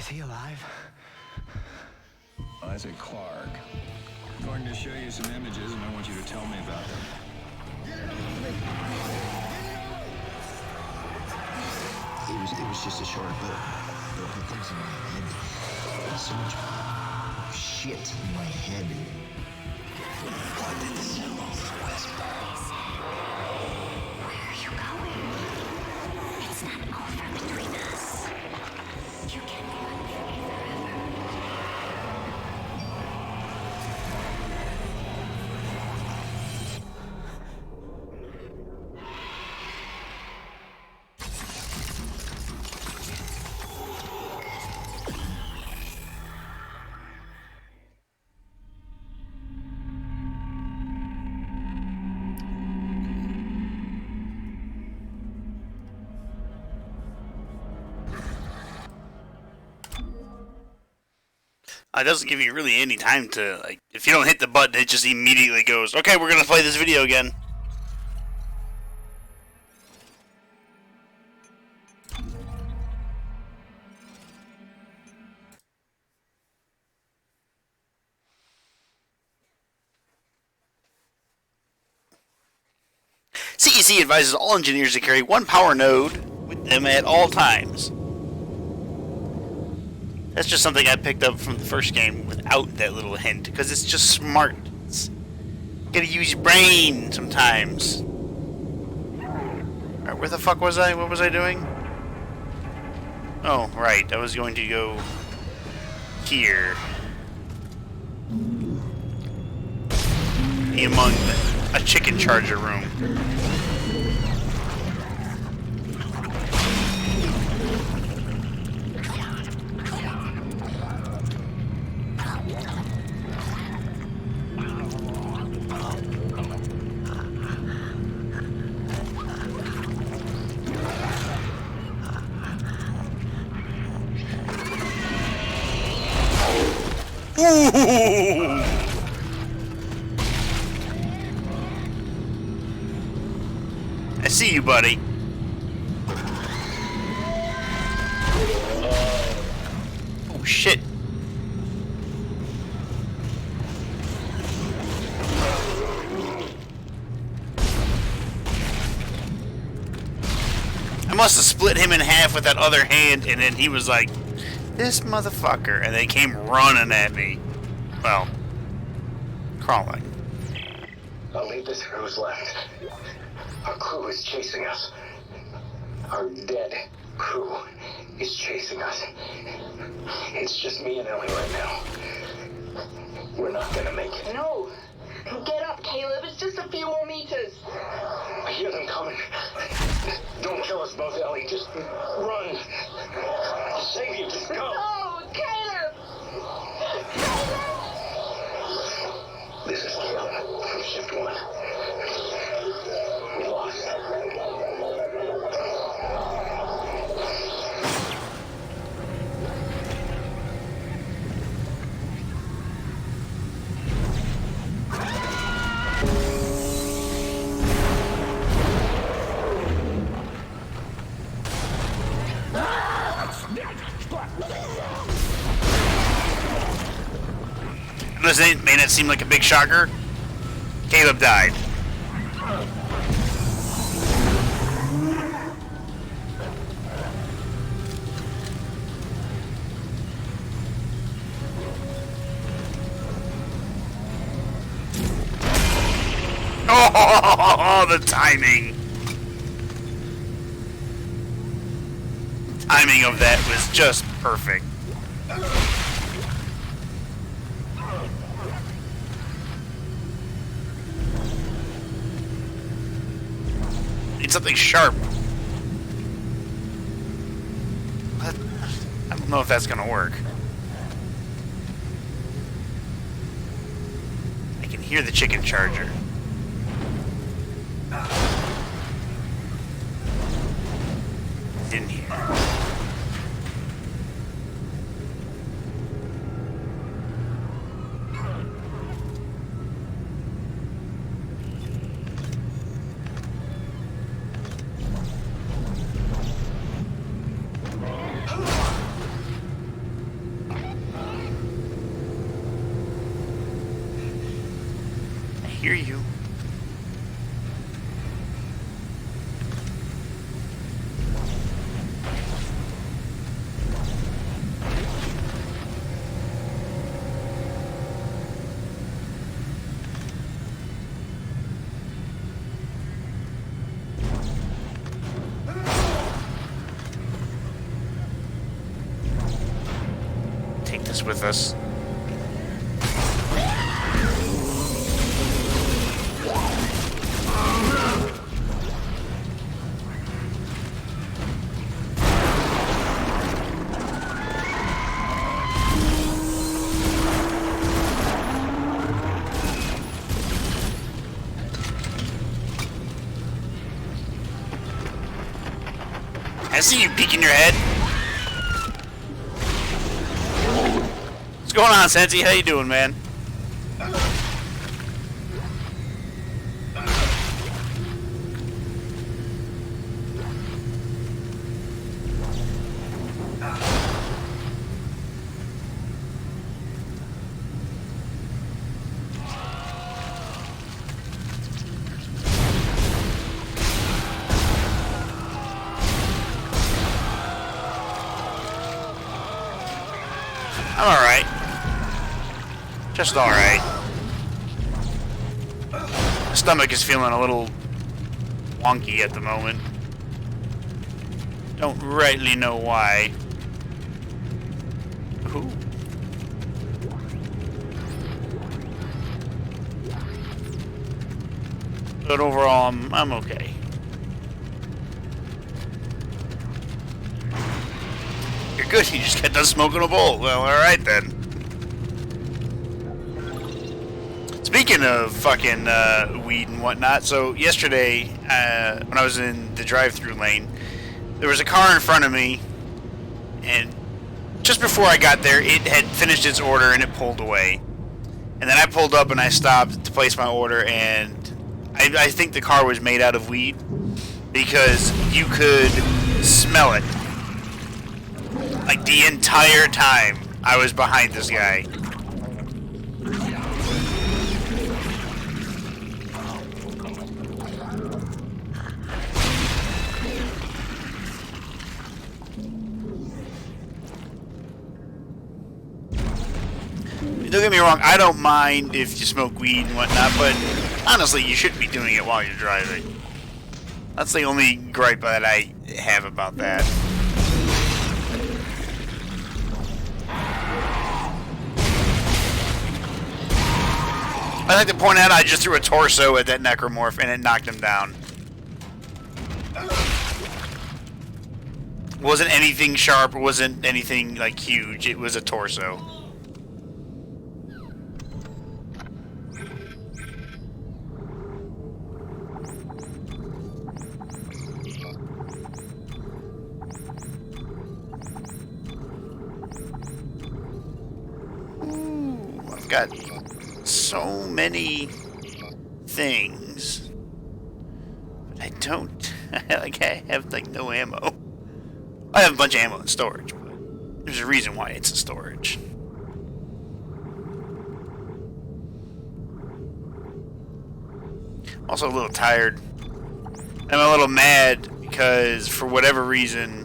Is he alive? Isaac Clarke. I'm going to show you some images, and I want you to tell me about them. It was just a short blip. There were things in my head. So much shit in my head. What did the symbols whisper? Where are you going? It's not over between us. You can't run from me forever. It doesn't give you really any time to, like, if you don't hit the button, it just immediately goes, okay, we're gonna play this video again. CEC advises all engineers to carry one power node with them at all times. That's just something I picked up from the first game without that little hint, because it's just smart. You gotta use your brain sometimes. Alright, where the fuck was I? What was I doing? Oh, right. I was going to go here. Among a chicken charger room. Ooh. I see you, buddy. Oh, shit. I must have split him in half with that other hand, and then he was like, this motherfucker, and they came running at me. Well, crawling. I'll leave this for who's left. Our crew is chasing us. Our dead crew is chasing us. It's just me and Ellie right now. We're not gonna make it. No. Get up, Caleb. It's just a few more meters. I hear them coming. Don't kill us both, Ellie. Just run. I'll save you. Just go. No, Caleb! Caleb! This is Caleb from Shift 1. We lost. This may not seem like a big shocker. Caleb died. Oh, the timing. Timing of that was just perfect. Need something sharp. But I don't know if that's gonna work. I can hear the chicken charger. In here. hear you. Take this with us. I see you peeking your head. What's going on, Sensi? How you doing, man? I'm alright. Just alright. My stomach is feeling a little wonky at the moment. Don't rightly know why. Ooh. But overall, I'm okay. You're good, you just got done smoking a bowl. Well, alright then. Speaking of fucking weed and whatnot, so yesterday, when I was in the drive-thru lane, there was a car in front of me, and just before I got there, it had finished its order and it pulled away. And then I pulled up and I stopped to place my order, and I think the car was made out of weed, because you could smell it. Like, the entire time I was behind this guy. Don't get me wrong, I don't mind if you smoke weed and whatnot, but honestly, you shouldn't be doing it while you're driving. That's the only gripe that I have about that. I'd like to point out I just threw a torso at that necromorph and it knocked him down. Wasn't anything sharp, wasn't anything like huge, it was a torso. Ooh, I've got so many things. But I don't like I have like no ammo. I have a bunch of ammo in storage, but there's a reason why it's in storage. Also a little tired. I'm a little mad because for whatever reason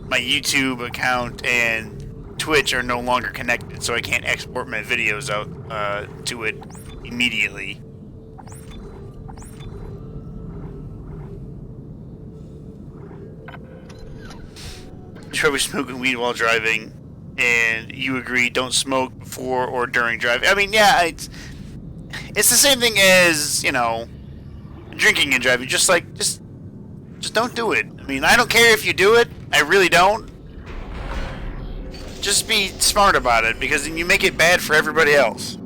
my YouTube account and Twitch are no longer connected, so I can't export my videos out to it immediately. Trevor was smoking weed while driving, and you agree don't smoke before or during driving. I mean, yeah, it's the same thing as, you know, drinking and driving. Just don't do it. I mean, I don't care if you do it. I really don't. Just be smart about it, because then you make it bad for everybody else.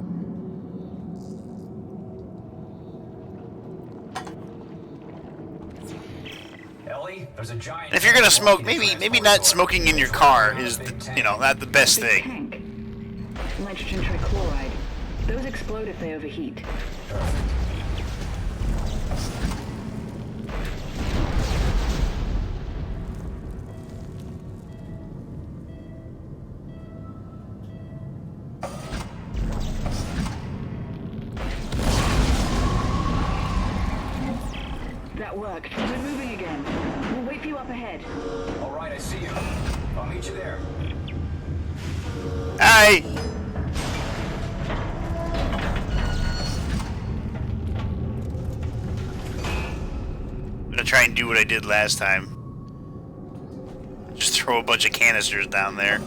Ellie, there's a giant. And if you're gonna smoke, maybe not smoking in your car is, you know, not the best thing. Tank. Nitrogen trichloride. Those explode if they overheat. That worked. We're moving again. We'll wait for you up ahead. All right, I see you. I'll meet you there. Hi! I'm gonna try and do what I did last time. Just throw a bunch of canisters down there.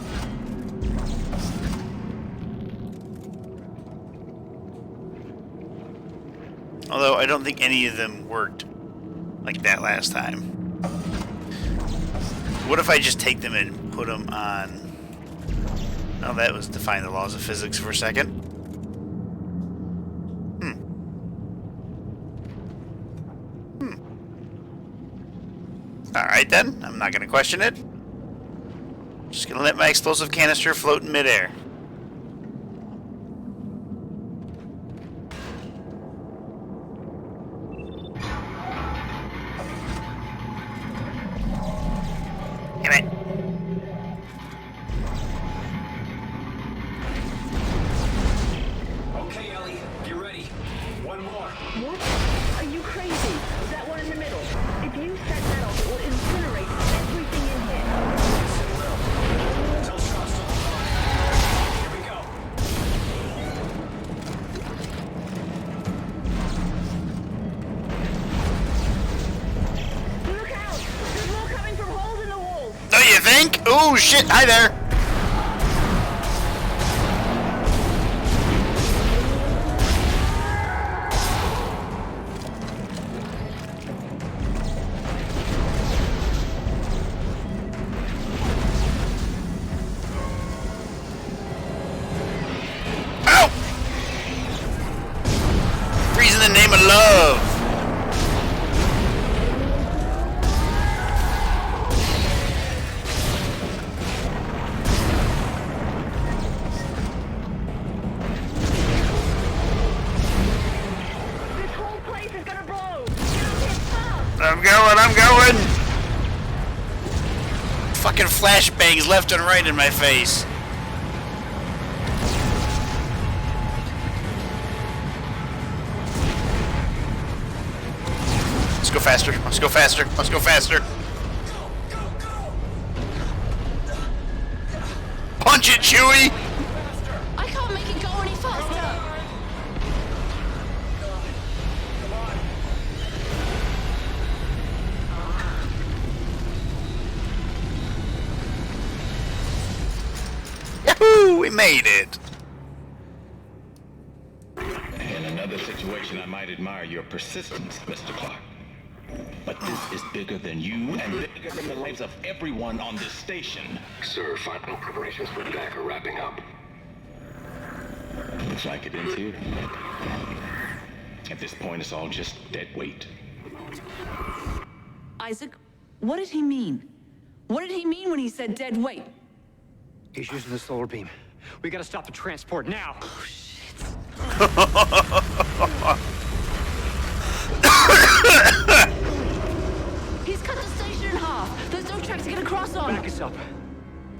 Although I don't think any of them worked like that last time. What if I just take them and put them on... Oh, that was defying the laws of physics for a second. Alright then, I'm not going to question it. Just going to let my explosive canister float in midair. Damn it. Okay, Ellie, get ready. One more. What? Are you crazy? That one in the middle. If you set that off, it will incinerate everything in here. Yes, it will. Tell shots to hold on. Here we go. Look out! There's more coming from holes in the wall. Do you think? Oh shit, hi there. Ow! Freeze in the name of love. This whole place is gonna blow. Get fast. I'm going! Fucking flashbangs left and right in my face. Let's go faster, let's go faster, let's go faster. Punch it, Chewie! I can't make it go any faster. Yahoo! We made it! In another situation, I might admire your persistence, Mr. Clark. But this is bigger than you and bigger than the lives of everyone on this station. Sir, final preparations for attack are wrapping up. Looks like it is here. At this point, it's all just dead weight. Isaac, what did he mean? What did he mean when he said dead weight? He's using the solar beam. We gotta stop the transport now. Oh, shit. He's cut the station in half. There's no track to get across on. Back us up.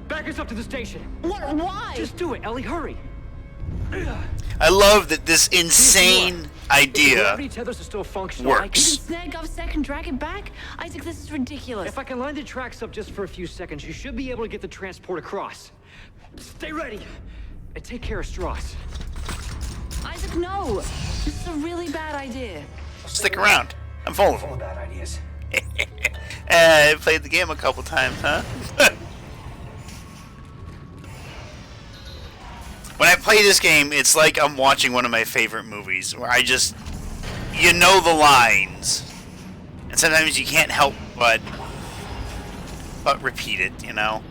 Back us up to the station. What? Why? Just do it, Ellie. Hurry. I love that this insane idea Gravity tethers are still functional. You can works. snag GovSec and drag it back? Isaac, this is ridiculous. If I can line the tracks up just for a few seconds, you should be able to get the transport across. Stay ready. And take care of Strauss. Isaac, no. This is a really bad idea. Stick around. I'm full of Full them. of bad ideas. I played the game a couple times, huh? When I play this game, it's like I'm watching one of my favorite movies, where I just, you know the lines, and sometimes you can't help but repeat it, you know?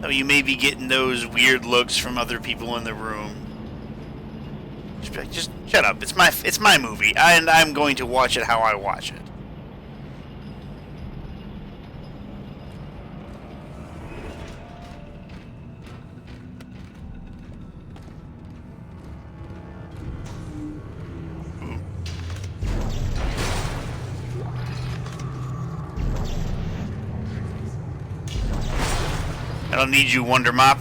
So you may be getting those weird looks from other people in the room. Just be like, just shut up. It's my movie, and I'm going to watch it how I watch it. I don't need you, Wonder Mop.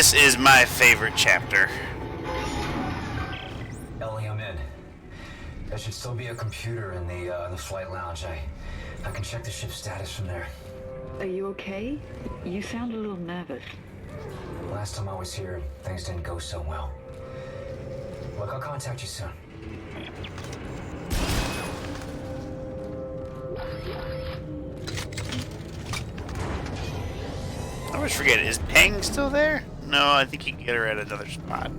this is my favorite chapter. Ellie, I'm in. There should still be a computer in the flight lounge. I can check the ship's status from there. Are you okay? You sound a little nervous. Last time I was here, things didn't go so well. Look, I'll contact you soon. I always forget, is Peng still there? No, I think you can get her at another spot.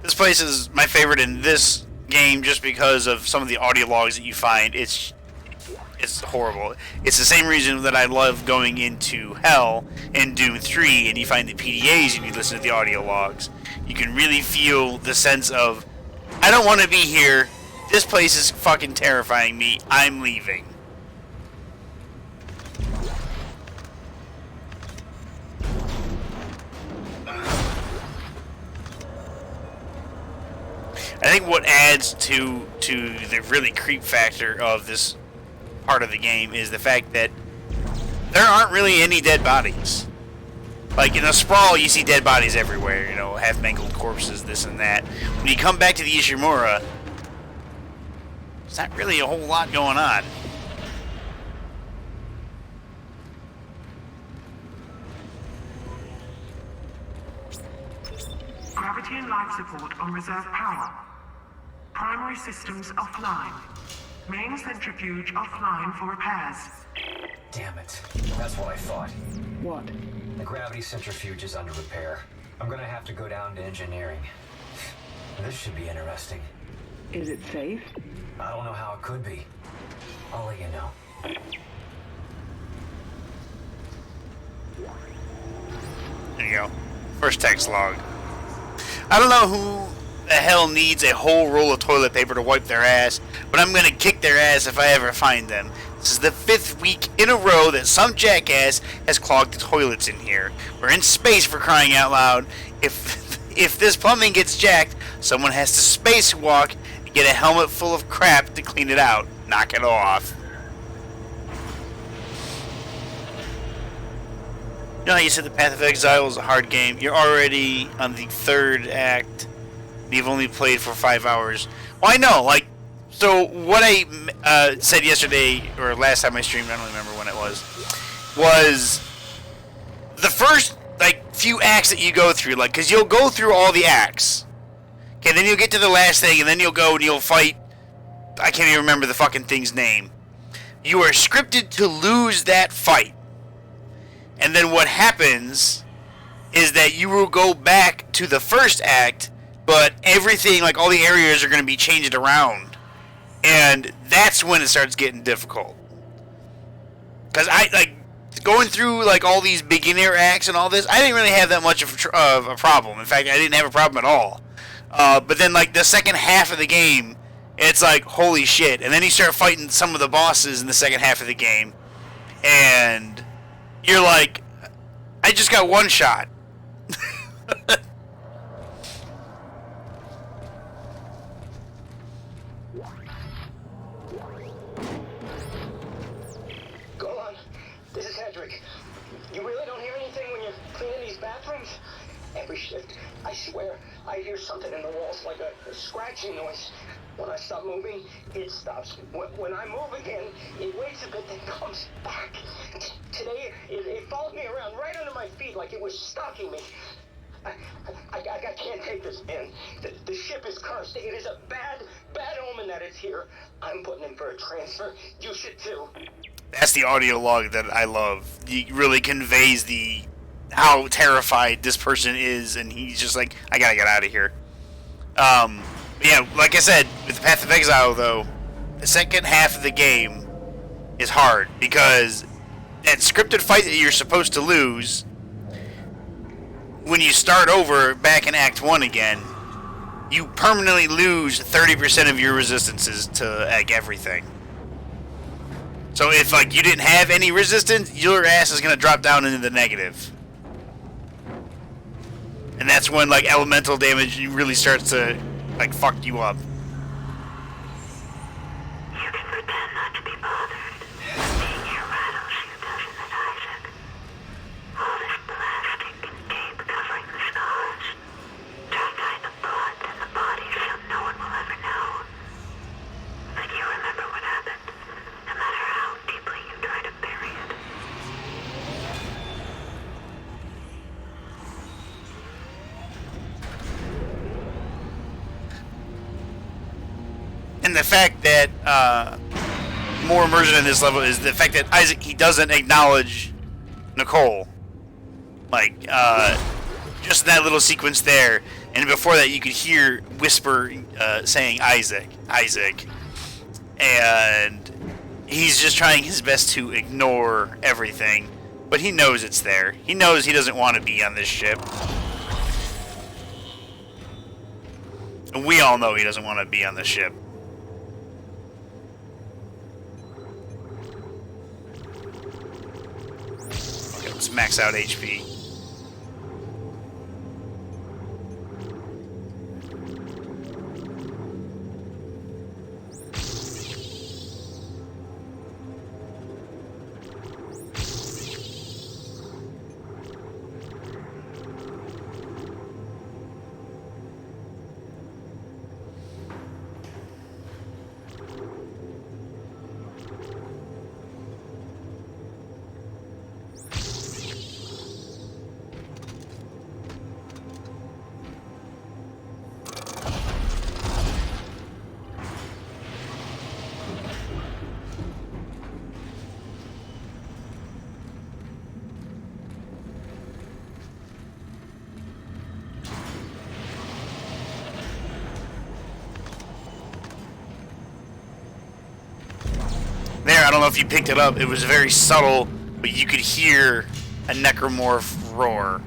This place is my favorite in this game just because of some of the audio logs that you find. It's horrible. It's the same reason that I love going into Hell in Doom 3 and you find the PDAs and you listen to the audio logs. You can really feel the sense of, I don't want to be here. This place is fucking terrifying me. I'm leaving. I think what adds to the really creep factor of this part of the game is the fact that there aren't really any dead bodies. Like in a Sprawl, you see dead bodies everywhere, you know, half mangled corpses, this and that. When you come back to the Ishimura, there's not really a whole lot going on. Gravity and life support on reserve power. Primary systems offline. Main centrifuge offline for repairs. Damn it. That's what I thought. What? The gravity centrifuge is under repair. I'm gonna have to go down to engineering. This should be interesting. Is it safe? I don't know how it could be. I'll let you know. There you go. First text log. I don't know who the hell needs a whole roll of toilet paper to wipe their ass, but I'm gonna kick their ass if I ever find them. This is the 5th week in a row that some jackass has clogged the toilets in here. We're in space, for crying out loud. If this plumbing gets jacked, someone has to spacewalk and get a helmet full of crap to clean it out. Knock it off. You know how you said the Path of Exile is a hard game? You're already on the 3rd act. You've only played for 5 hours. Well, I know, like, so what I said yesterday, or last time I streamed, I don't remember when it was the first, like, few acts that you go through, like, because you'll go through all the acts. Okay, then you'll get to the last thing, and then you'll go and you'll fight, I can't even remember the fucking thing's name. You are scripted to lose that fight. And then what happens is that you will go back to the first act, but everything, like all the areas are going to be changed around. And that's when it starts getting difficult. Because going through like all these beginner acts and all this, I didn't really have that much of a problem. In fact, I didn't have a problem at all. But then like the second half of the game, it's like, holy shit. And then you start fighting some of the bosses in the second half of the game. And you're like, I just got one shot. Go on. This is Hedrick. You really don't hear anything when you're cleaning these bathrooms? Every shift, I swear, I hear something in the walls like a scratching noise. When I stop moving, it stops. When I move again, it waits a bit, then comes back. Today, it followed me around right under my feet like it was stalking me. I can't take this, man. The ship is cursed. It is a bad omen that it's here. I'm putting in for a transfer. You should too. That's the audio log that I love. It really conveys how terrified this person is, and he's just like, I gotta get out of here. Yeah, like I said, with the Path of Exile, though, the second half of the game is hard, because that scripted fight that you're supposed to lose, when you start over back in Act 1 again, you permanently lose 30% of your resistances to, like, everything. So if, like, you didn't have any resistance, your ass is going to drop down into the negative. And that's when, like, elemental damage really starts to, like, fuck you up. You can pretend not to be bothered. Being here rattles you, doesn't it, Isaac? And the fact that more immersion in this level is the fact that Isaac, he doesn't acknowledge Nicole. Like, just that little sequence there. And before that, you could hear Whisper saying Isaac. And he's just trying his best to ignore everything. But he knows it's there. He knows he doesn't want to be on this ship. And we all know he doesn't want to be on this ship. Okay, let's max out HP. There, I don't know if you picked it up. It was very subtle, but you could hear a necromorph roar.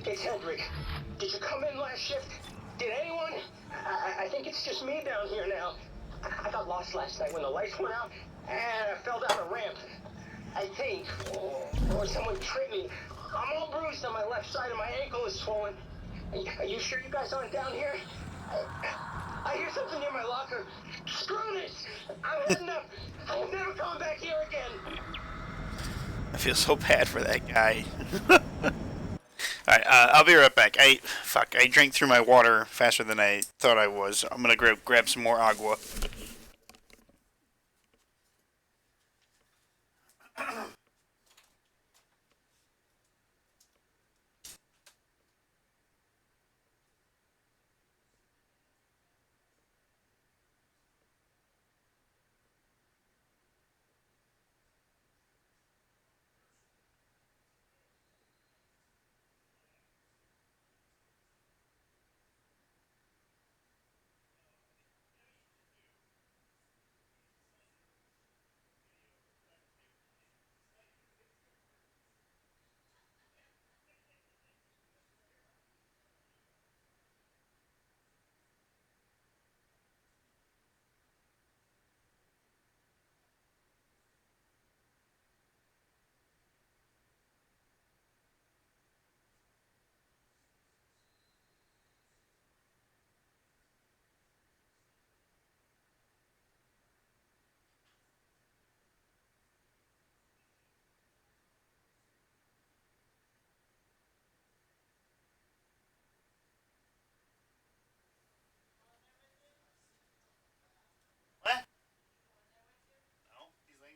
It's Hendrik. Did you come in last shift? Did anyone? I think it's just me down here now. I got lost last night when the lights went out, and I fell down a ramp. I think. Or someone tripped me. I'm all bruised on my left side, and my ankle is swollen. Are you sure you guys aren't down here? I hear something near my locker. Screw this! I'm heading up. I'm never coming back here again. I feel so bad for that guy. Alright, I'll be right back. I drank through my water faster than I thought I was. I'm gonna grab some more agua.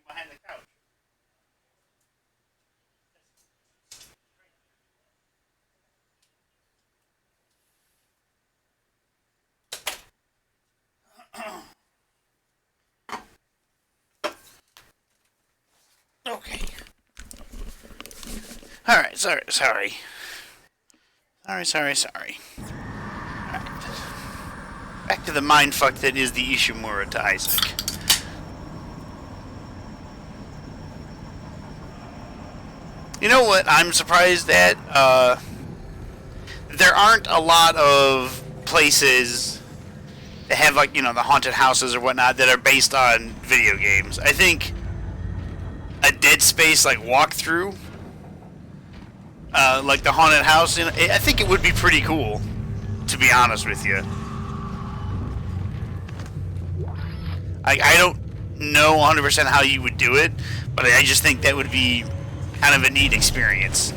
Behind the couch. Okay. Alright, sorry. Sorry. Alright. Back to the mindfuck that is the Ishimura to Isaac. You know what I'm surprised at? There aren't a lot of places that have, like, you know, the haunted houses or whatnot that are based on video games. I think a Dead Space, like, walkthrough, like the haunted house, you know, I think it would be pretty cool, to be honest with you. I don't know 100% how you would do it, but I just think that would be kind of a neat experience.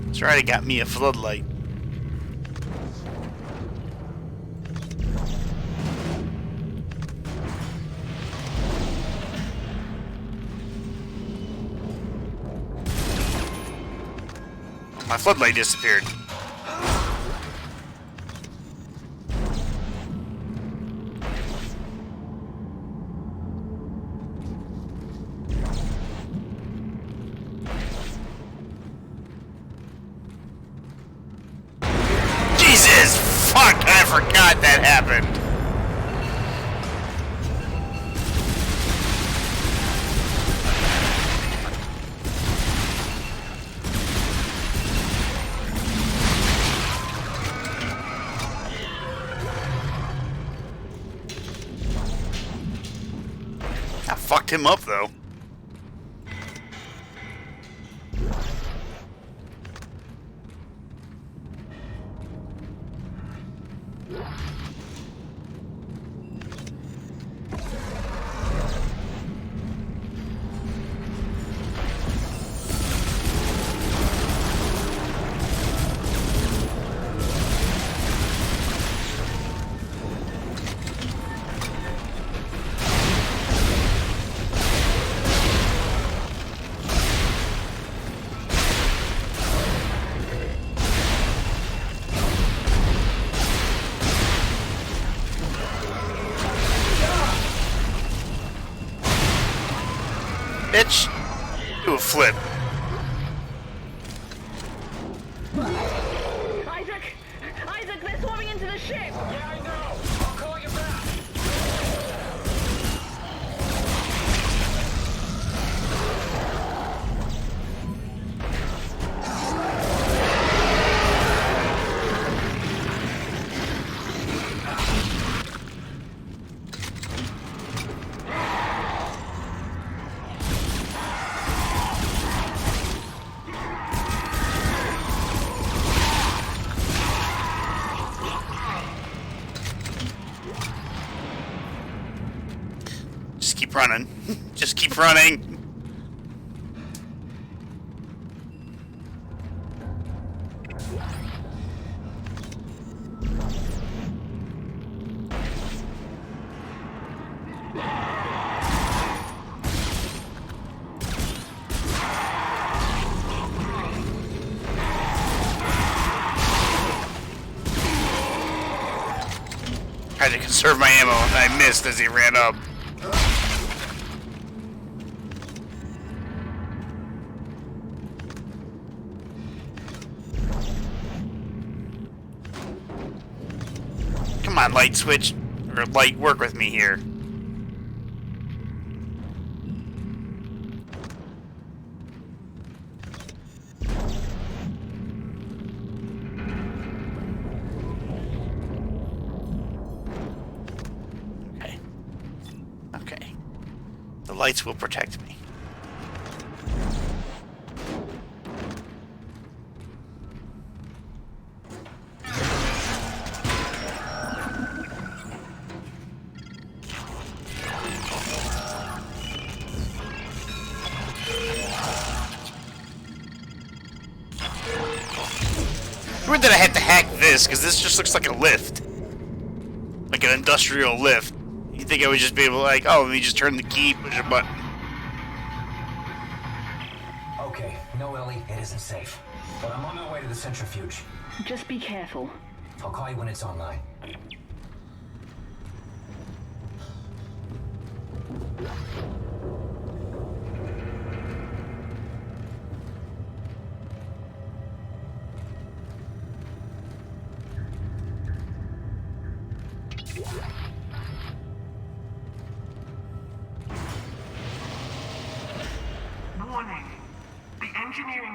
It's already got me a floodlight. My floodlight disappeared. Jesus! Fuck! I forgot that happened. I fucked him up, though. Bitch, do a flip. Isaac! Isaac, they're swarming into the ship! Yeah, I know. I'll call you back. Just keep running. Just keep running. Tried to conserve my ammo and I missed as he ran up. Come on, light switch, or light, work with me here. Okay. Okay. The lights will protect me. Weird that I had to hack this, because this just looks like a lift. Like an industrial lift. You think I would just be able to, like, oh, let me just turn the key, push a button. Okay, no, Ellie, it isn't safe. But I'm on my way to the centrifuge. Just be careful. I'll call you when it's online.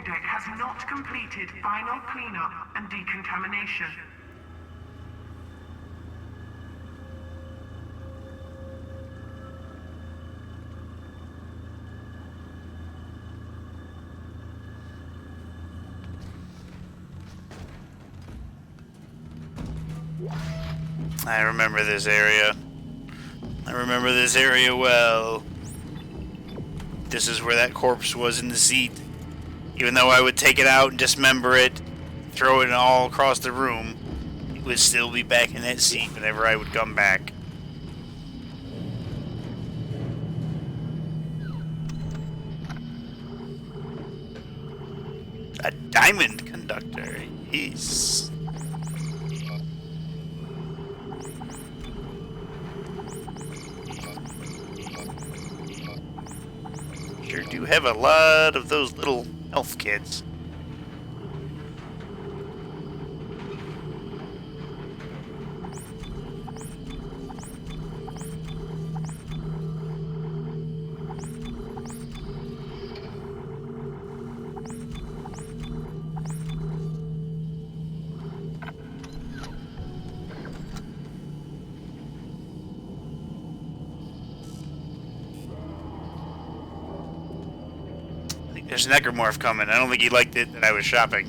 deck has not completed final cleanup and decontamination. I remember this area. I remember this area well. This is where that corpse was in the seat. Even though I would take it out and dismember it, throw it all across the room, it would still be back in that seat whenever I would come back. A diamond conductor. Yes. Sure do have a lot of those little elf kids. There's an necromorph coming. I don't think he liked it that I was shopping.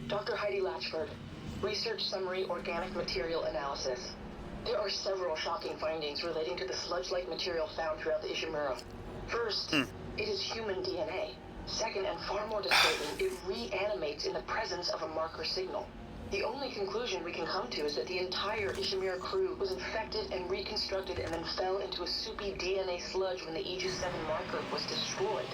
Dr. Heidi Latchford, Research Summary Organic Material Analysis. There are several shocking findings relating to the sludge-like material found throughout the Ishimura. First, it is human DNA. Second, and far more disturbing, it reanimates in the presence of a marker signal. The only conclusion we can come to is that the entire Ishimura crew was infected and reconstructed and then fell into a soupy DNA sludge when the Aegis 7 marker was destroyed.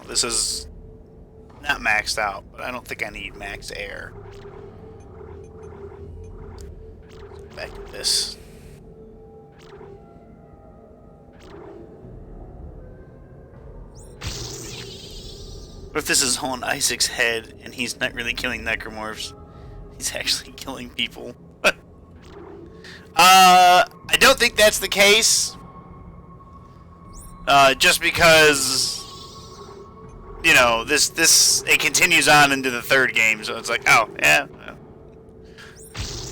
This is not maxed out, but I don't think I need max air. Back to this. What if this is on Isaac's head and he's not really killing necromorphs? He's actually killing people. I don't think that's the case. Just because, you know, it continues on into the third game, so it's like, oh, yeah, well,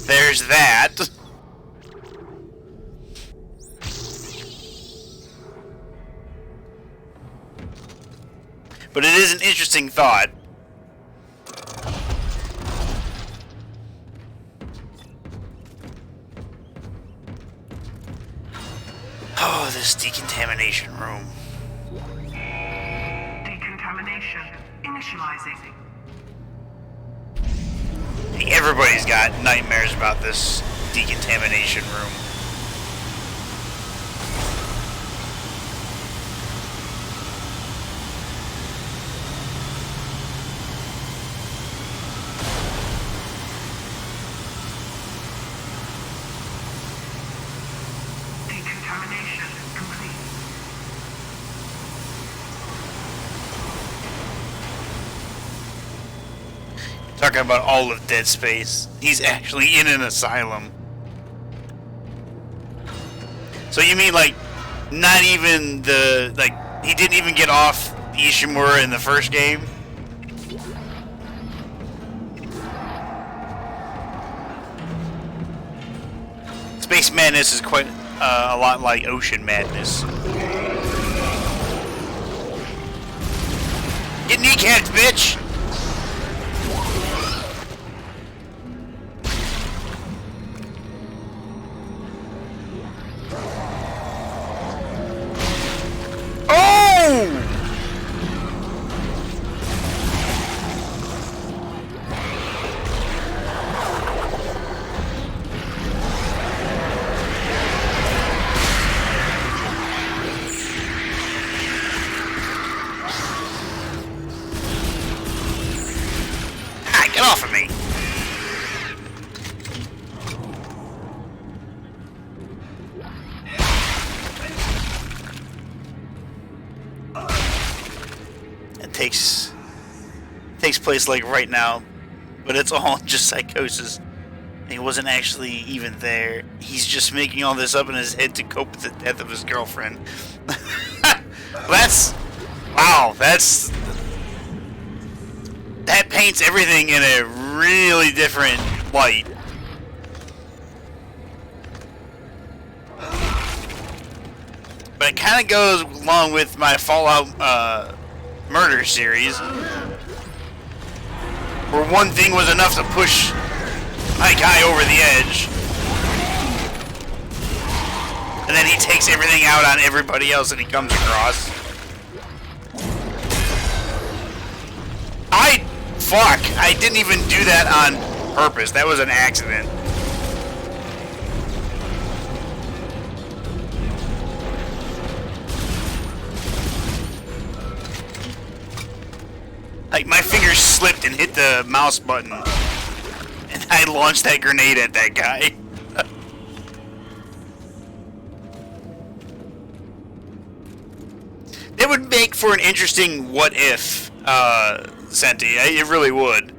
there's that. But it is an interesting thought. Oh, this decontamination room. Decontamination initializing. Everybody's got nightmares about this decontamination room. Decontamination complete. Talking about all of Dead Space. He's actually in an asylum. So you mean, like, not even the, like, he didn't even get off Ishimura in the first game? Space Madness is quite a lot like Ocean Madness. Get kneecapped, bitch! Get off of me! It takes place like right now, but it's all just psychosis. He wasn't actually even there. He's just making all this up in his head to cope with the death of his girlfriend. That paints everything in a really different light. But it kind of goes along with my Fallout murder series, where one thing was enough to push my guy over the edge, and then he takes everything out on everybody else that he comes across. I didn't even do that on purpose. That was an accident. Like, my fingers slipped and hit the mouse button, and I launched that grenade at that guy. It would make for an interesting what if, Senti. It really would.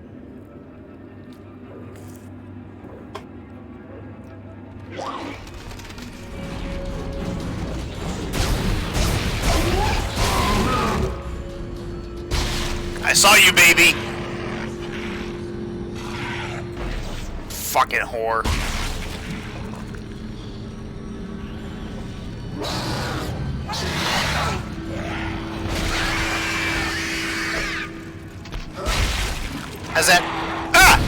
I saw you, baby. Fucking whore. How's that? Ah!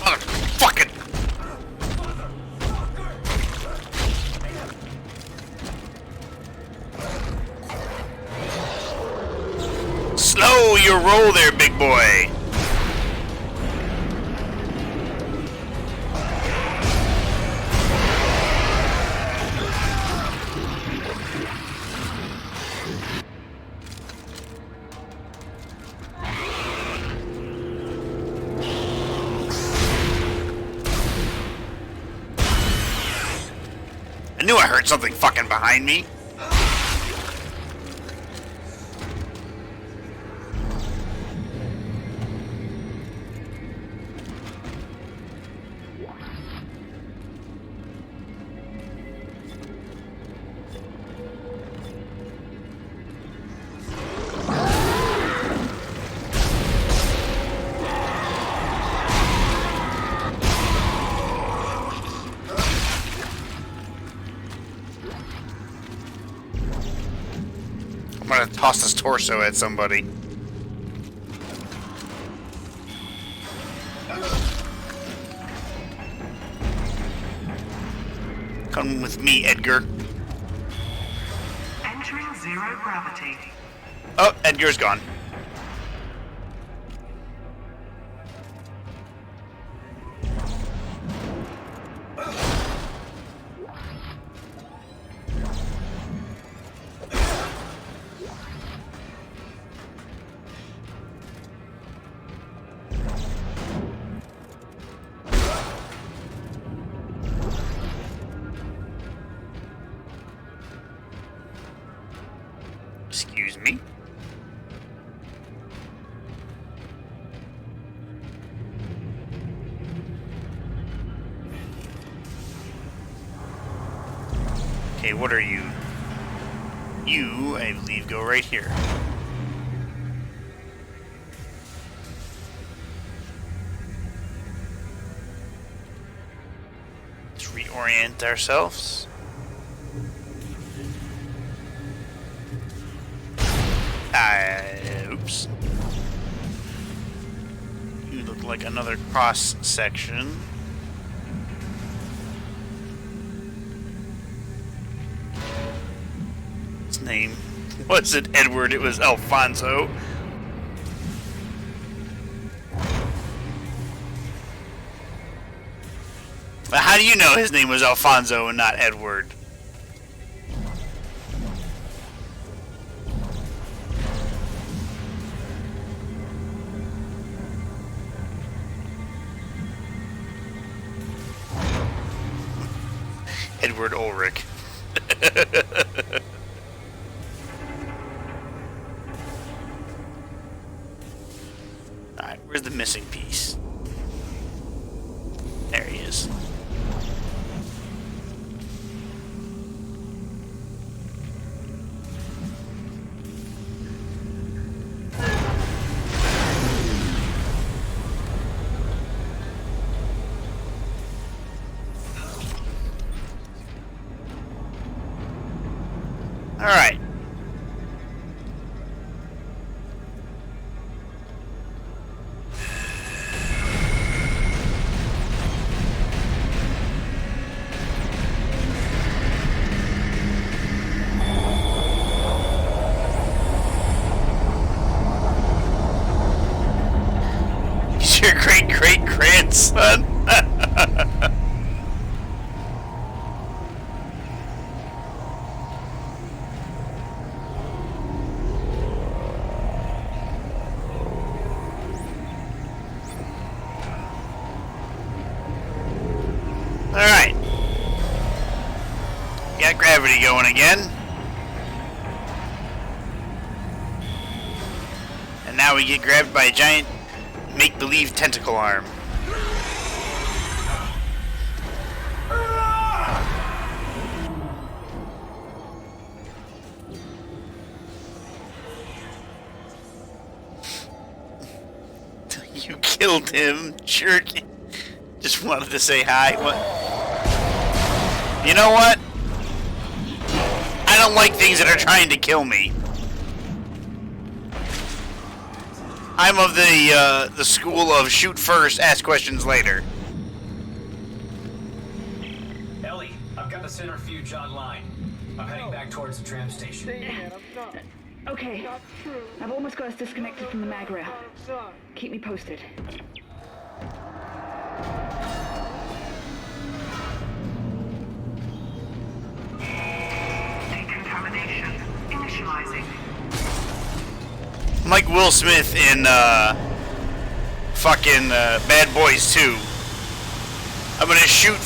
Motherfucking. Slow your roll there, big boy. I knew I heard something fucking behind me. I'm gonna toss his torso at somebody. Come with me, Edgar. Entering zero gravity. Oh, Edgar's gone. Excuse me. Okay, what are you? You, I believe, go right here. Let's reorient ourselves. Oops. You look like another cross section. His name wasn't Edward, it was Alfonso. But how do you know his name was Alfonso and not Edward? Edward Ulrich. Alright, where's the missing piece? There he is. Alright. He's your great-great-grandson. Alright. Got gravity going again. And now we get grabbed by a giant make-believe tentacle arm. You killed him, jerk. Just wanted to say hi. What? You know what? I don't like things that are trying to kill me. I'm of the school of shoot first, ask questions later. Ellie, I've got the centrifuge online. I'm heading back towards the tram station. Okay. I've almost got us disconnected from the mag rail. Keep me posted. Decontamination. Initializing. I'm like Will Smith in fucking Bad Boys 2. I'm gonna shoot,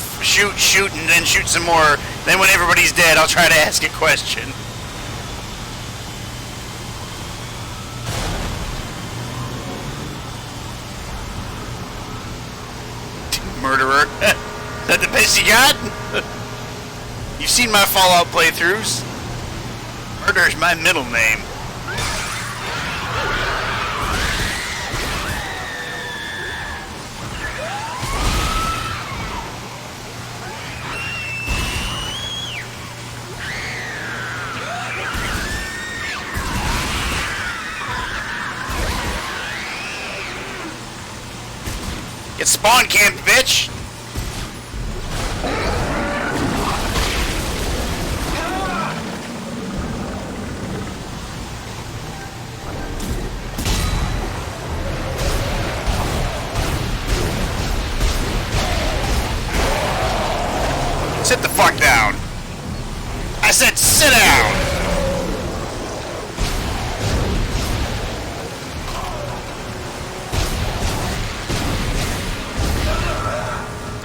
and then shoot some more. Then when everybody's dead, I'll try to ask a question. Murderer. Is that the best you got? You've seen my Fallout playthroughs. Murder's my middle name. Get spawn camped, bitch! Sit the fuck down. I said sit down.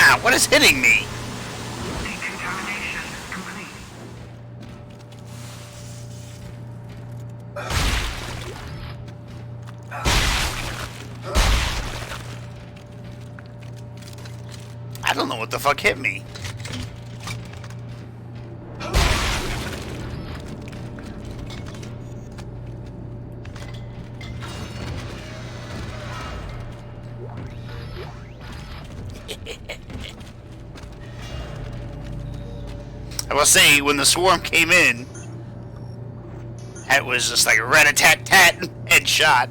Ah, what is hitting me? Decontamination complete. I don't know what the fuck hit me. I will say, when the swarm came in, it was just like rat-a-tat-tat, headshot.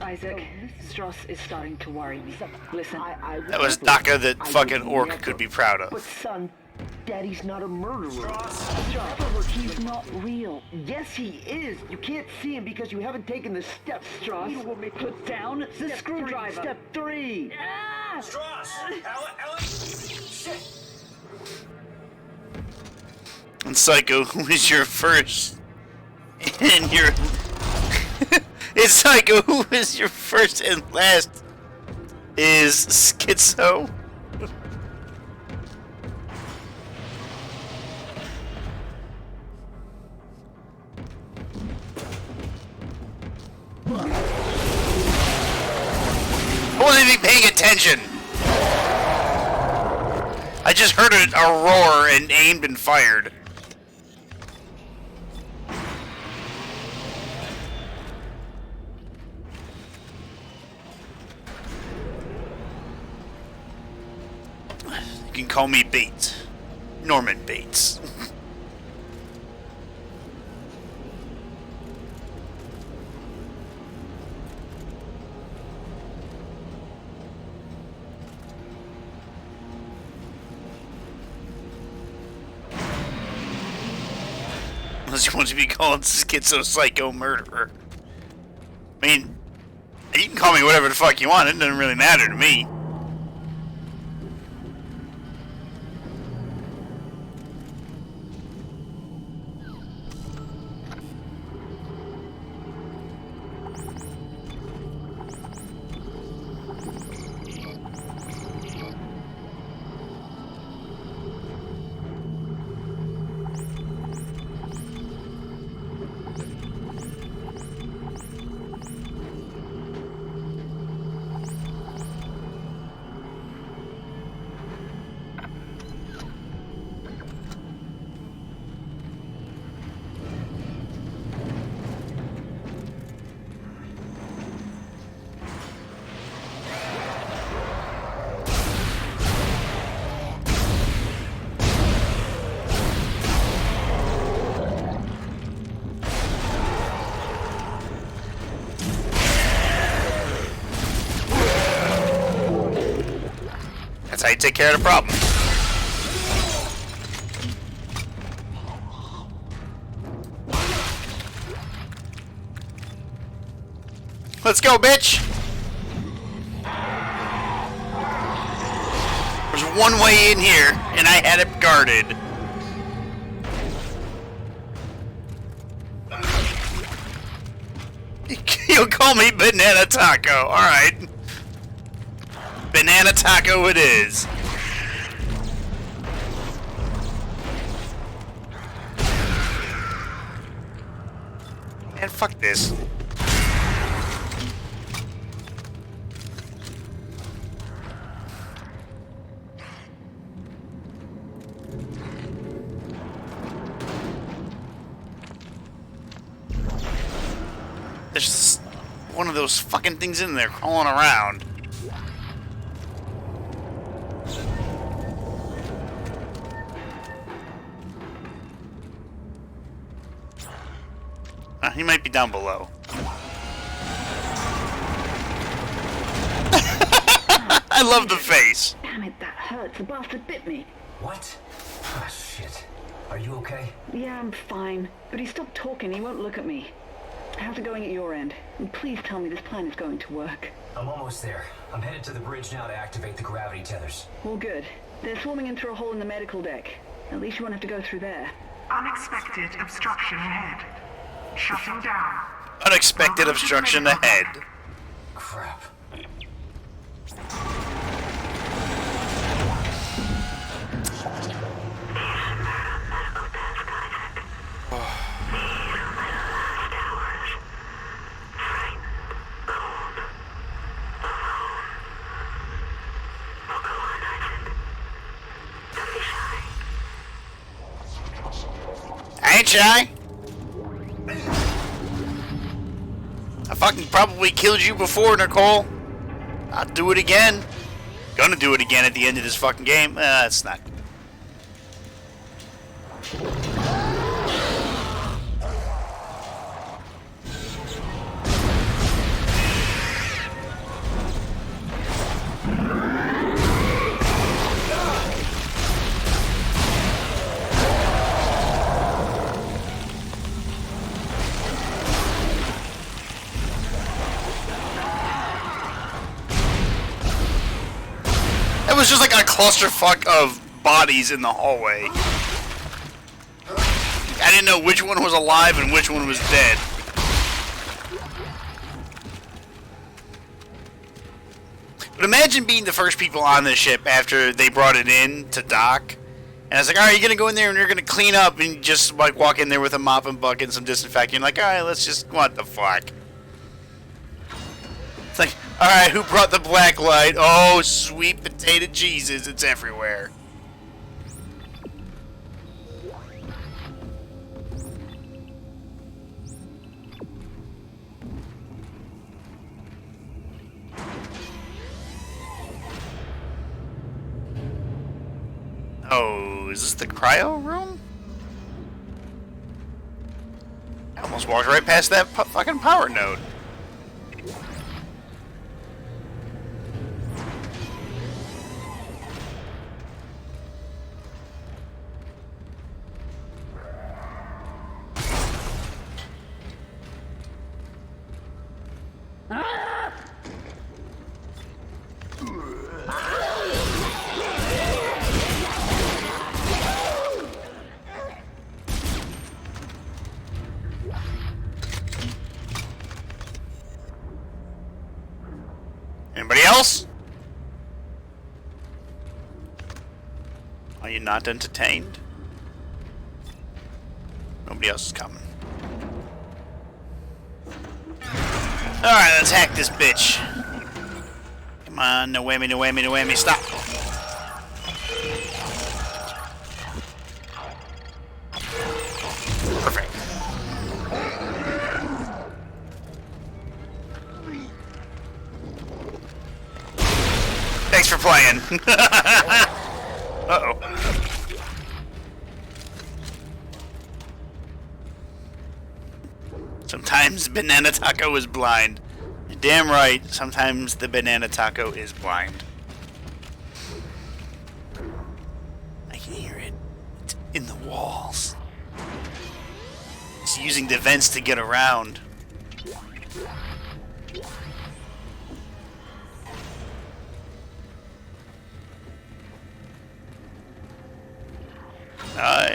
Isaac, Strauss is starting to worry me. Listen, That was DACA that fucking Orc could be proud But of. son, Daddy's not a murderer. Strauss, he's not real. Yes, he is. You can't see him because you haven't taken the steps, Strauss. You want me put down The step screwdriver. Step 3. Ah! Strauss! Ellie! Shit! And Psycho was your first, and your It's like, who is your first and last? Is Schizo? I wasn't even paying attention. I just heard a roar and aimed and fired. You can call me Bates. Norman Bates. Unless you want to be called Schizo Psycho Murderer. I mean, you can call me whatever the fuck you want. It doesn't really matter to me. That's how you take care of the problem. Let's go, bitch! There's one way in here, and I had it guarded. You'll call me Banana Taco, alright. Banana Taco it is. And fuck this. There's just one of those fucking things in there crawling around. He might be down below. I love the face. Damn it, that hurts. The bastard bit me. What? Ah, shit. Are you okay? Yeah, I'm fine. But he stopped talking. He won't look at me. How's it going at your end? And please tell me this plan is going to work. I'm almost there. I'm headed to the bridge now to activate the gravity tethers. All good. They're swarming in through a hole in the medical deck. At least you won't have to go through there. Unexpected obstruction ahead. Shutting down. Unexpected obstruction ahead. Crap. I ain't shy. I fucking probably killed you before, Nicole. I'll do it again. Gonna do it again at the end of this fucking game. It's not. It was just like a clusterfuck of bodies in the hallway. I didn't know which one was alive and which one was dead. But imagine being the first people on this ship after they brought it in to dock. And it's like, alright, you're going to go in there and you're going to clean up and just like walk in there with a mop and bucket and some disinfectant. You're like, alright, let's just, what the fuck? It's like, alright, who brought the black light? Oh, sweet potato Jesus, it's everywhere. Oh, is this the cryo room? I almost walked right past that fucking power node. Anybody else? Are you not entertained? Nobody else is coming. Alright, let's hack this bitch. Come on, no whammy, no whammy, no whammy, stop. Perfect. Thanks for playing. Uh-oh. Sometimes Banana Taco is blind. You're damn right, sometimes the Banana Taco is blind. I can hear it. It's in the walls. It's using the vents to get around.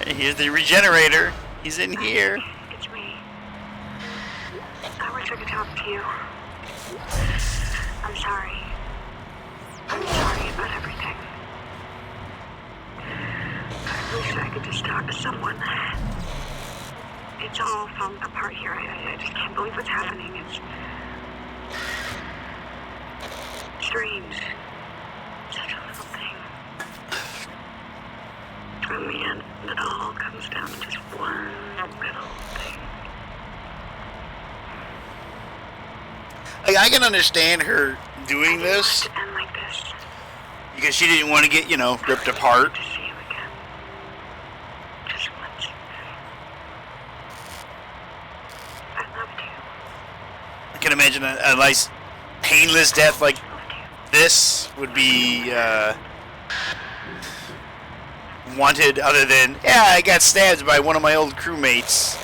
Here's the regenerator. He's in here. It's me. I wish I could talk to you. I'm sorry. I'm sorry about everything. I wish I could just talk to someone. It's all falling apart here. I just can't believe what's happening. It's strange. Such a little thing. In the end, it all comes down to just one little thing. Like, I can understand her doing this To end like this. because she didn't want to get, you know, ripped apart. To see you again. Just once. I loved you. I can imagine a nice, painless death like this would be wanted, other than, yeah, I got stabbed by one of my old crewmates.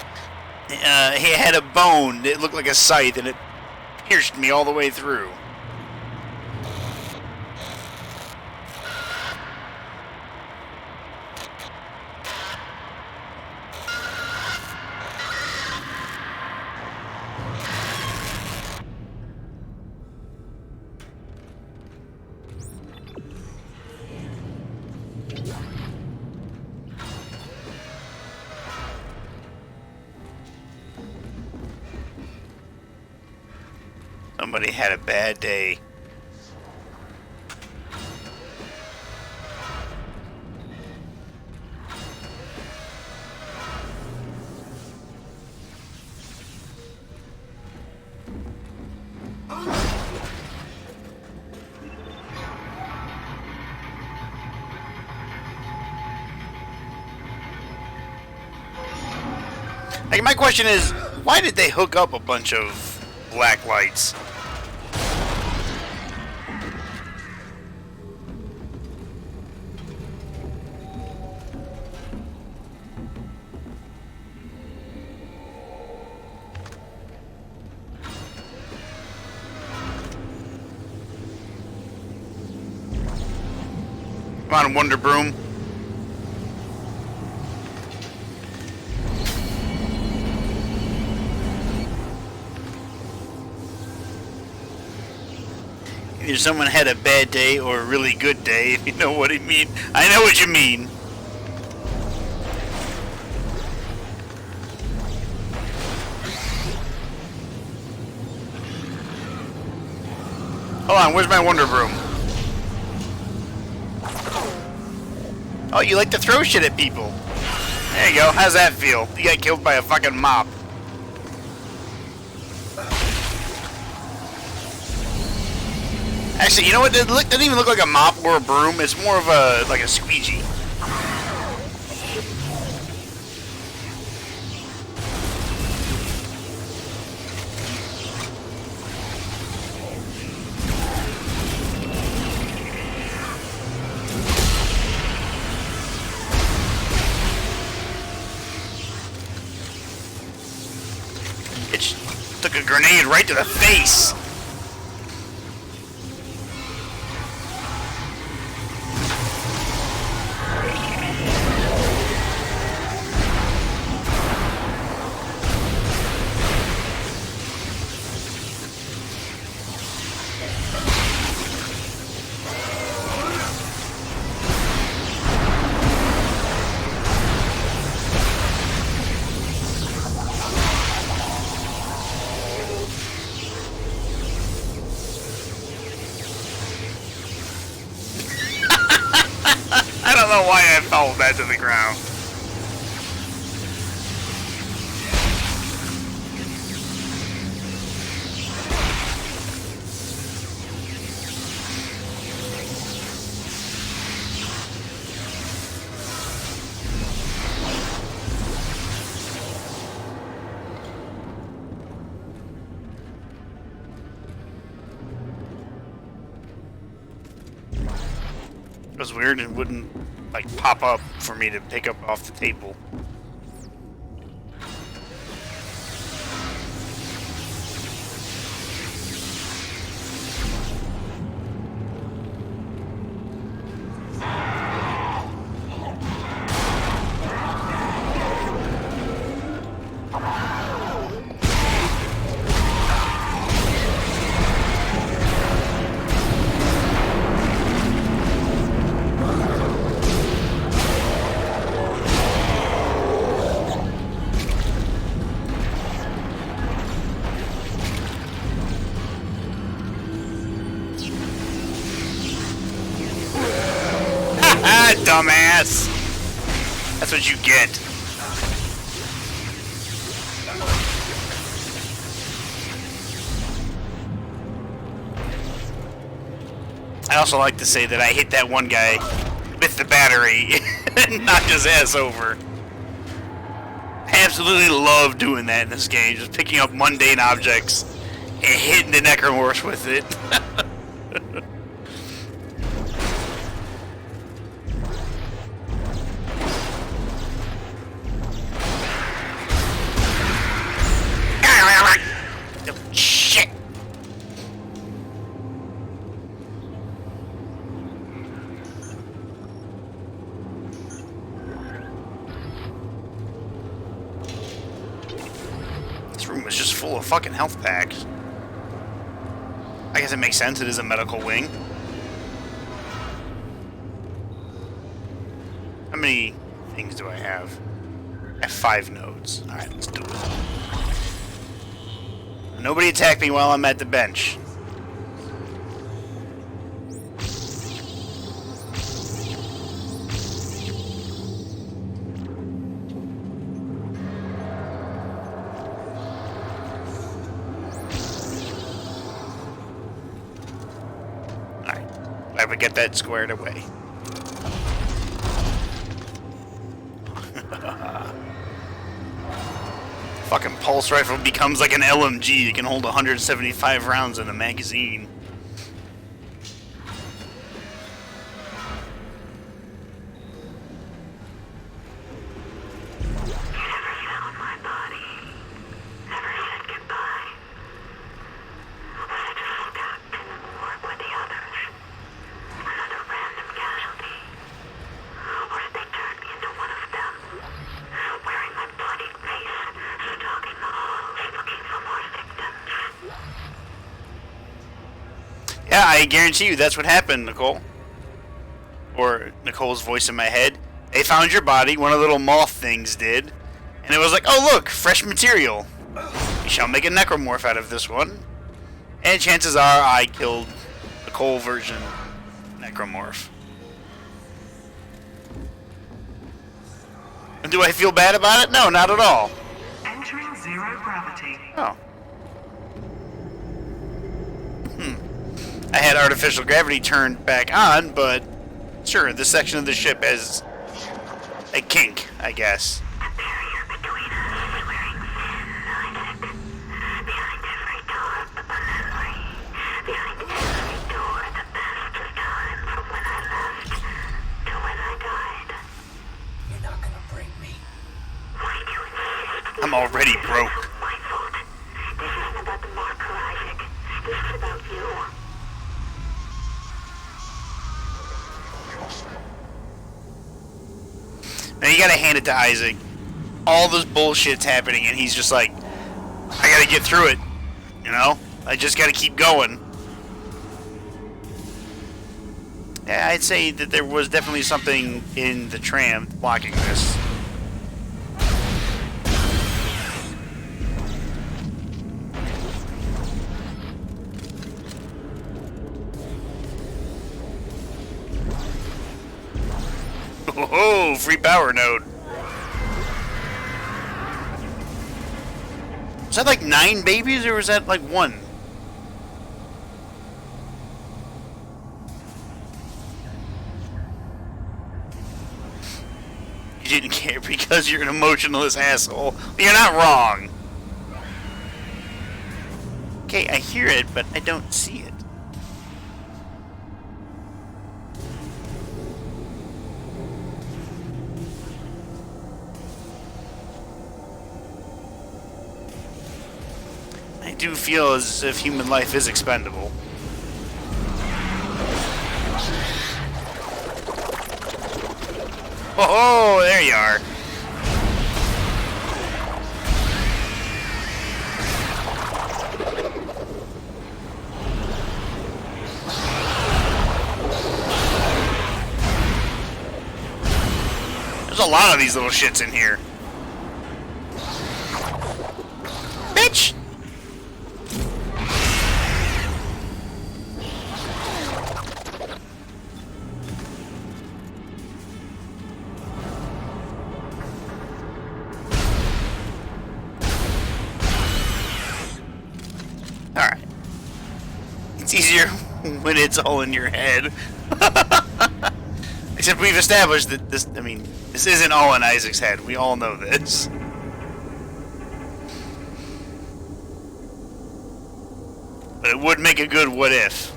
He had a bone. It looked like a scythe, and it pierced me all the way through. Somebody had a bad day. Like, my question is, why did they hook up a bunch of black lights? Come on, Wonder Broom. Either someone had a bad day or a really good day, if you know what I mean. I know what you mean. Hold on, where's my Wonder Broom? Oh, you like to throw shit at people. There you go, how's that feel? You got killed by a fucking mop. Actually, you know what? It doesn't even look like a mop or a broom. It's more of a like a squeegee. It took a grenade right to the face. I don't know why I fell that to the ground. It was weird, it wouldn't like pop up for me to pick up off the table. Dumbass! That's what you get. I also like to say that I hit that one guy with the battery and knocked his ass over. I absolutely love doing that in this game, just picking up mundane objects and hitting the necromorphs with it. Shit! This room is just full of fucking health packs. I guess it makes sense, it is a medical wing. How many things do I have? I have 5 nodes. Alright, let's do it. Nobody attack me while I'm at the bench. Alright, I would get that squared away. Fucking pulse rifle becomes like an LMG. It can hold 175 rounds in a magazine. Yeah, I guarantee you that's what happened, Nicole. Or Nicole's voice in my head. They found your body, one of the little moth things did, and it was like, oh look, fresh material. We shall make a necromorph out of this one. And chances are I killed Nicole version necromorph. And do I feel bad about it? No, not at all. Entering zero gravity. Oh. I had artificial gravity turned back on, but sure, this section of the ship has a kink, I guess. You're not gonna break me. I'm already broke. This isn't about the marker, Isaac. This is about you. Now you gotta hand it to Isaac. All this bullshit's happening and he's just like, I gotta get through it. You know? I just gotta keep going. Yeah, I'd say that there was definitely something in the tram blocking this. Oh, free power node. Was that like 9 babies or was that like 1? You didn't care because you're an emotionless asshole. You're not wrong. Okay, I hear it, but I don't see it. I do feel as if human life is expendable. Oh, there you are. There's a lot of these little shits in here. Bitch! Alright. It's easier when it's all in your head. Except we've established that this, I mean, this isn't all in Isaac's head. We all know this. But it would make a good what if.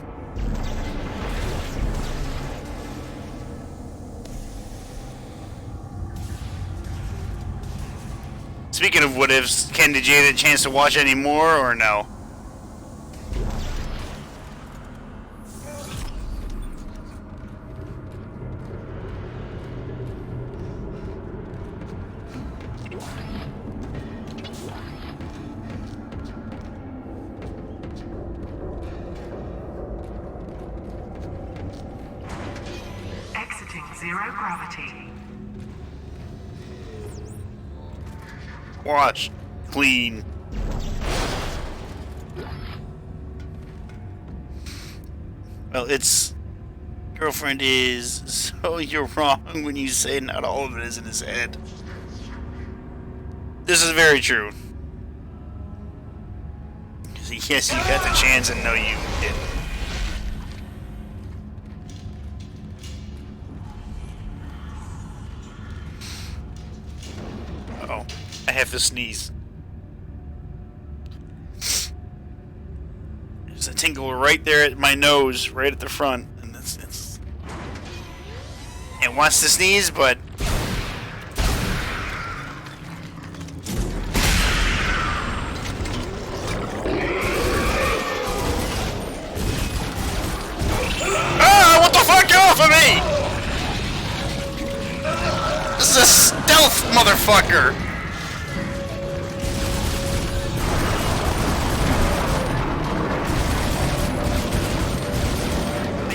Speaking of what ifs, Ken, did you get a chance to watch any more or no? Exiting zero gravity. Wash. Clean. Well, it's... Girlfriend is... So you're wrong when you say not all of it is in his head. This is very true. Yes, you got the chance and no, you didn't. Uh-oh. I have to sneeze. There's a tingle right there at my nose, right at the front. And it's... It wants to sneeze, but... Ah! What the fuck? Get off of me! This is a stealth motherfucker!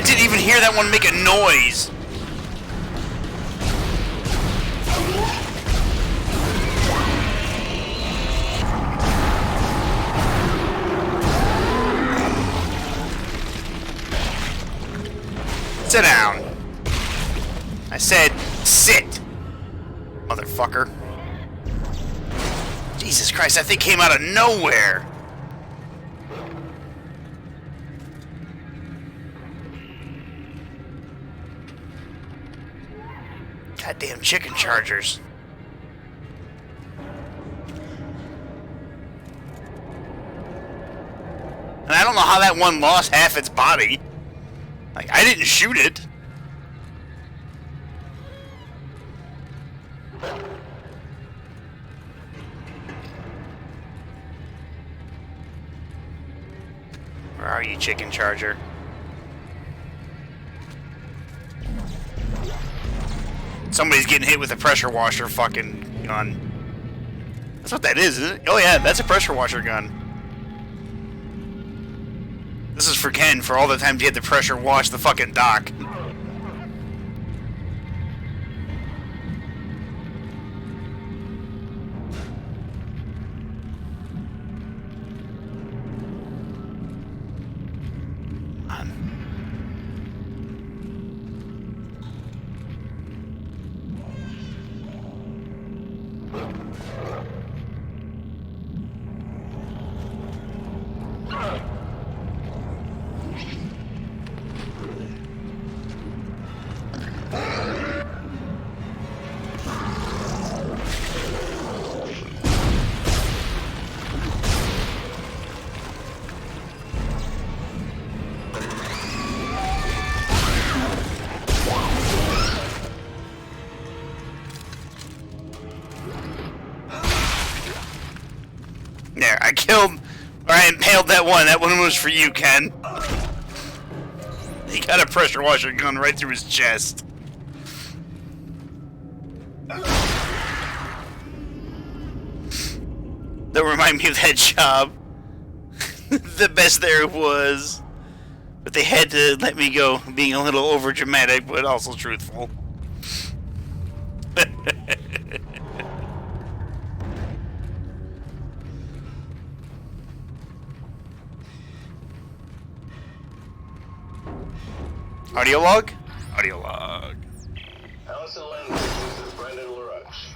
I didn't even hear that one make a noise. Sit down. I said sit, motherfucker. Jesus Christ, that thing came out of nowhere. Goddamn chicken chargers. And I don't know how that one lost half its body. Like, I didn't shoot it. Where are you, chicken charger? Somebody's getting hit with a pressure washer fucking gun. That's what that is, isn't it? Oh yeah, that's a pressure washer gun. This is for Ken, for all the times he had to pressure wash the fucking dock. There, I killed, or I impaled that one. That one was for you, Ken. He got a pressure washer gun right through his chest. That remind me of that job. The best there was. But they had to let me go, being a little over dramatic, but also truthful. Audio log? Audio log. Allison Landry, this is Brandon LaRouche.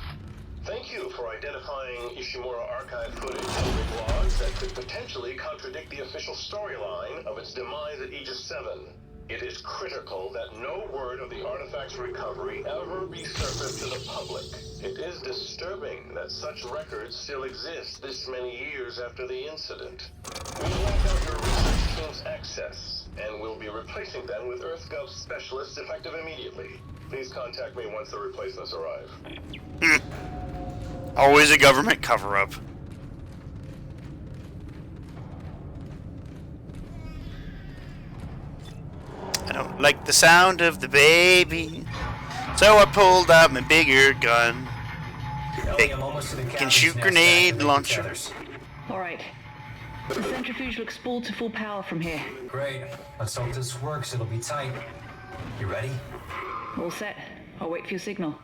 Thank you for identifying Ishimura archive footage and logs that could potentially contradict the official storyline of its demise at Aegis 7. It is critical that no word of the artifact's recovery ever be surfaced to the public. It is disturbing that such records still exist this many years after the incident. We lack out your research team's access, and we'll be replacing them with EarthGov specialists effective immediately. Please contact me once the replacements arrive. Always a government cover-up. I don't like the sound of the baby, so I pulled out my bigger gun. They can shoot grenade launcher. All right. The centrifuge looks spooled to full power from here. Great. Let's hope this works. It'll be tight. You ready? All set. I'll wait for your signal.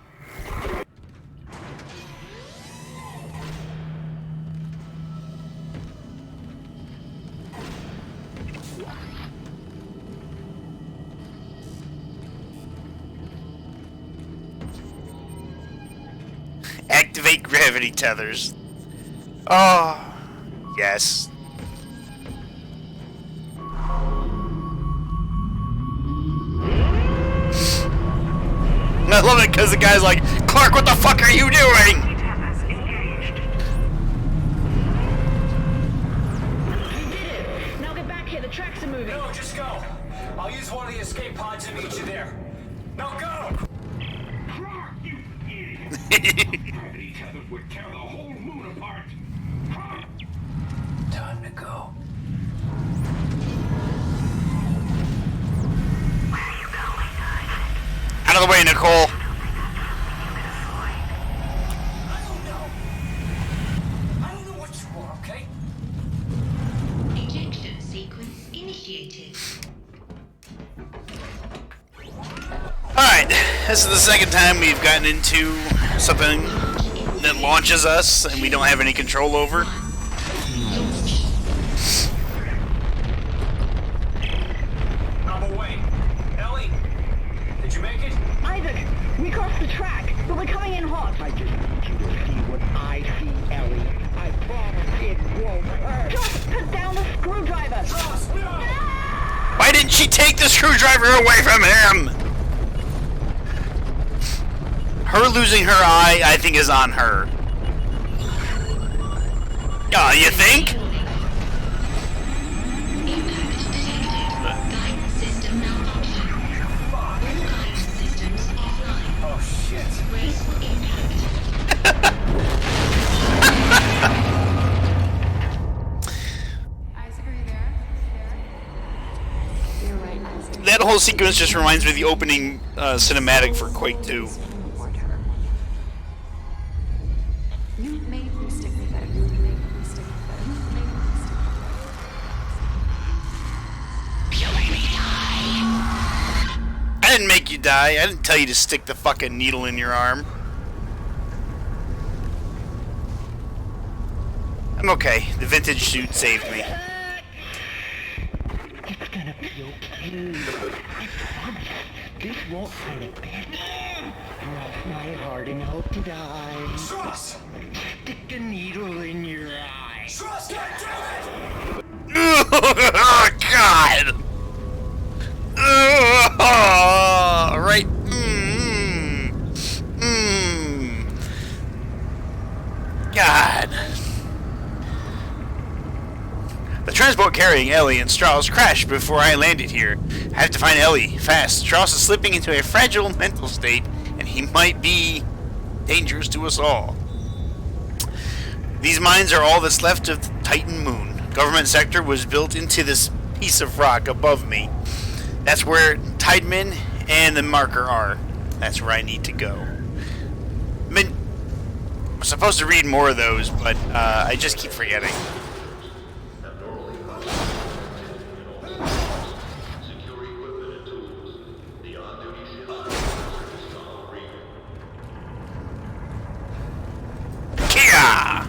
Activate gravity tethers. Oh, yes. I love it because the guy's like, Clark, what the fuck are you doing? You did it! Now get back here, the tracks are moving. No, just go. I'll use one of the escape pods to meet you there. Now go! Gravity tether would tear the whole moon apart. Time to go. Out of the way, Nicole. I don't know what you want, okay? Ejection sequence initiated. This is the second time we've gotten into something that launches us and we don't have any control over. I'm away. Ellie, did you make it? Isaac, we crossed the track, but we're coming in hot. I just need you to see what I see, Ellie. I promise it won't hurt. Just put down the screwdriver. Why didn't she take the screwdriver away from him? Her losing her eye, I think, is on her. You think? Oh, shit. That whole sequence just reminds me of the opening cinematic for Quake 2. You made me stick with it. You made me stick with it. You made me stick with it. You made me die. I didn't make you die. I didn't tell you to stick the fucking needle in your arm. I'm okay. The vintage suit saved me. It's gonna be okay. I promise. This won't hurt a bit. Cross my heart and hope to die. Trust! Stick a needle in your eye. Trust, goddammit! Oh, God! Right. God. The transport carrying Ellie and Strauss crashed before I landed here. I have to find Ellie fast. Strauss is slipping into a fragile mental state, and he might be dangerous to us all. These mines are all that's left of the Titan moon. Government sector was built into this piece of rock above me. That's where Tideman and the marker are. That's where I need to go. I'm supposed to read more of those, but I just keep forgetting. Kia!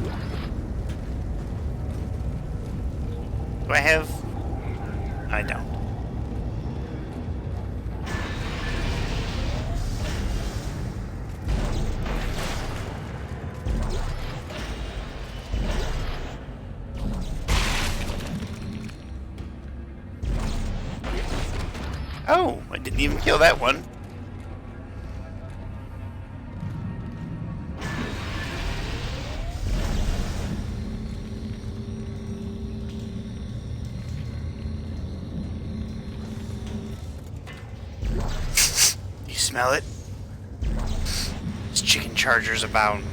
Do I have? I don't. Oh, I didn't even kill that one. You smell it? These chicken chargers abound.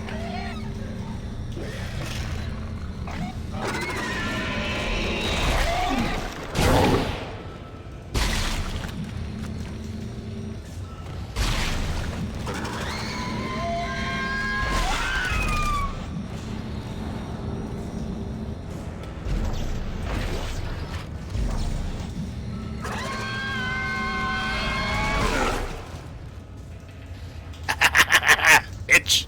Bitch.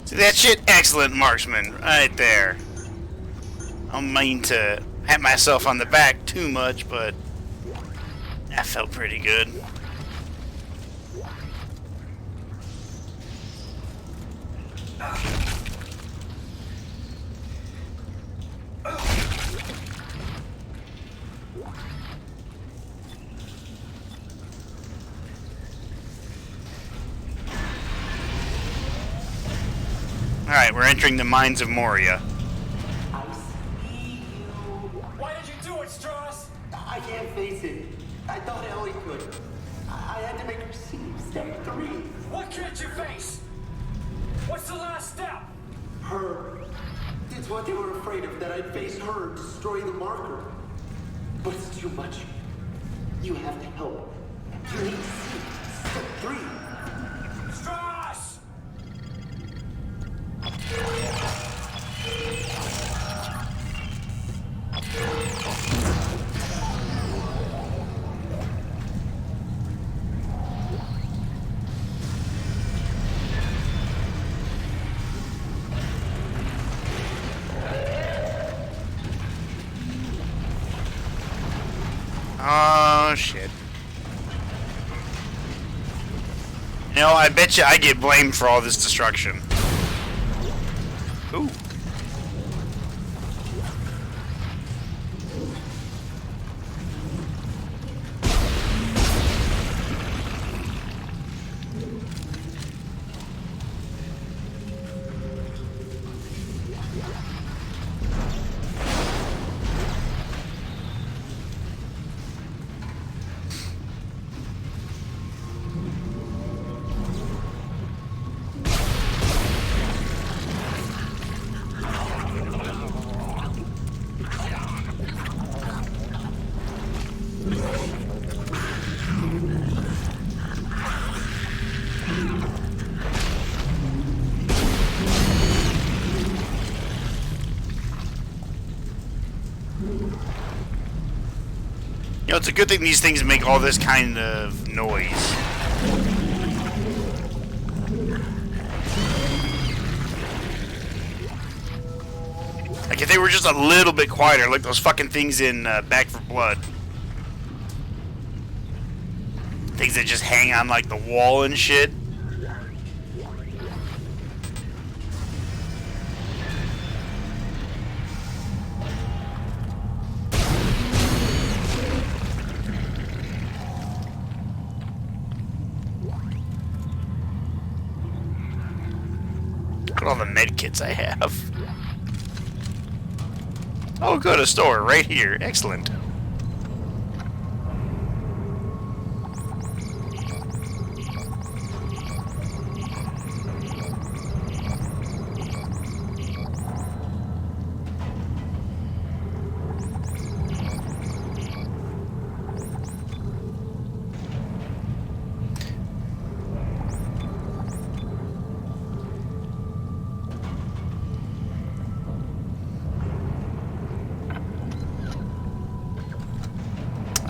See that shit? Excellent marksman, right there. I don't mean to pat myself on the back too much, but that felt pretty good. Alright, we're entering the mines of Moria. Why did you do it, Strauss? I can't face it. I thought Ellie could. I had to make her see step 3. What can't you face? What's the last step? Her. It's what they were afraid of, that I'd face her and destroy the marker. But it's too much. You have to help. You need to see step 3. Strauss! Oh, shit. You know, I bet you I get blamed for all this destruction. Ooh. You know, it's a good thing these things make all this kind of noise. Like, if they were just a little bit quieter, like those fucking things in Back 4 Blood. Things that just hang on, like, the wall and shit. Look at all the med kits I have. Oh, good, a store right here. Excellent.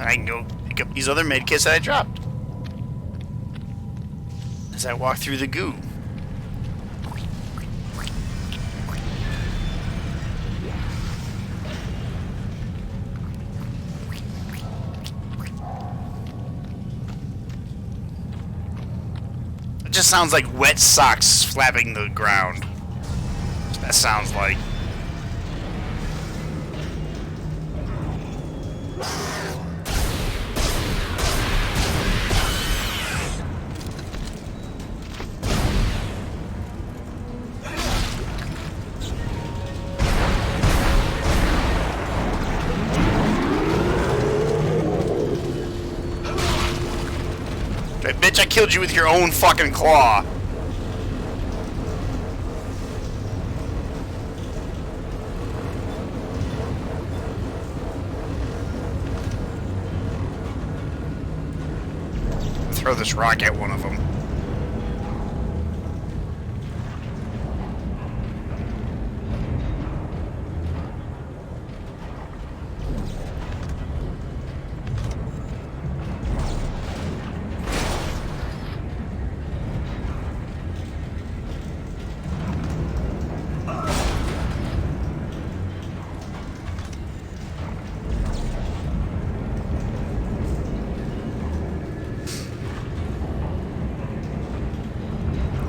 I can go pick up these other medkits that I dropped as I walk through the goo. It just sounds like wet socks flapping the ground. That sounds like. Bitch, I killed you with your own fucking claw. Throw this rock at one of them.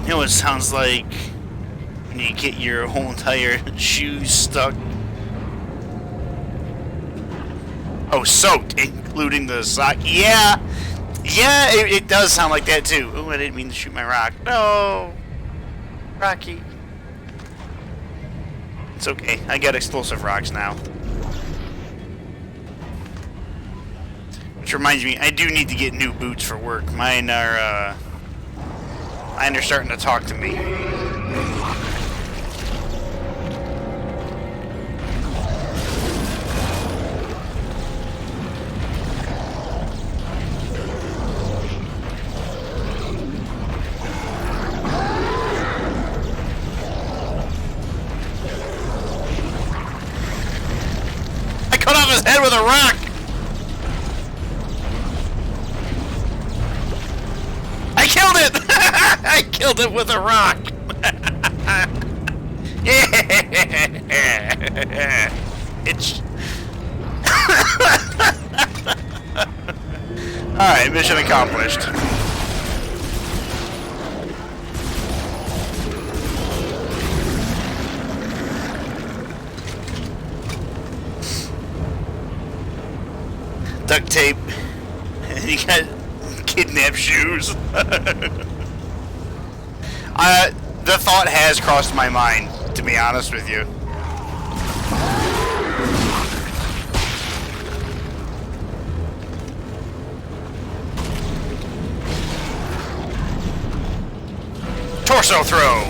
You know what it sounds like when you get your whole entire shoes stuck? Oh, soaked, including the sock. Yeah, it does sound like that too. Oh, I didn't mean to shoot my rock. No, Rocky. It's okay. I got explosive rocks now. Which reminds me, I do need to get new boots for work. Mine are starting to talk to me. I cut off his head with a rock! I killed it! I killed it with a rock! Yeah! It's... Alright, mission accomplished. Duct tape. And you got kidnap shoes. The thought has crossed my mind, to be honest with you. Torso throw.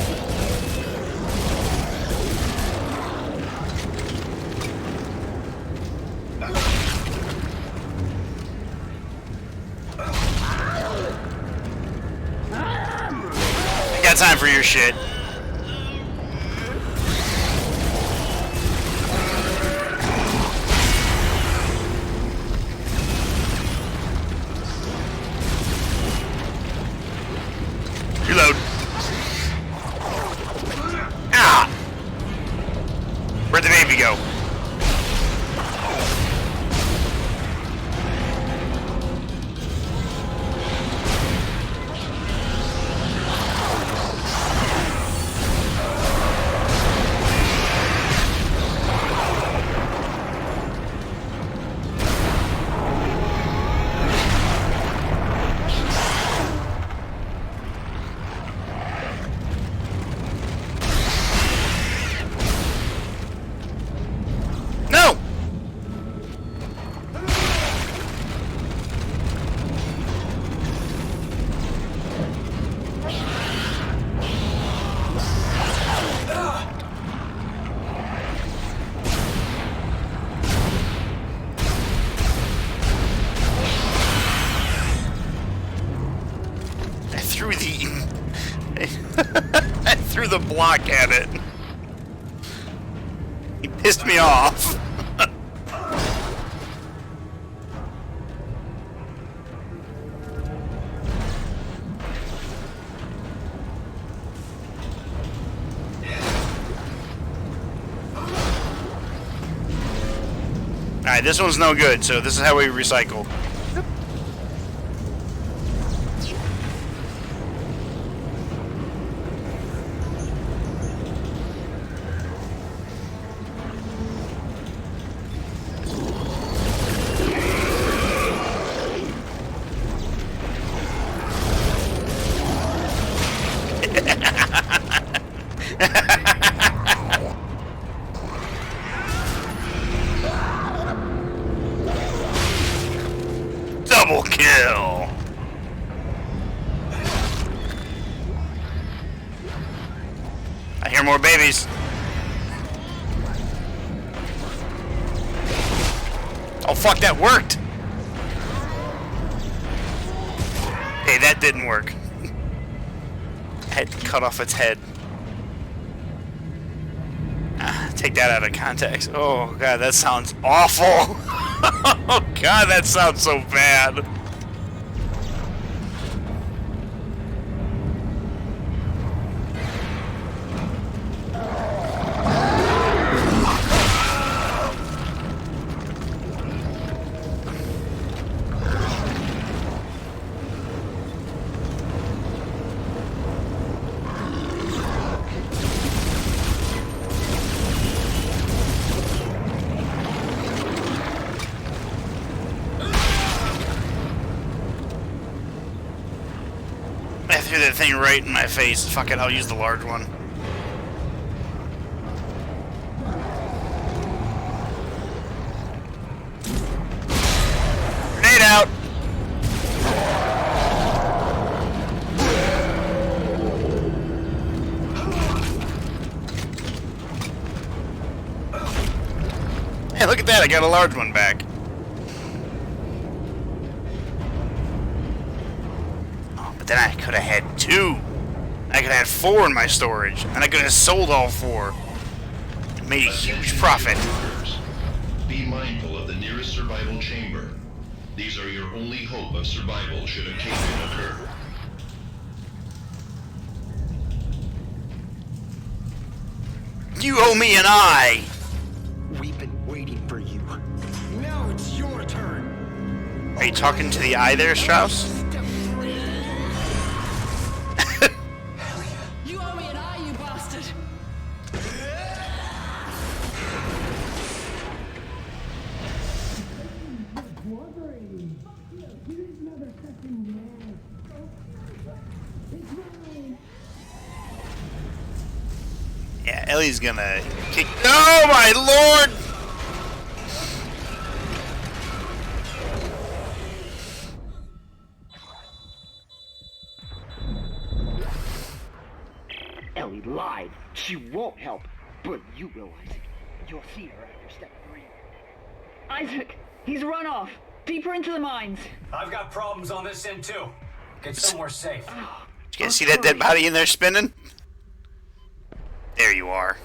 Got time for your shit. Reload. Ah! Where'd the baby go? I threw the block at it. He pissed me off. Alright, this one's no good, so this is how we recycle. Double kill! I hear more babies. Oh fuck, that worked! Hey, that didn't work. I had to cut off its head. Take that out of context. Oh god, that sounds awful! Oh god, that sounds so bad. I threw that thing right in my face. Fuck it, I'll use the large one. Look at that, I got a large one back. Oh, but then I could have had 2. I could have had 4 in my storage, and I could have sold all 4. And made a huge profit. Be mindful of the nearest survival chamber. These are your only hope of survival should a cave-in occur. You owe me an eye! We've been waiting for you. Now it's your turn. Are you talking to the eye there, Strauss? You owe me an eye, you bastard! Yeah, Ellie's gonna kick. Oh my lord! Ellie lied. She won't help. But you will, Isaac. You'll see her after step 3. Isaac, he's run off. Deeper into the mines. I've got problems on this end too. Get somewhere safe. You guys see that dead body in there spinning? There you are.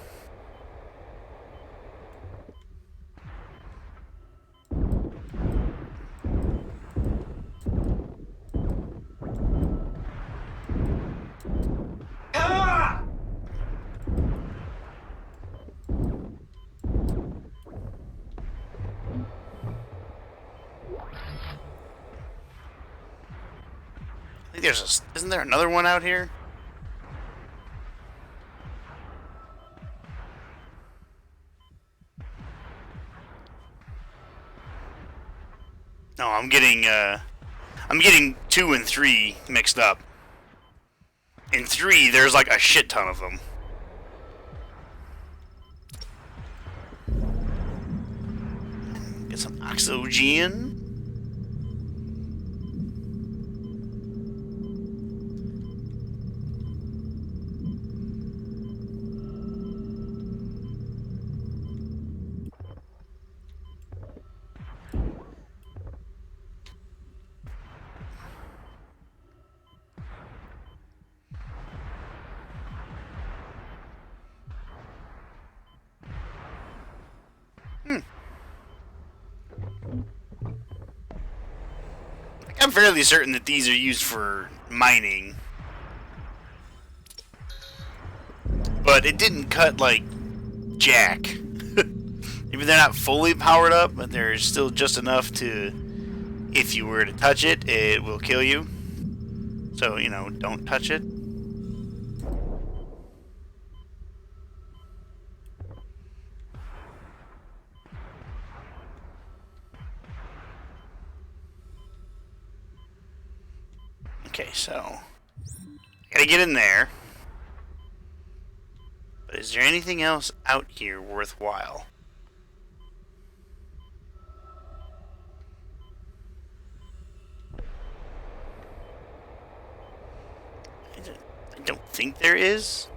I think there's a, isn't there another one out here? No, I'm getting 2 and 3 mixed up. In 3, there's like a shit ton of them. Get some oxygen. I'm fairly certain that these are used for mining. But it didn't cut like jack. Maybe they're not fully powered up, but there's still just enough to, if you were to touch it, it will kill you. So, you know, don't touch it. Okay, so gotta get in there. But is there anything else out here worthwhile? I don't think there is.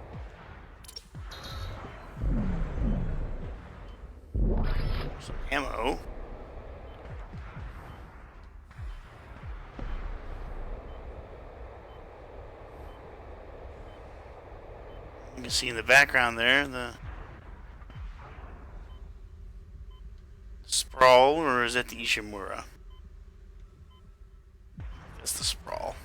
Some ammo. You can see in the background there the sprawl, or is that the Ishimura? That's the sprawl.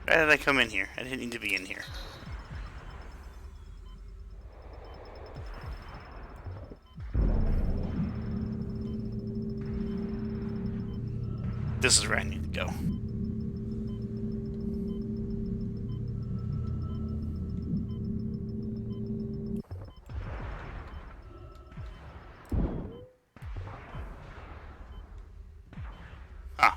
Why did I come in here? I didn't need to be in here. This is where I need to go. Ah.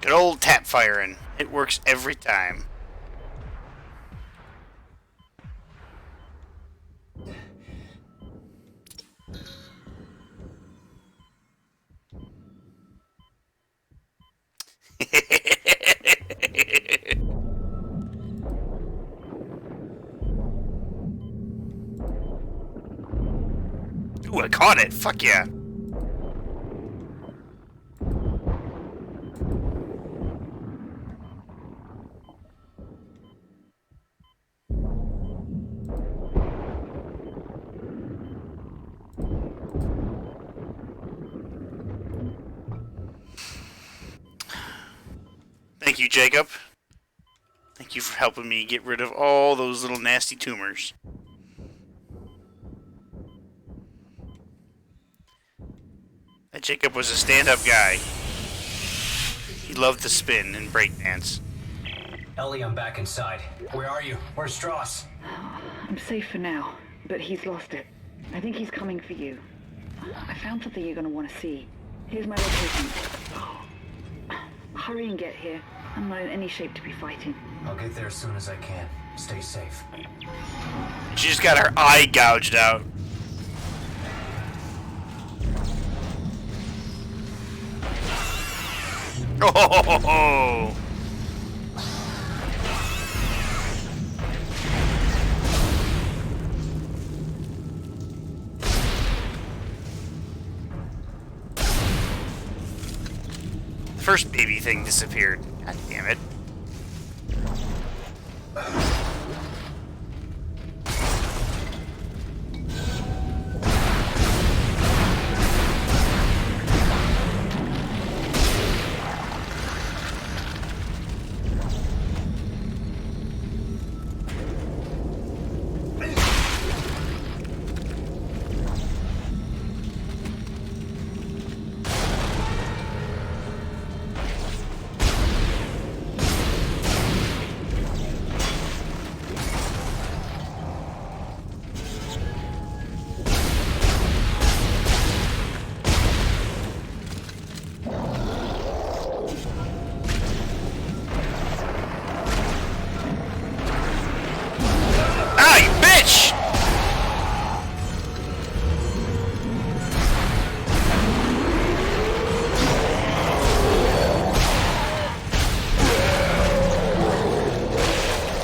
Good old tap firing. It works every time. caught it. Fuck yeah. Thank you, Jacob. Thank you for helping me get rid of all those little nasty tumors. That Jacob was a stand-up guy. He loved to spin and breakdance. Ellie, I'm back inside. Where are you? Where's Strauss? I'm safe for now, but he's lost it. I think he's coming for you. I found something you're gonna want to see. Here's my location. Hurry and get here. I'm not in any shape to be fighting. I'll get there as soon as I can. Stay safe. She just got her eye gouged out. Oh! The first baby thing disappeared. God damn it.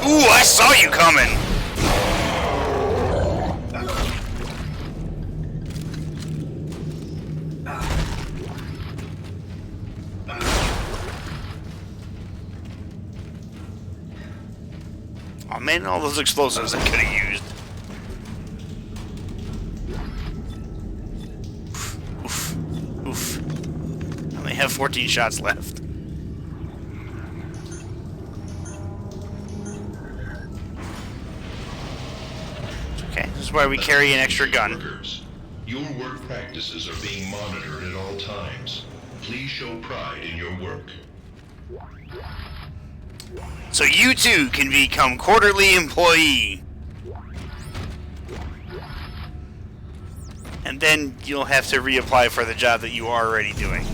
Ooh, I saw you coming! Oh man, all those explosives I could have used. Oof. Oof. I only have 14 shots left. This is why we carry an extra gun. Workers, your work practices are being monitored at all times. Please show pride in your work. So you too can become quarterly employee. And then you'll have to reapply for the job that you are already doing.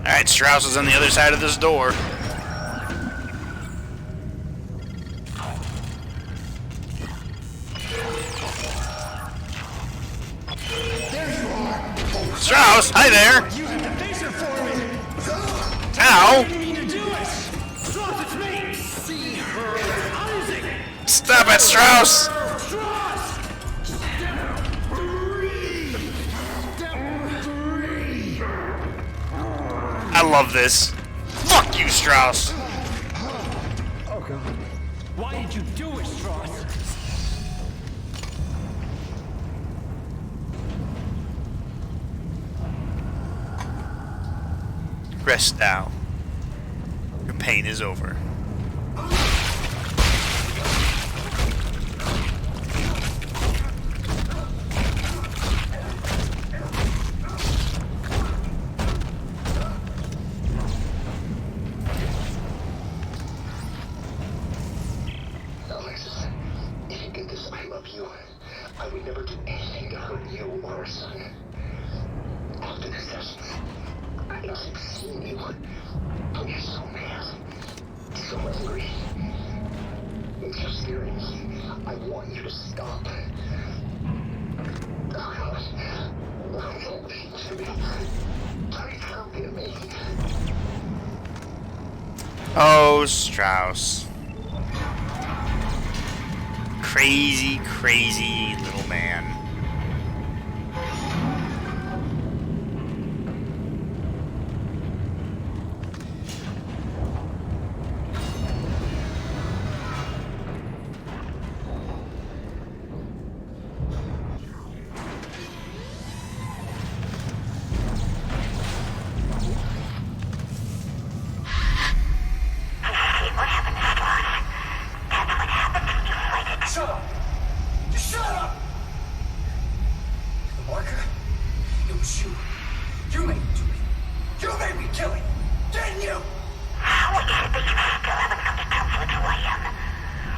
Alright, Strauss is on the other side of this door. Strauss, hi there! You have to face her for me! Ow! I didn't mean to do it! Strauss, it's me! See her, Isaac! Stop it, Strauss! Strauss! Step 3! Step 3! I love this. Fuck you, Strauss! Oh god. Why did you do it, Strauss? Rest now. Your pain is over. you. I would never do anything to hurt you or our son. After the sessions, I keep seeing you. You're so mad. So angry. You're scaring me. I want you to stop. Please forgive me. Oh, Strauss. Crazy, crazy little man. Shut up! Just shut up! The marker? It was you. You made me do it. You made me kill it. Didn't you? How is it that you still haven't come to terms with who I am?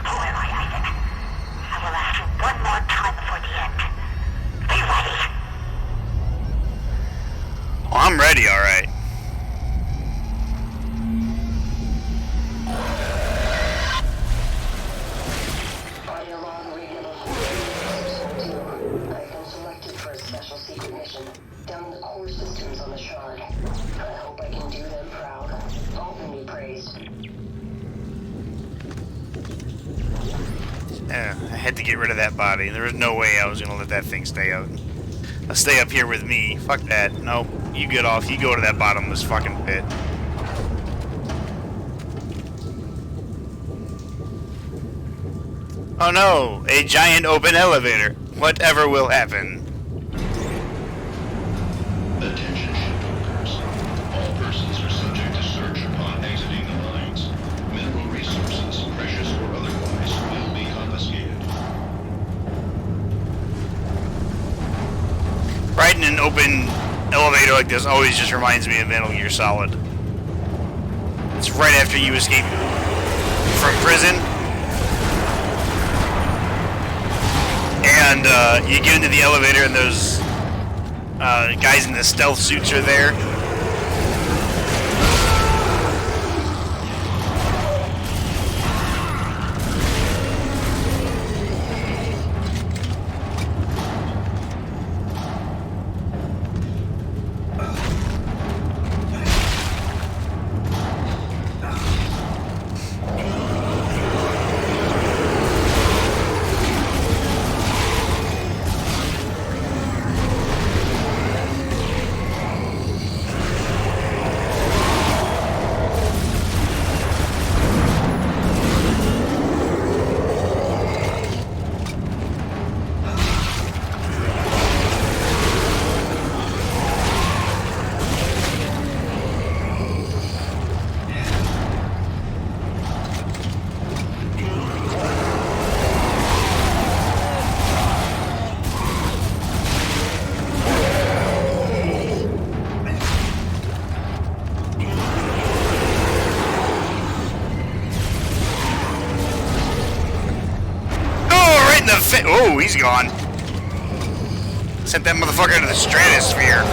Who am I, Isaac? I will ask you one more time before the end. Be ready. Oh, I'm ready, alright. I've been selected for a special secret mission down in the core systems on the Shard. I hope I can do them proud. Hope and be praised. Yeah, I had to get rid of that body. There was no way I was gonna let that thing stay out. Stay up here with me. Fuck that. Nope. You get off. You go to that bottomless fucking pit. Oh no! A giant open elevator. Whatever will happen. Attention shipbuilders. All persons are subject to search upon exiting the mines. Mineral resources, precious or otherwise, will be confiscated. Riding an open elevator like this always just reminds me of Metal Gear Solid. It's right after you escape from prison. And you get into the elevator and those guys in the stealth suits are there. Oh, he's gone. Sent that motherfucker into the stratosphere.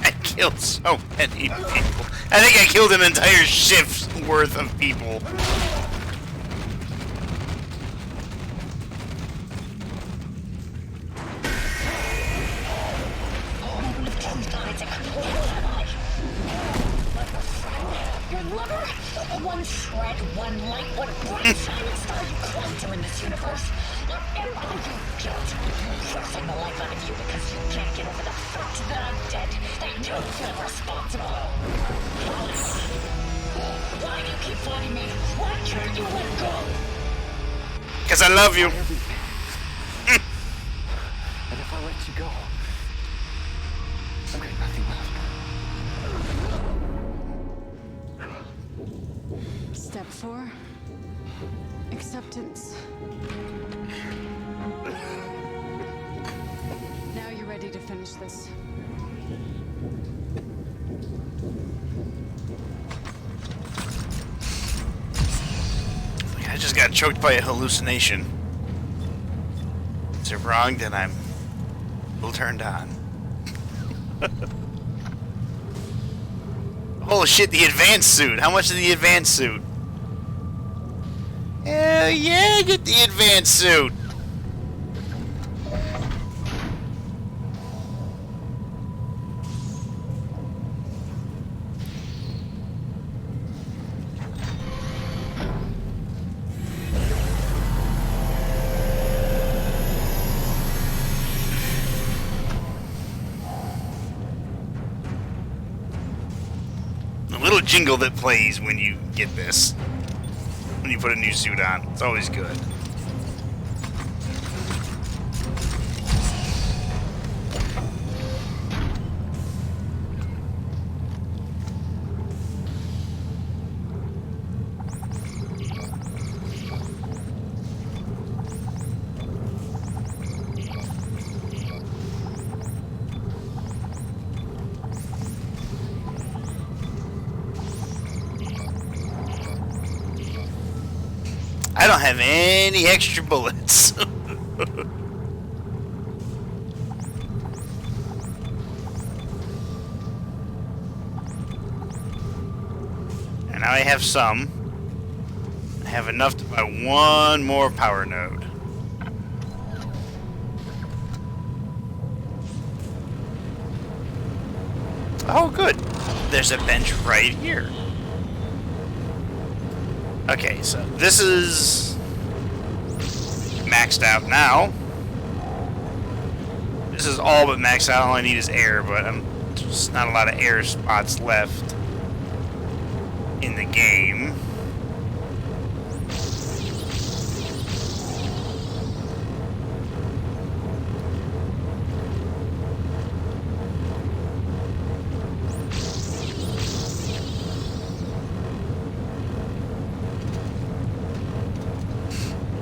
I killed so many people. I think I killed an entire shift's worth of people. One shred, one light, one bright shining star you clung to in this universe. Your embody your guilt. Forcing the life out of you because you can't get over the fact that I'm dead. That you feel responsible. Why do you keep fighting me? Why can't you let go? Because I love you. And if I let you go, I've got nothing left. Step 4. acceptance. Now you're ready to finish this. I just got choked by a hallucination. Is it wrong that I'm full turned on? Holy shit, the advanced suit. How much is the advanced suit? Hell yeah, get the advanced suit. The little jingle that plays when you get this. When you put a new suit on. It's always good. I don't have any extra bullets. And now I have some. I have enough to buy one more power node. Oh, good. There's a bench right here. Okay, so this is maxed out now. This is all but maxed out. All I need is air, but there's not a lot of air spots left in the game.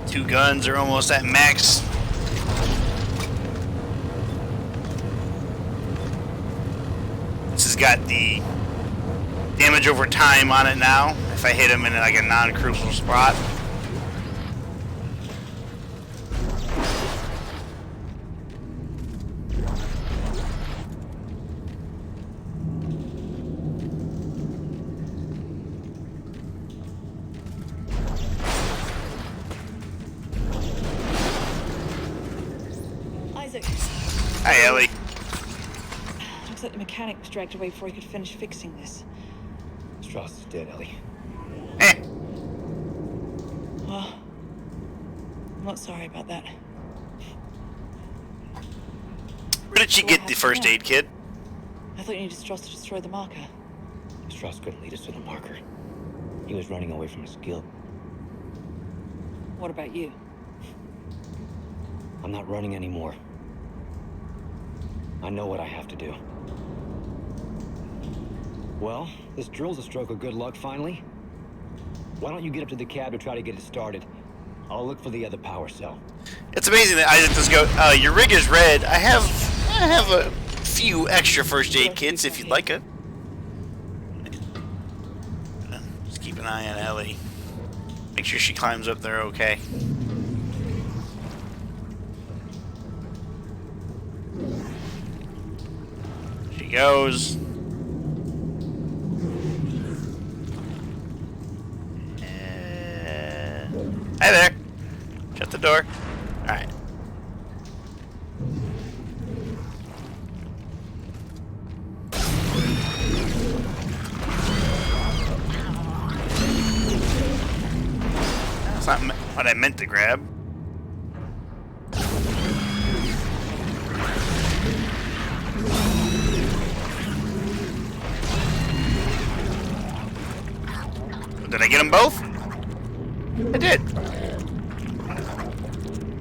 Two guns are almost at max. This has got the damage over time on it now. If I hit him in like a non-crucial spot. Hi, Ellie. Looks like the mechanic was dragged away before he could finish fixing this. Strauss is dead, Ellie. Well, I'm not sorry about that. Where did she get the first aid kit? I thought you needed Strauss to destroy the marker. Strauss couldn't lead us to the marker. He was running away from his guild. What about you? I'm not running anymore. I know what I have to do. Well, this drill's a stroke of good luck, finally. Why don't you get up to the cab to try to get it started? I'll look for the other power cell. It's amazing that Isaac just go, your rig is red. I have a few extra first aid kits if you'd like it. Just keep an eye on Ellie. Make sure she climbs up there okay. She goes. Hi there. Shut the door. Alright. That's not what I meant to grab. Did I get them both? I did.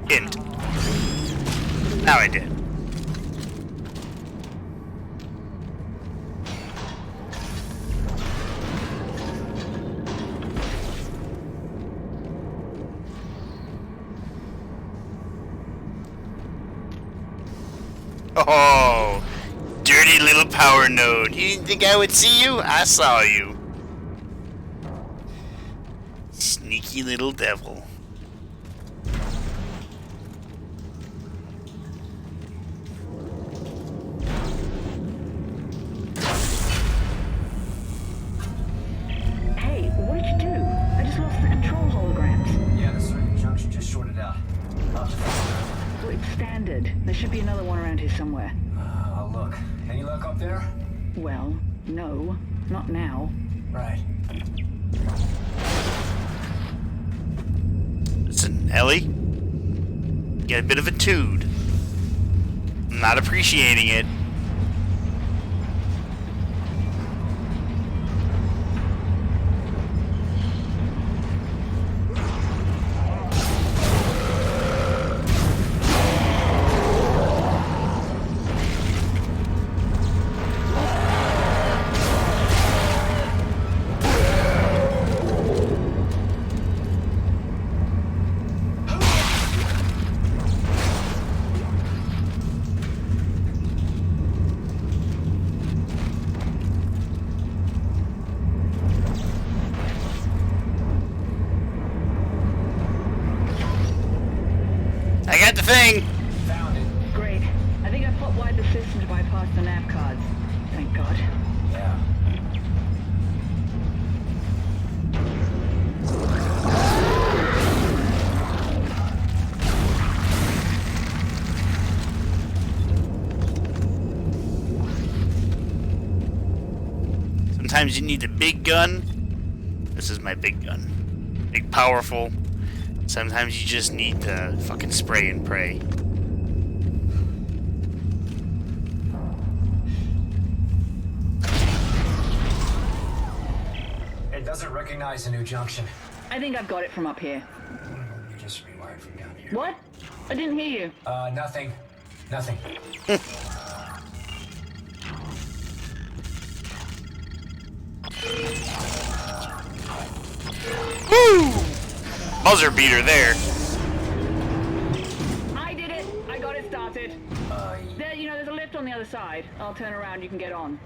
Didn't. Now I did. Oh, dirty little power node. You didn't think I would see you? I saw you. Sneaky little devil. Hey, what did you do? I just lost the control holograms. Yeah, the circuit junction just shorted out. Well, it's standard. There should be another one around here somewhere. I'll look. Any luck up there? Well, no. Not now. Right. Listen, Ellie. You got a bit of a tood. I'm not appreciating it. I got the thing! Found it. Great. I think I put wide the system to bypass the nav cards. Thank God. Yeah. Sometimes you need a big gun. This is my big gun. Big, powerful. Sometimes you just need to fucking spray and pray. It doesn't recognize a new junction. I think I've got it from up here. You just rewired from down here. What? I didn't hear you. Nothing. Nothing. Woo! Buzzer beater there. I did it. I got it started. There, there's a lift on the other side. I'll turn around. You can get on.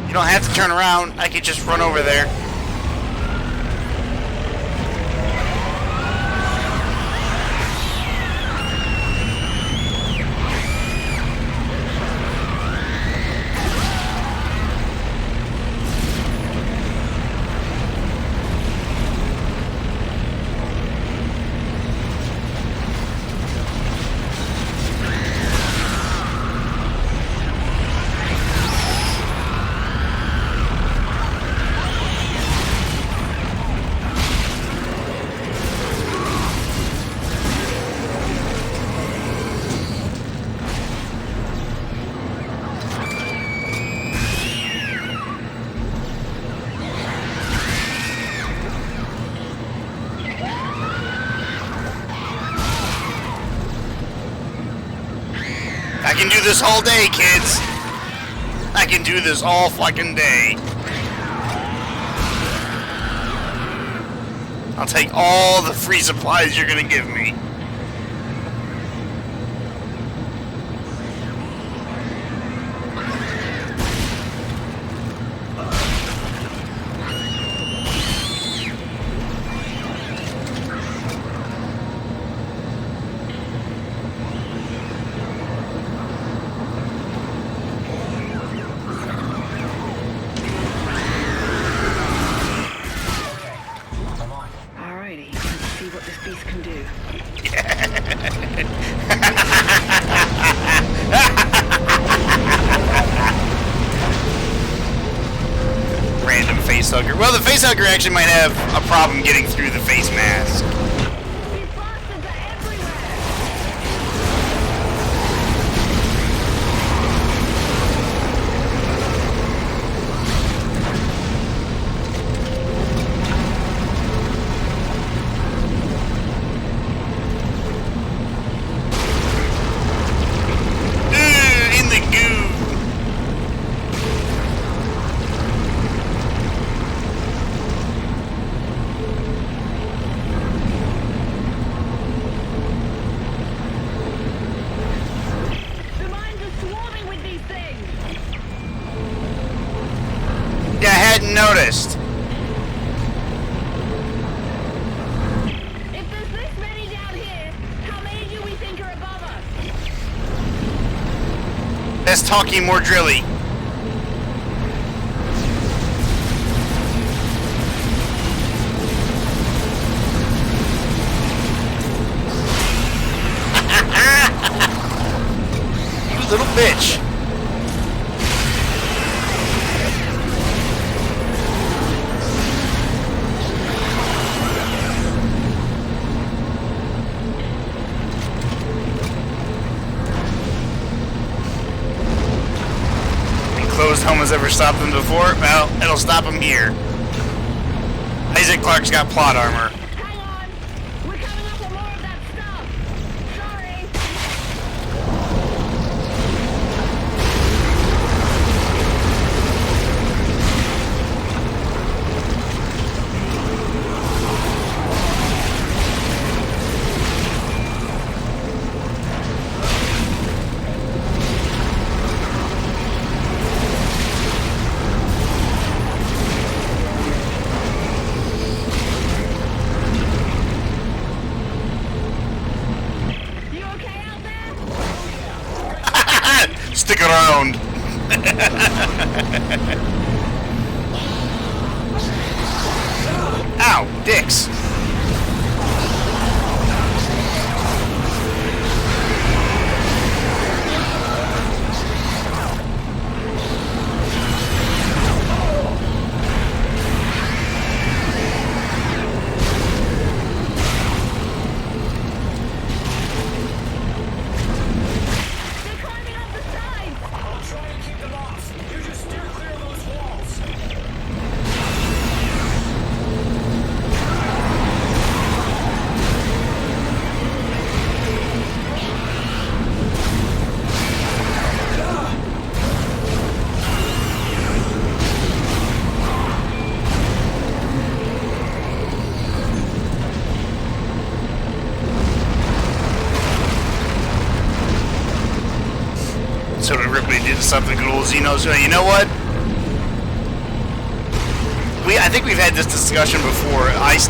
You don't have to turn around. I could just run over there. I can do this all day, kids. I can do this all fucking day. I'll take all the free supplies you're gonna give me. Alrighty, let's see what this beast can do. Random facehugger. Well, the facehugger actually might have a problem getting through the face mask. In the goo. hadn't noticed. If there's this many down here, how many do we think are above us? Less talking, more drilly. You little bitch. Closed home has ever stopped them before? Well, it'll stop them here. Isaac Clarke's got plot armor. Hang on! We're coming up with more of that stuff! Sorry! You okay out there? Stick around. Ow, dicks. They're climbing up the sides! I'll try and keep them off. You just steer clear of those walls. So did Ripley did something good old Xeno. So you know what? I think we've had this discussion before. I'm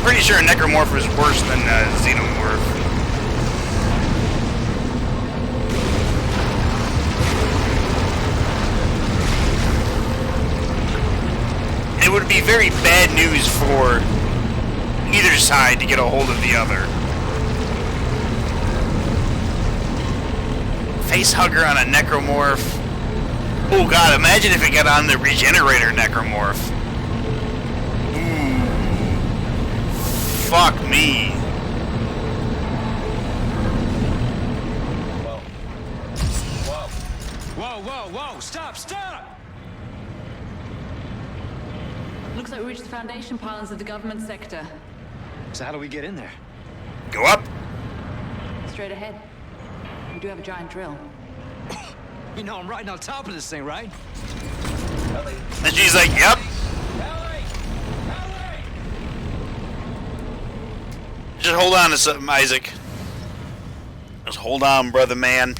pretty sure a necromorph is worse than a xenomorph. It would be very bad news for either side to get a hold of the other. Facehugger on a necromorph. Oh god, imagine if it got on the regenerator necromorph. Ooh. Fuck me. Whoa, stop! Looks like we reached the foundation pylons of the government sector. So how do we get in there? Go up. Straight ahead. We do have a giant drill. You know I'm riding on top of this thing, right? And she's like, yep. Just hold on to something, Isaac. Just hold on, brother man.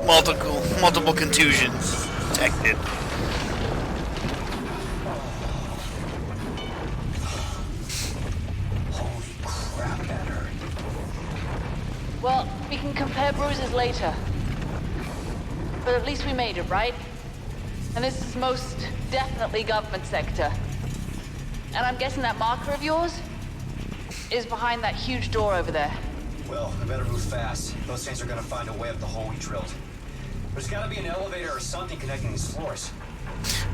Multiple contusions detected. Well, we can compare bruises later. But at least we made it, right? And this is most definitely government sector. And I'm guessing that marker of yours is behind that huge door over there. Well, I better move fast. Those things are gonna find a way up the hole we drilled. There's gotta be an elevator or something connecting these floors.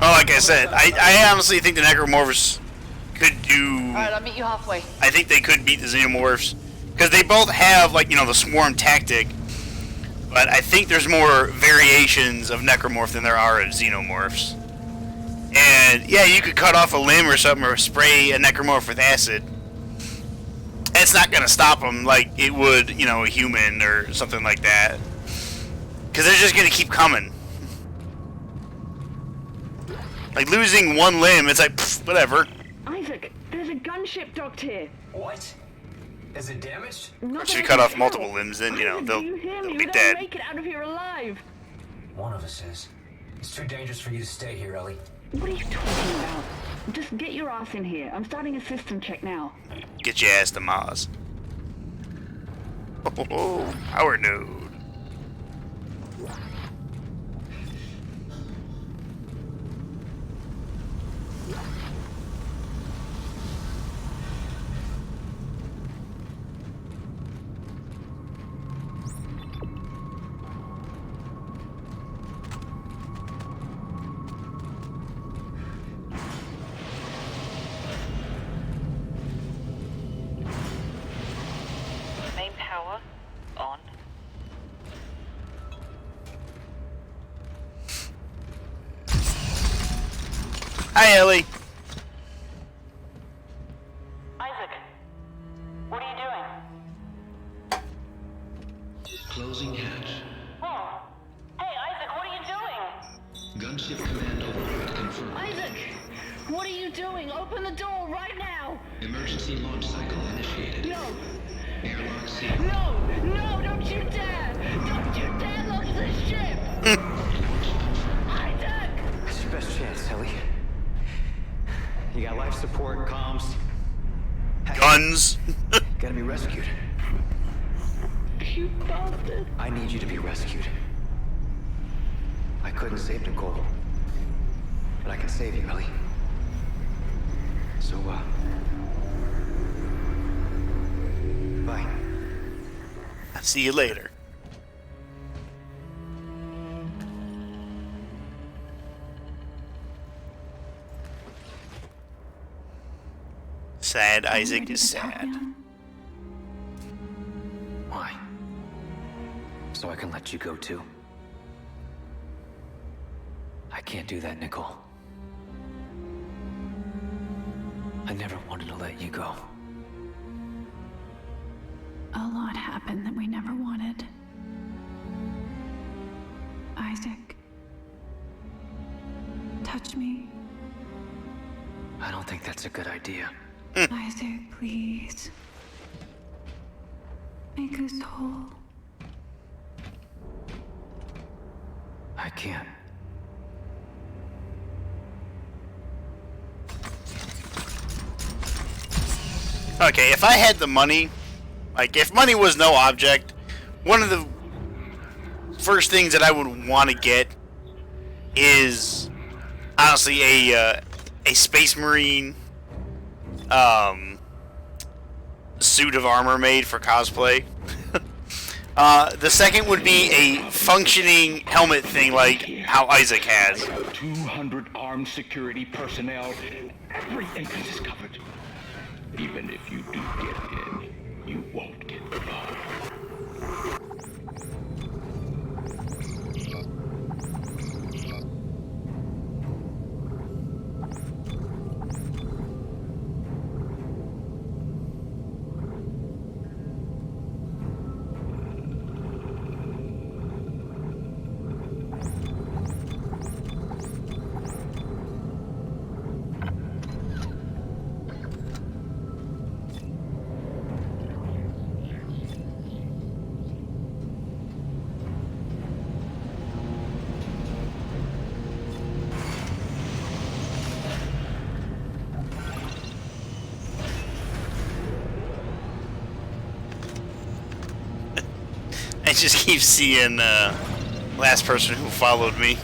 Well, like I said, I honestly think the necromorphs could do... Alright, I'll meet you halfway. I think they could beat the xenomorphs. Because they both have, like, you know, the swarm tactic. But I think there's more variations of necromorph than there are of xenomorphs. And, yeah, you could cut off a limb or something or spray a necromorph with acid. It's not going to stop them like it would, you know, a human or something like that. Because they're just going to keep coming. Like, losing one limb, it's like, pfft, whatever. Isaac, there's a gunship docked here. What? Is it damaged? Once you cut off multiple limbs, then, you know, they'll be dead. Make it out of here alive. One of us is. It's too dangerous for you to stay here, Ellie. What are you talking about? Just get your ass in here. I'm starting a system check now. Get your ass to Mars. Oh, power node. Main power on. Hi, Ellie. Isaac, what are you doing? Closing hatch. Oh. Hey, Isaac, what are you doing? Gunship command override confirmed. Isaac! What are you doing? Open the door right now! Emergency launch cycle initiated. No! Airlock sealed. No! No! Don't you dare! Don't you dare launch this ship! Isaac! It's your best chance, Ellie. You got life support, comms. Guns. Gotta be rescued. You bastard. I need you to be rescued. I couldn't save Nicole. But I can save you, Ellie. So, bye. I'll see you later. Sad Isaac is sad. Why? So I can let you go too? I can't do that, Nicole. I never wanted to let you go. A lot happened that we never wanted. Isaac. Touch me. I don't think that's a good idea. Isaac, please. Make us whole. I can't. Okay, if I had the money, like if money was no object, one of the first things that I would want to get is honestly a Space Marine suit of armor made for cosplay. The second would be a functioning helmet thing like how Isaac has. 200 armed security personnel. Every entrance is covered. Even if you do get in, you won't get far. I just keep seeing last person who followed me.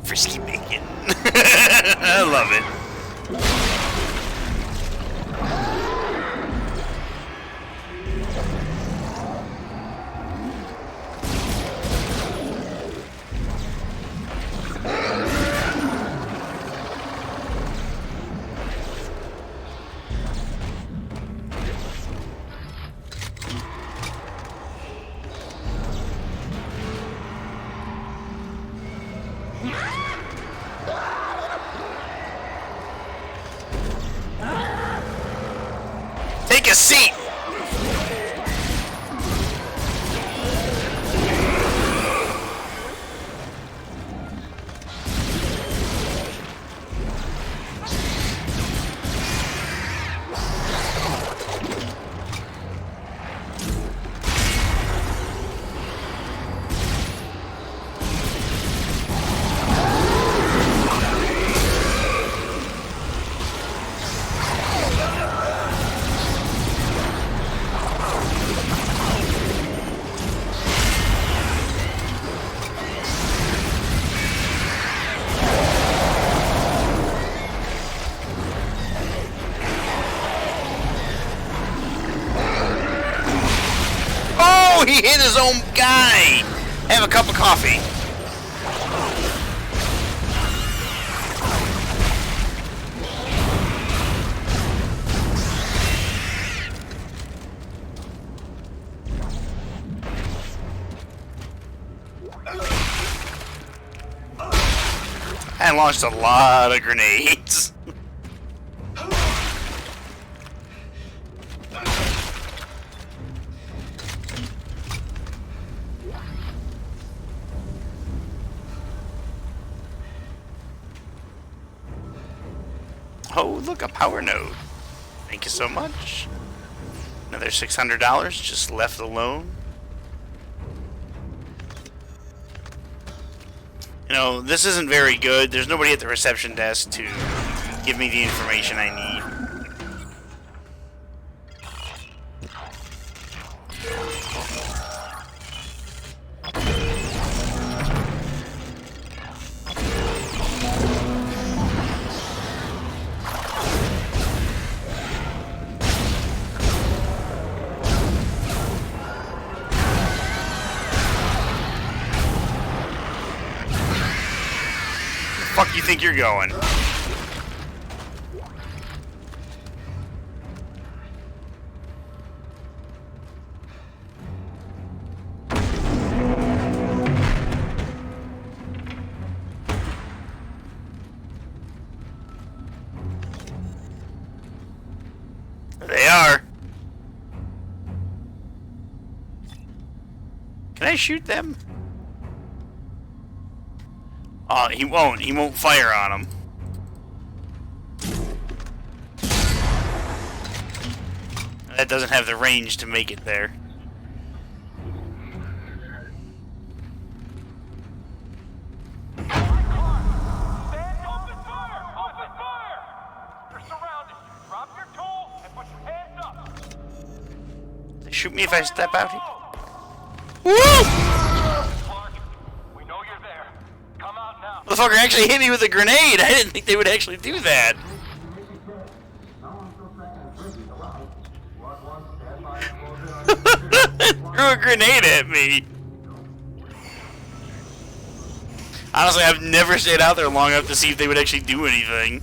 Frisky bacon. I love it. Take a seat. he hit his own guy! Have a cup of coffee. I launched a lot of grenades. Oh, look, a power node. Thank you so much. Another $600 just left alone. You know, this isn't very good. There's nobody at the reception desk to give me the information I need. Fuck you think you're going? They are. Can I shoot them? He won't. He won't fire on him. That doesn't have the range to make it there. They shoot me if I step out here. Woo! Motherfucker actually hit me with a grenade! I didn't think they would actually do that! Threw a grenade at me! Honestly, I've never stayed out there long enough to see if they would actually do anything.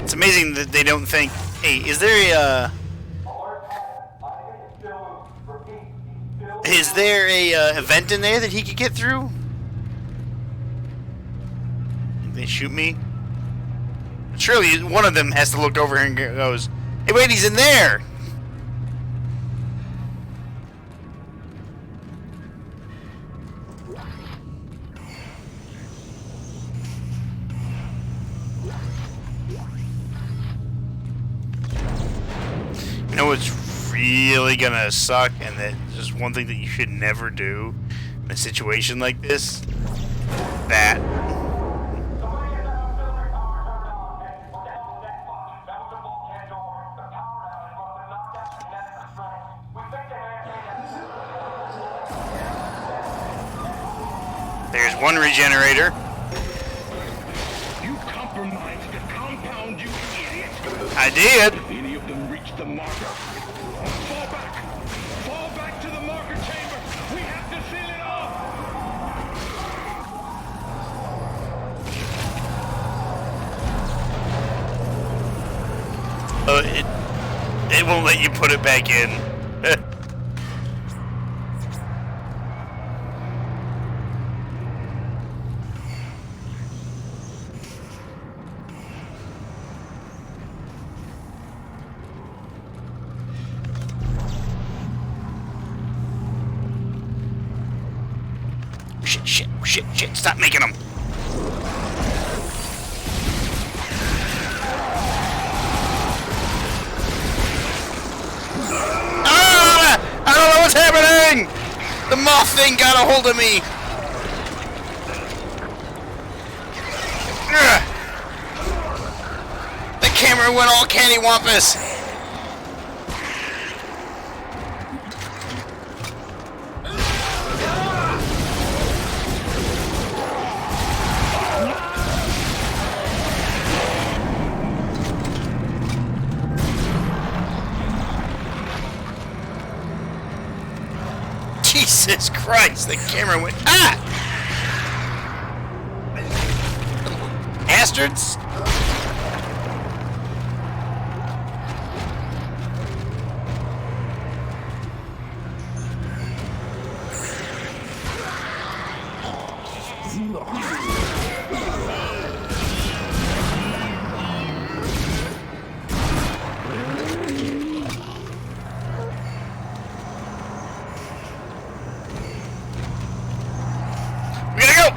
It's amazing that they don't think, hey, is there a event in there that he could get through? They shoot me? Surely one of them has to look over and goes, hey wait, he's in there! You know what's really gonna suck, and that just one thing that you should never do in a situation like this? That. There's one regenerator. You compromised the compound, you idiot! I did. If any of them reach the marker, fall back! Fall back to the marker chamber! We have to seal it off! It won't let you put it back in. Shit, stop making them. I don't know what's happening! The moth thing got a hold of me! The camera went all cattywampus! Jesus Christ, the camera went... Ah! Bastards! We gotta go!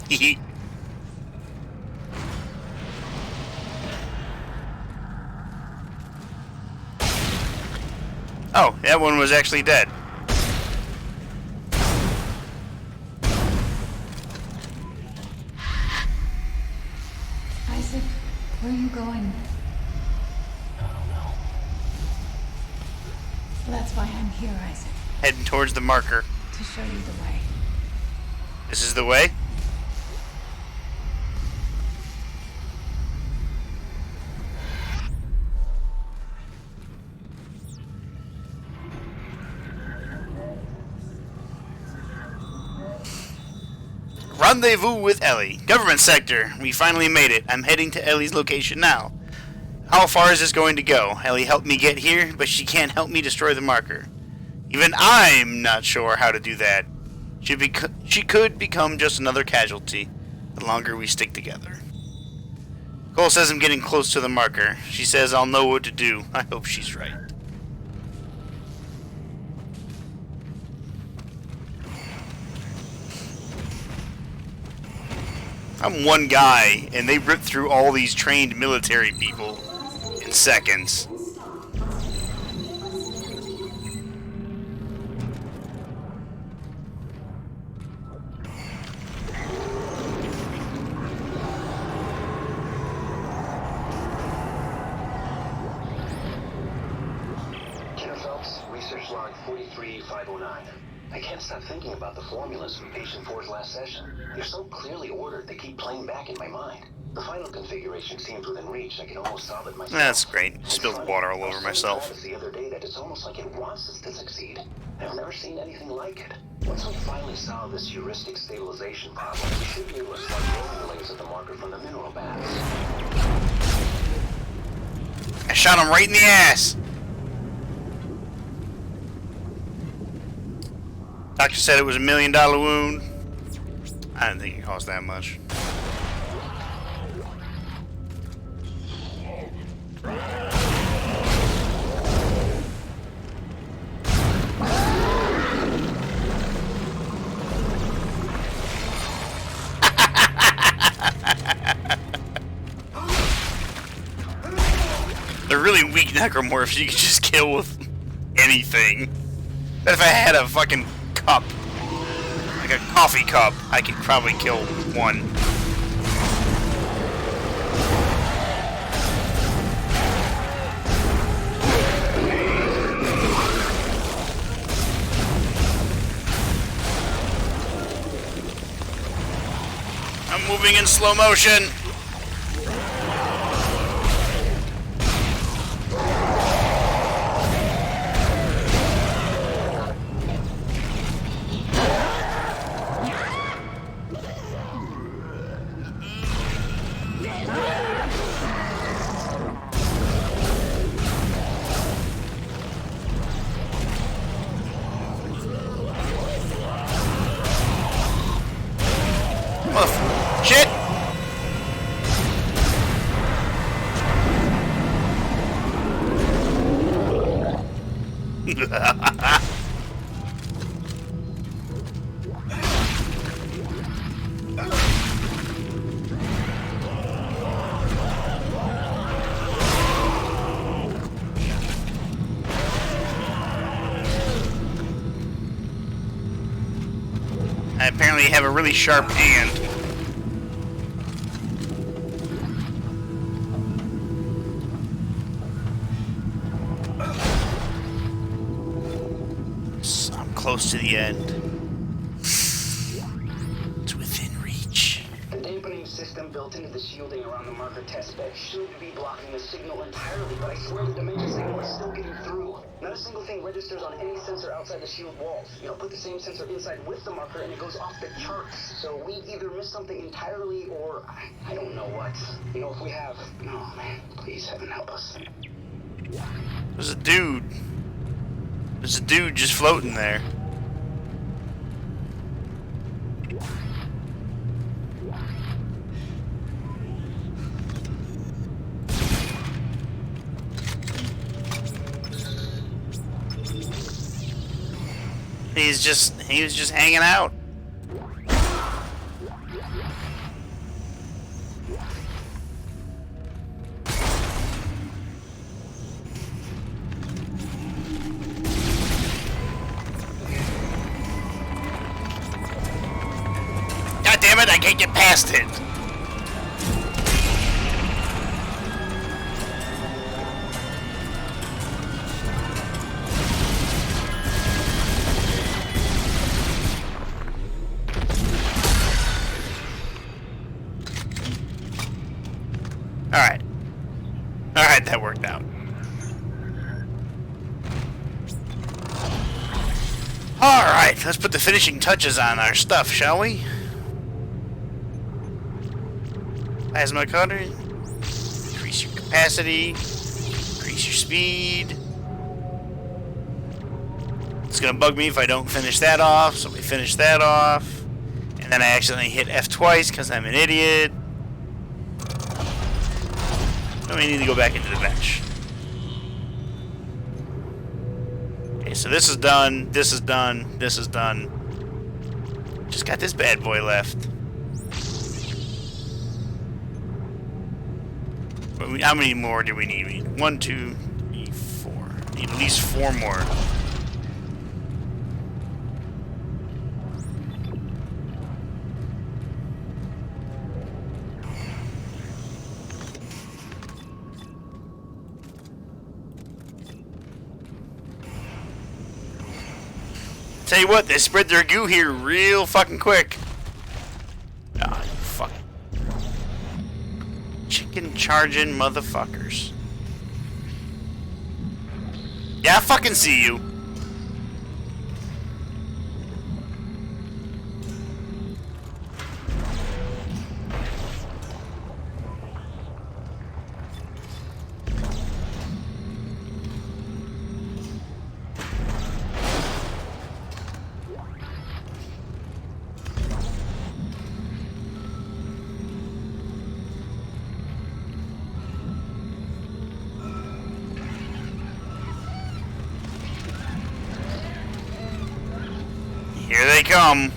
Hee Oh, that one was actually dead. Isaac, where are you going? I don't know. That's why I'm here, Isaac. Heading towards the marker. To show you the way. This is the way? Rendezvous with Ellie. Government sector. We finally made it. I'm heading to Ellie's location now. How far is this going to go? Ellie helped me get here, but she can't help me destroy the marker. Even I'm not sure how to do that. She could become just another casualty, the longer we stick together. Cole says I'm getting close to the marker. She says I'll know what to do. I hope she's right. I'm one guy, and they rip through all these trained military people in seconds. Kenneth Phelps, research log 43509. I can't stop thinking about the formulas from patient 4's last session. They're so clearly ordered, they keep playing back in my mind. The final configuration seems within reach. I can almost solve it myself. That's great. Spilled water all over myself. The other day that it's almost like it wants us to succeed. I've never seen anything like it. Once we finally solve this heuristic stabilization problem, we should be able to start rolling relays at the marker from the mineral baths. I shot him right in the ass. Doctor said it was $1 million wound. I didn't think it cost that much. They're really weak necromorphs you can just kill with anything. But if I had a fucking cup, like a coffee cup, I could probably kill one. I'm moving in slow motion. Shit! I apparently have a really sharp hand. close to the end. It's within reach. The dampening system built into the shielding around the marker test bed should be blocking the signal entirely, but I swear the dimension signal is still getting through. Not a single thing registers on any sensor outside the shield walls. You know, put the same sensor inside with the marker and it goes off the charts. So we either missed something entirely or I don't know what. You know, if we have... Oh man, please heaven help us. There's a dude. There's a dude just floating there. He was just hanging out. God damn it, I can't get past it. Alright, that worked out. Alright, let's put the finishing touches on our stuff, shall we? Plasma cutter. Increase your capacity. Increase your speed. It's gonna bug me if I don't finish that off, so we finish that off. And then I accidentally hit F twice because I'm an idiot. Then we need to go back into the bench. Okay, so this is done, this is done, this is done. Just got this bad boy left. How many more do we need? We need 1, 2, 3, 4. We need at least 4 more. Tell you what, they spread their goo here real fucking quick. Ah, you fucking chicken charging motherfuckers. Yeah, I fucking see you. Here they come.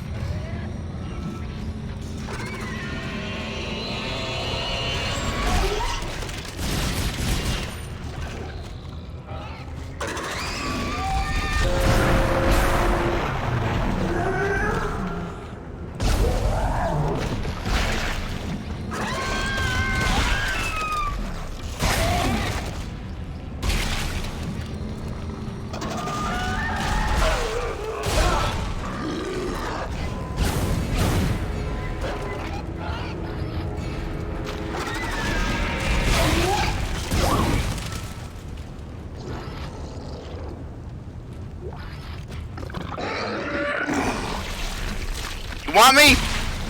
You want me?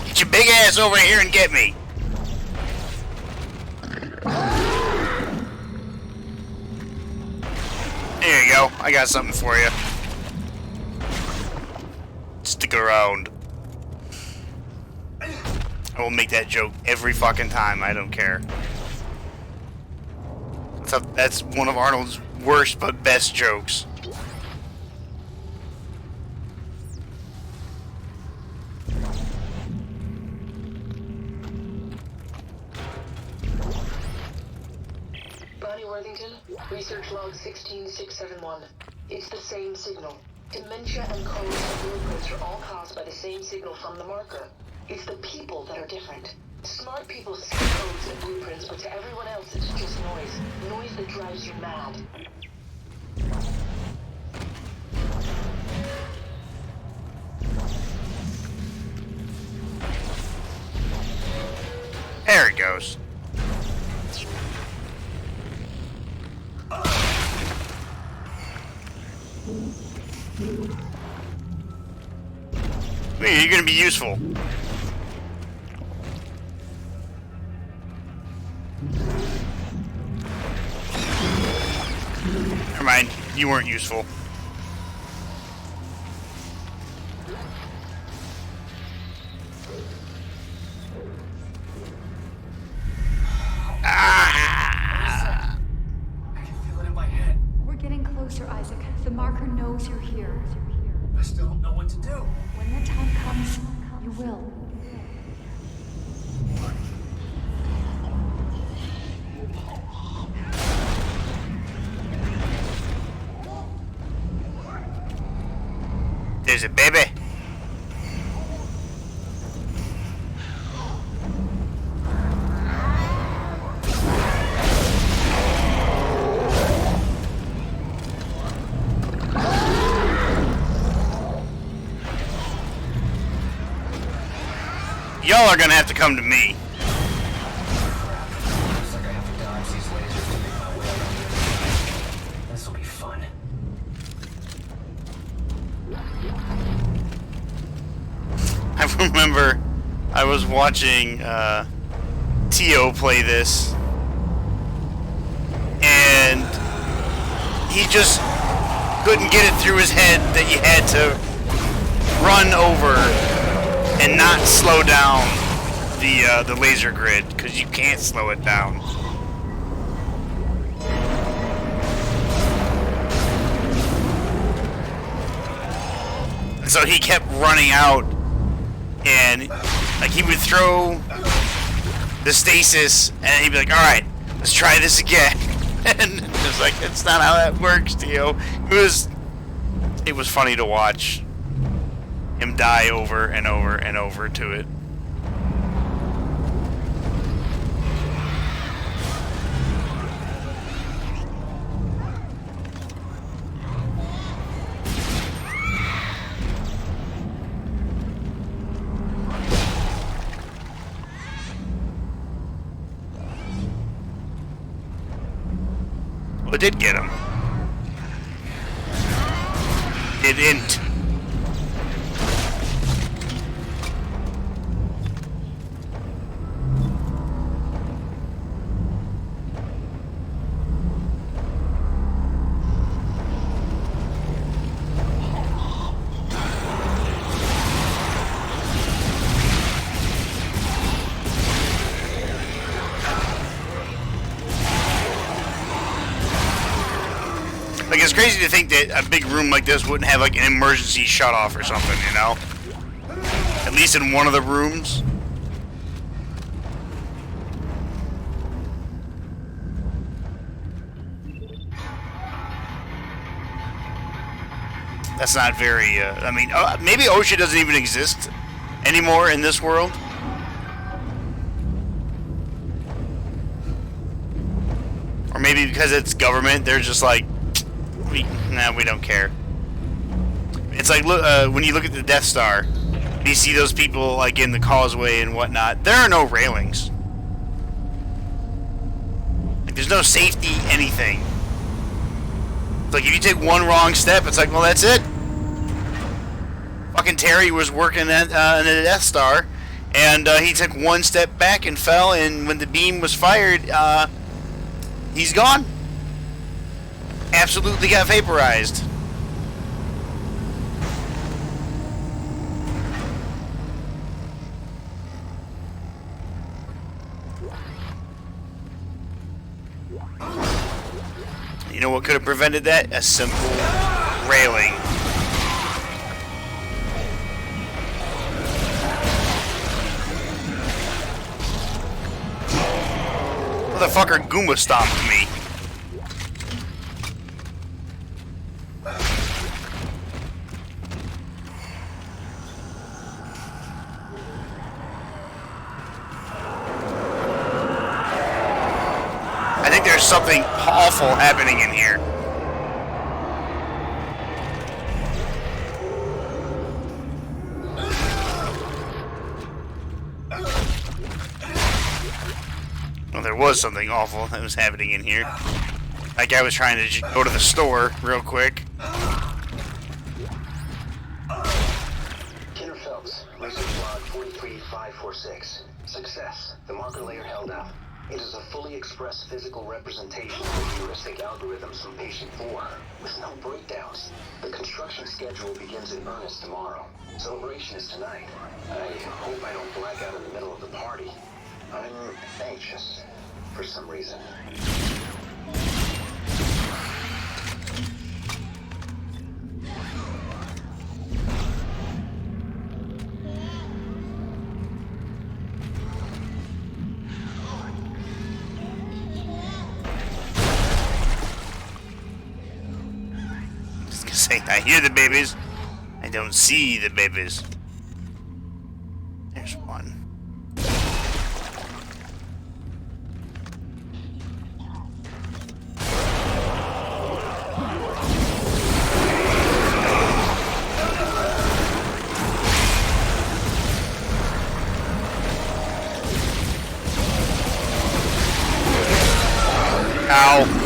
Get your big ass over here and get me. There you go. I got something for you. Stick around. I will make that joke every fucking time. I don't care. That's one of Arnold's worst but best jokes. Worthington, research log 16671. It's the same signal. Dementia and codes and blueprints are all caused by the same signal from the marker. It's the people that are different. Smart people see codes and blueprints, but to everyone else it's just noise. Noise that drives you mad. There it goes. Hey, you're gonna be useful. Never mind, you weren't useful. I can feel it in my head. We're getting closer, Isaac. The marker knows you're here. I still don't know what to do. When the time comes, you will. There's a baby. Y'all are gonna have to come to me. Looks like I have to dodge these lasers to make my way around. This will be fun. I remember I was watching Tio play this, and he just couldn't get it through his head that you had to run over and not slow down the laser grid, because you can't slow it down. And so he kept running out, and like he would throw the stasis, and he'd be like, "All right, let's try this again." And it's like, it's not how that works, Tio. It was funny to watch him die over and over and over to it. Well, it did get him. It didn't. Like, it's crazy to think that a big room like this wouldn't have like an emergency shut off or something, you know? At least in one of the rooms. That's not very, I mean, maybe OSHA doesn't even exist anymore in this world. Or maybe because it's government, they're just like, we don't care. It's like, when you look at the Death Star, you see those people like in the causeway and whatnot. There are no railings. Like, there's no safety, anything. It's like if you take one wrong step, it's like, well, that's it. Fucking Terry was working at the Death Star, and he took one step back and fell, and when the beam was fired, he's gone. Absolutely got vaporized. You know what could have prevented that? A simple railing. Motherfucker Goomba stomped me. I think there's something awful happening in here. Well, there was something awful that was happening in here. That guy was trying to go to the store real quick. Kenner Phelps, research log 43546. Success. The marker layer held up. It is a fully expressed physical representation of the heuristic algorithms from patient 4, with no breakdowns. The construction schedule begins in earnest tomorrow. Celebration is tonight. I hope I don't black out in the middle of the party. I'm anxious, for some reason. Just gonna say, I hear the babies. I don't see the babies. There's one. Ow.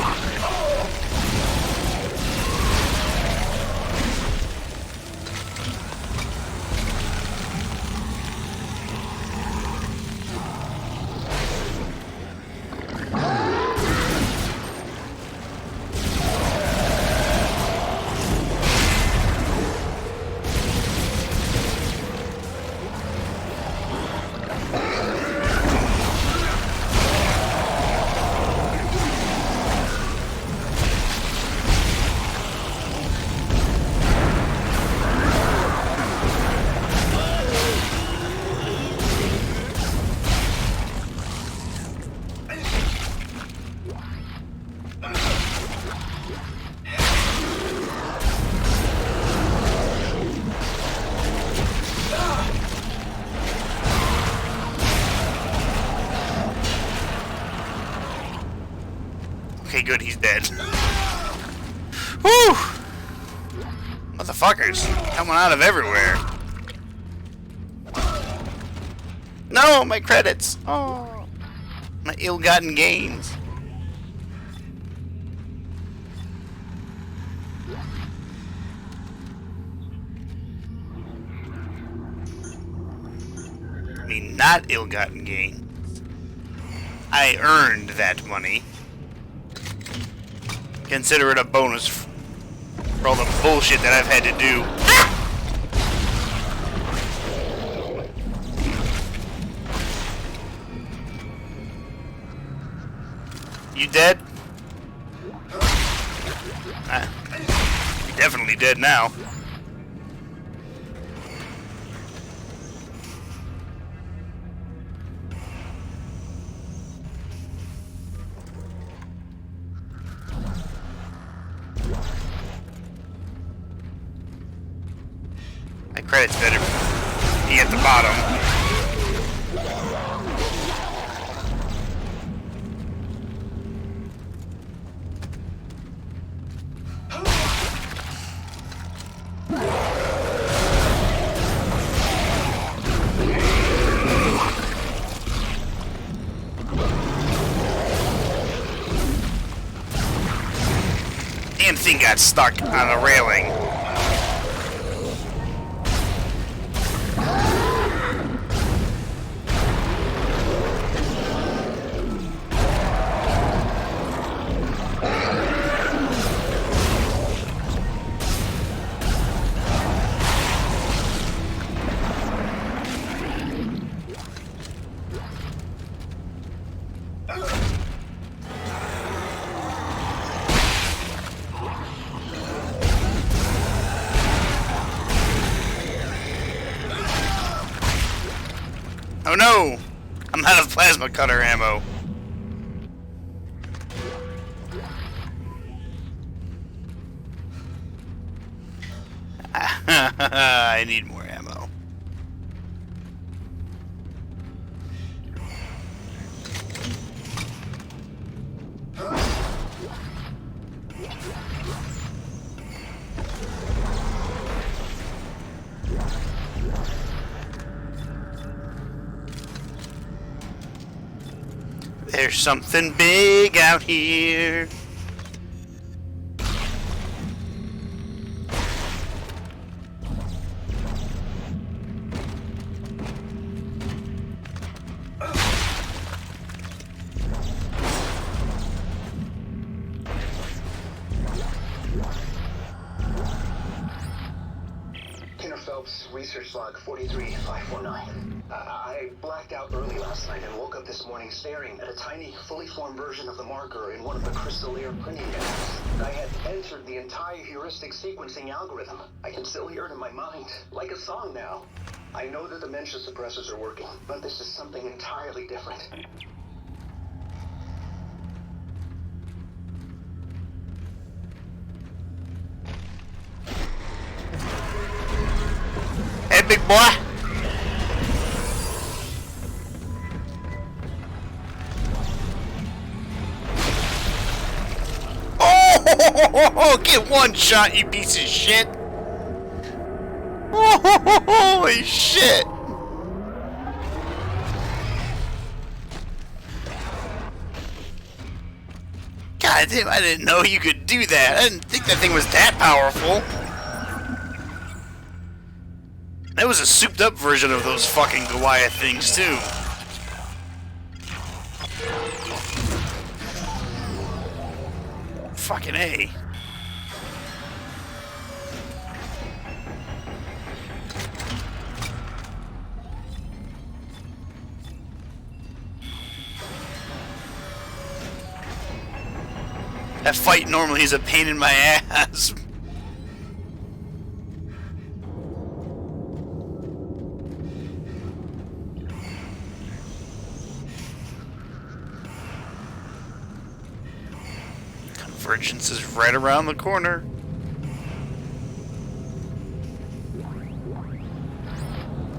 Okay, good, he's dead. Whew! Motherfuckers coming out of everywhere. No, my credits. Oh, my ill-gotten gains. I mean, not ill-gotten gains. I earned that money. Consider it a bonus for all the bullshit that I've had to do. You dead? You're definitely dead now. My credits better be at the bottom. Damn thing got stuck on the railing. Oh no! I'm out of plasma cutter ammo. I need more ammo. There's something big out here. Research log 43549. I blacked out early last night and woke up this morning staring at a tiny, fully formed version of the marker in one of the crystal layer printing units. I had entered the entire heuristic sequencing algorithm. I can still hear it in my mind, like a song now. I know the dementia suppressors are working, but this is something entirely different. Hey, big boy. Oh, get one shot, you piece of shit. Oh, holy shit. God damn, I didn't know you could do that. I didn't think that thing was that powerful. That was a souped up version of those fucking Goliath things, too. Fucking A. That fight normally is a pain in my ass. Convergence is right around the corner.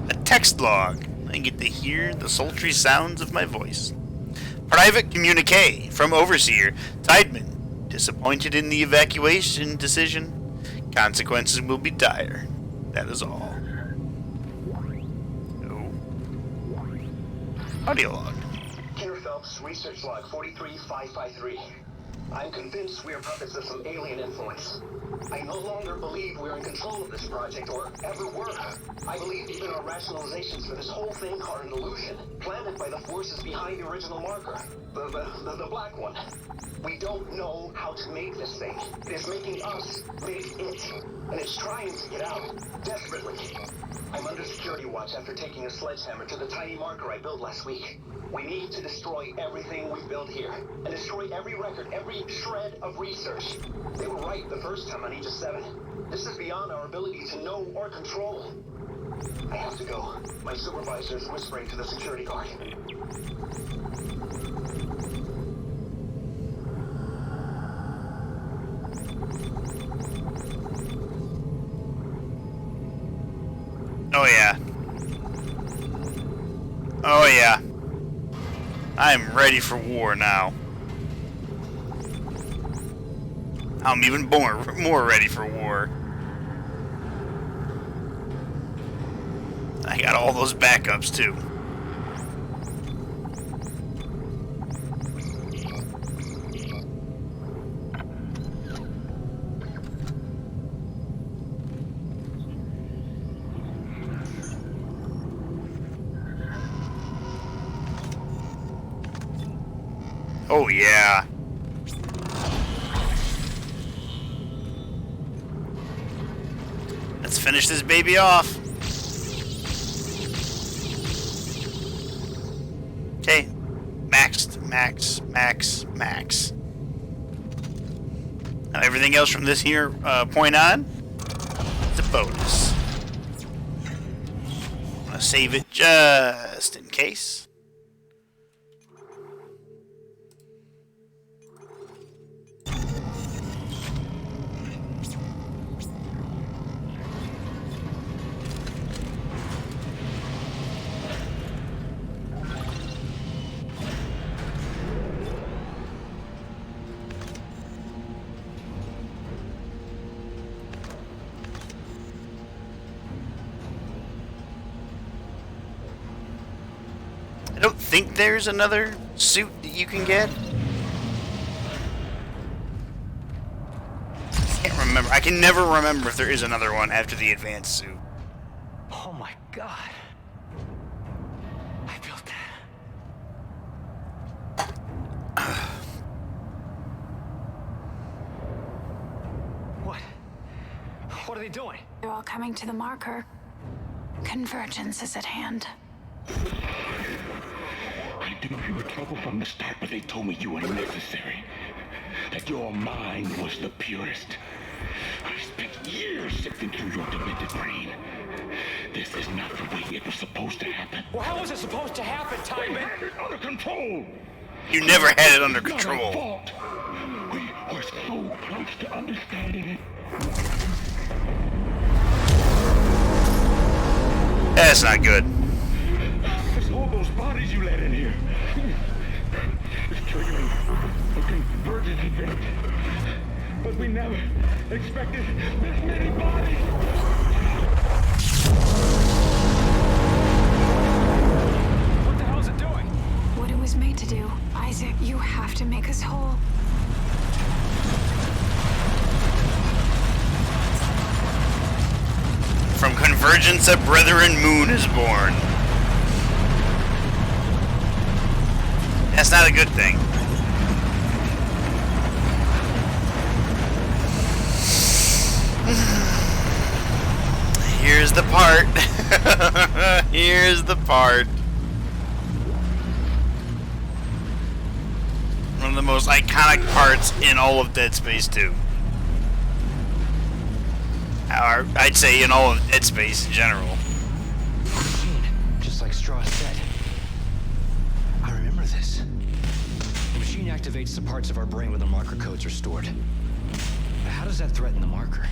A text log. I get to hear the sultry sounds of my voice. Private communique from Overseer Tideman. Disappointed in the evacuation decision. Consequences will be dire. That is all. Oh. Audio log. Killer Phelps, research log 43553. I'm convinced we are puppets of some alien influence. I no longer believe we're in control of this project, or ever were. I believe even our rationalizations for this whole thing are an illusion, planted by the forces behind the original marker. The black one. We don't know how to make this thing. It is making us make it. And it's trying to get out. Desperately. I'm under security watch after taking a sledgehammer to the tiny marker I built last week. We need to destroy everything we've built here. And destroy every record, every shred of research. They were right the first time on Aegis 7. This is beyond our ability to know or control. I have to go. My supervisor is whispering to the security guard. Oh yeah. Oh yeah. I'm ready for war now. I'm even more ready for war. I got all those backups too. Oh yeah. Let's finish this baby off. Okay. Maxed, max. Now everything else from this here point on, it's a bonus. I'm gonna save it just in case. I don't think there's another suit that you can get. I can't remember. I can never remember if there is another one after the advanced suit. Oh my god. I built that. What? What are they doing? They're all coming to the marker. Convergence is at hand. I knew you were trouble from the start, but they told me you were necessary. That your mind was the purest. I spent years sifting through your demented brain. This is not the way it was supposed to happen. Well, how was it supposed to happen, Timon? We had it under control. You never had it under Not our control. fault. We were so close to understanding it. That's not good. It's all those bodies you let in here. It's triggering a convergence event. But we never expected this many bodies. What the hell is it doing? What it was made to do. Isaac, you have to make us whole. From convergence, a brethren moon is born. That's not a good thing. Here's the part. Here's the part. One of the most iconic parts in all of Dead Space 2. Or I'd say in all of Dead Space in general. Machine, just like Straw said. I remember this. The machine activates the parts of our brain where the marker codes are stored. But how does that threaten the marker?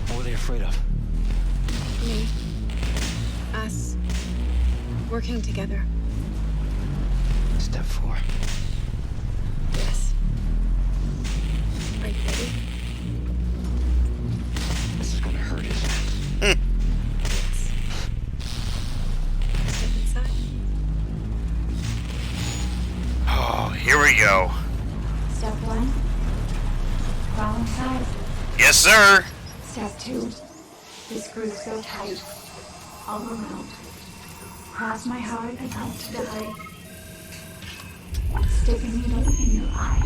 What were they afraid of? Me. Us. Working together. Step 4. Yes. Are you ready? This is gonna hurt, isn't it? Yes. Step inside. Oh, here we go. Step 1. Crawl inside. Yes, sir. Step 2. These screws so tight. All around. Cross my heart about to die. Stick a needle in your eye.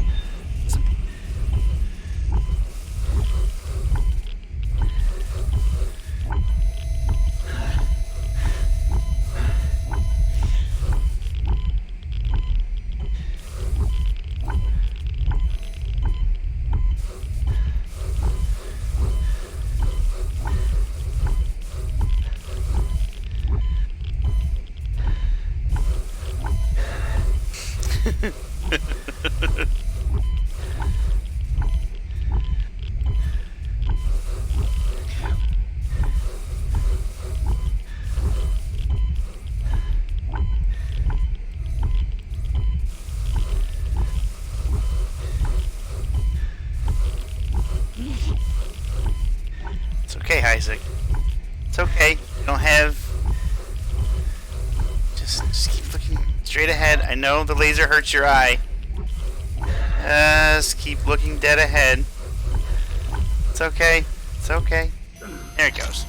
It's okay, Isaac. It's okay. You don't have... Just keep looking straight ahead. I know the laser hurts your eye. Just keep looking dead ahead. It's okay. It's okay. There it goes.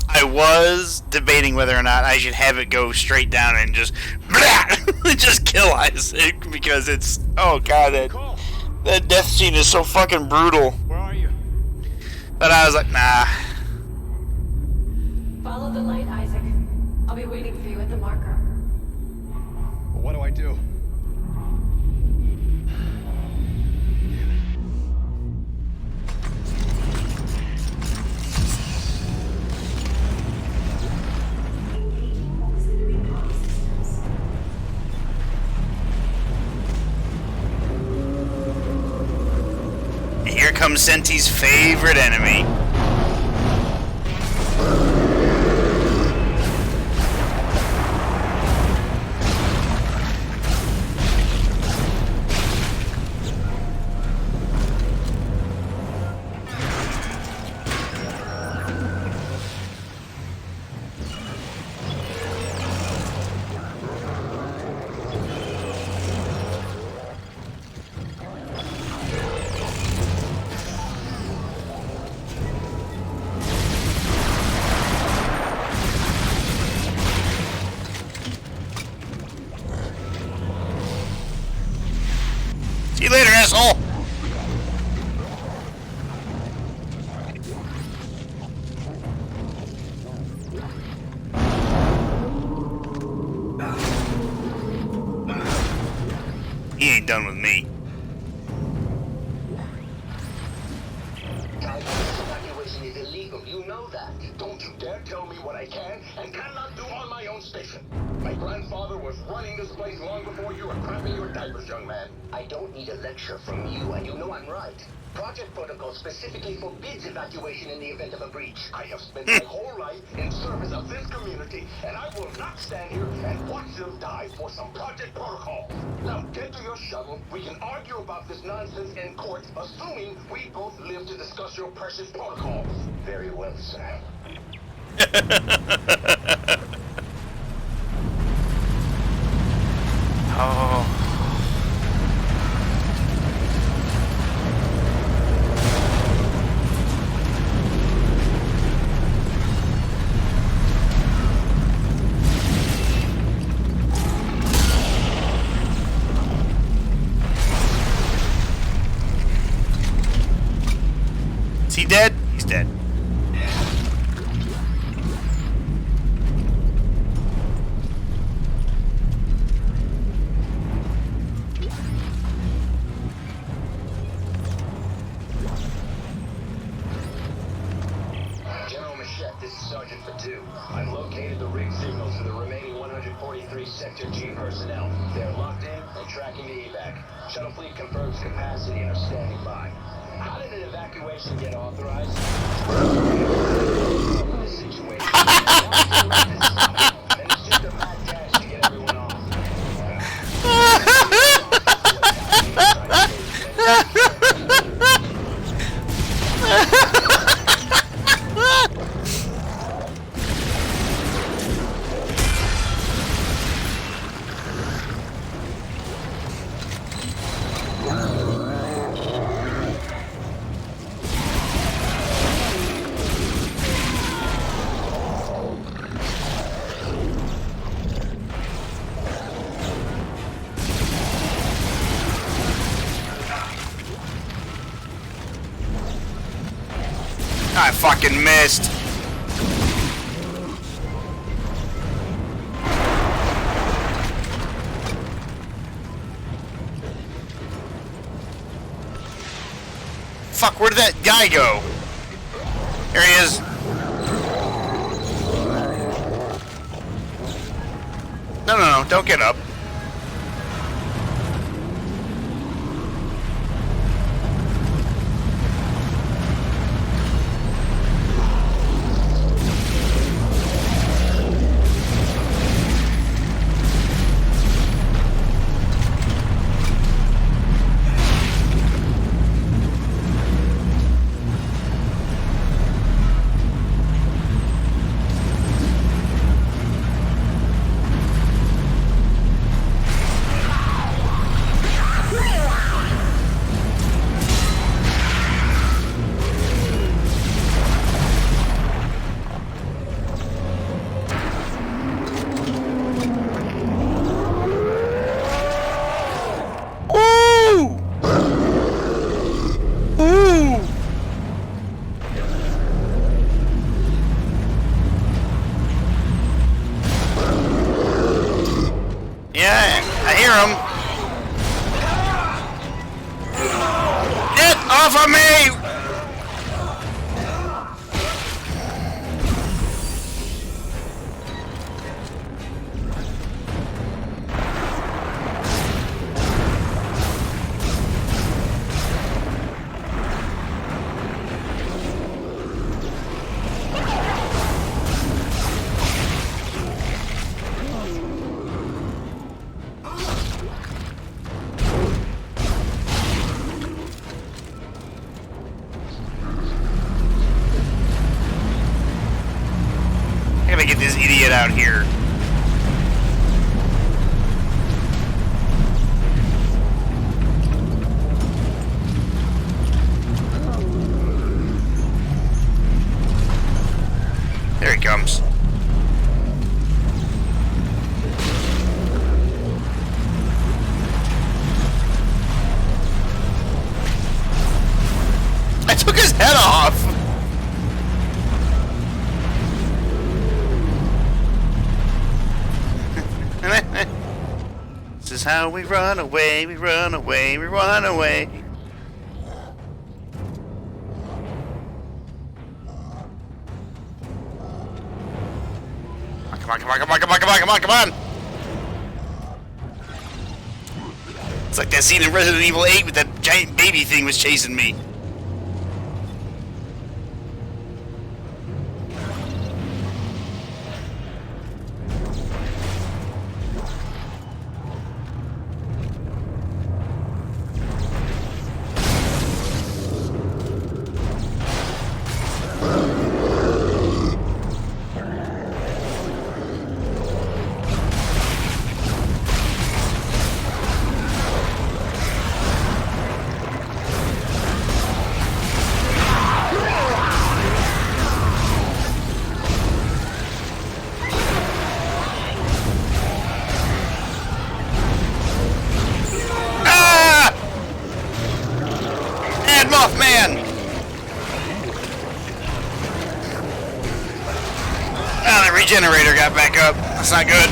I was debating whether or not I should have it go straight down and just just kill Isaac, because it's, oh god, that death scene is so fucking brutal. Where are you? But I was like, nah. Follow the light, Isaac. I'll be waiting for you at the marker. What do I do? Here comes Senti's favorite enemy. done with me. Evacuation is illegal. You know that. Don't you dare tell me what I can and cannot do on my own station. My grandfather was running this place long before you were crapping your diapers, young man. I don't need a lecture from you, and you know I'm right. Project Protocol specifically forbids evacuation in the event of a breach. I have spent my whole life in service of this community, and I will not stand here and watch them die for some Project Protocol. Now get to your shuttle. We can argue about this nonsense in court, assuming we both live to discuss your precious protocols. Very well, sir. Oh. Is he dead? He's dead. This is Sergeant Patu. I've located the rig signals for the remaining 143 Sector G personnel. They're locked in and tracking the evac. Shuttle fleet confirms capacity and are standing by. How did an evacuation get authorized? This situation. And it's just a mad dash to get everyone off. I fucking missed. Fuck, where did that guy go? There he is. No, don't get up. Yeah, I hear him. Get off of me! I gotta get this idiot out here. There he comes. I took his head off. Is this how we run away, we run away, we run away. Come on, come on, come on, come on, come on, come on, come on! It's like that scene in Resident Evil 8 with that giant baby thing was chasing me. Man! Oh, the regenerator got back up. That's not good.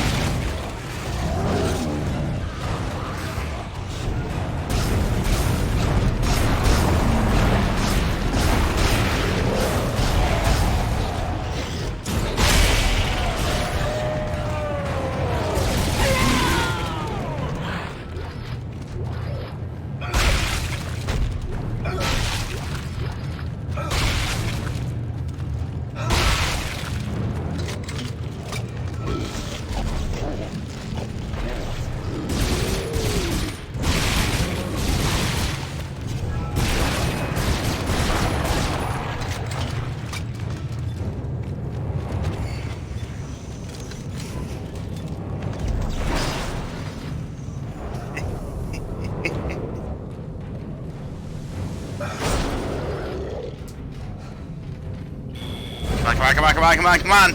Come on, come on, come on, come on, come on!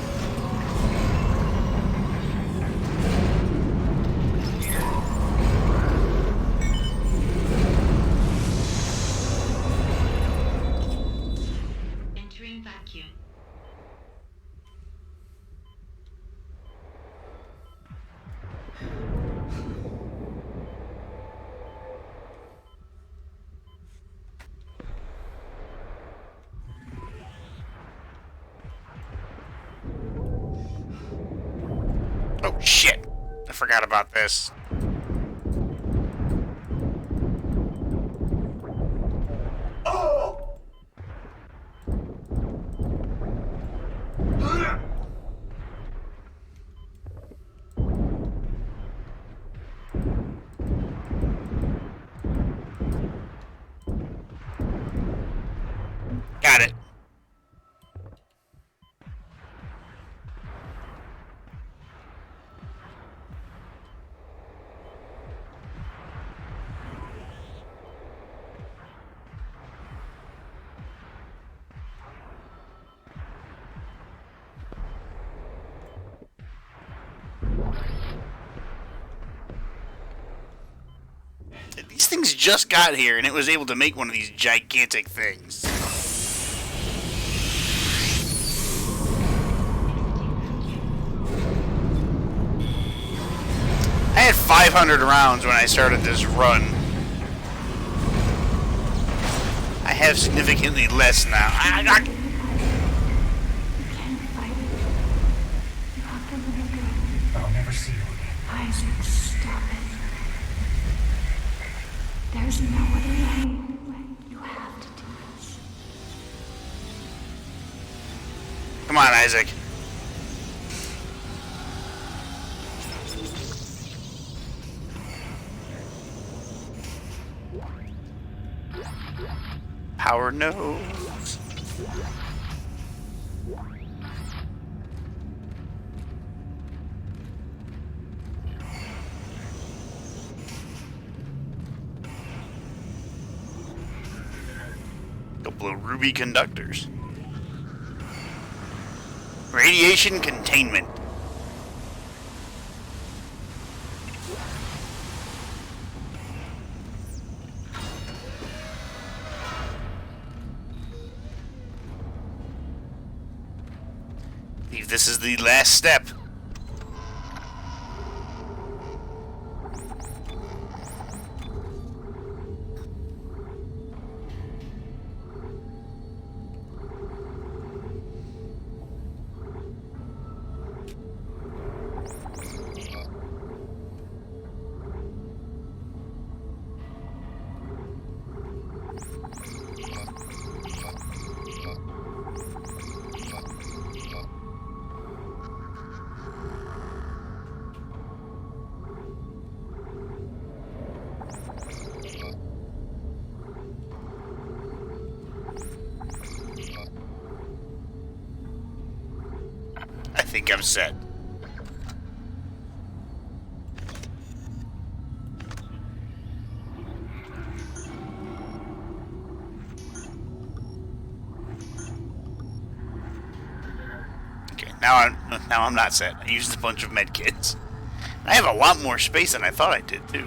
Entering vacuum. Oh shit! I forgot about this. Got it. These things just got here, and it was able to make one of these gigantic things. I had 500 rounds when I started this run. I have significantly less now. I'll never see you again. Isaac, stop it. There's no other way. You have to do this. Come on, Isaac. Power nose. Couple of ruby conductors. Radiation containment. I believe this is the last step. think I'm set. Okay, now I'm not set. I used a bunch of med kits. I have a lot more space than I thought I did too.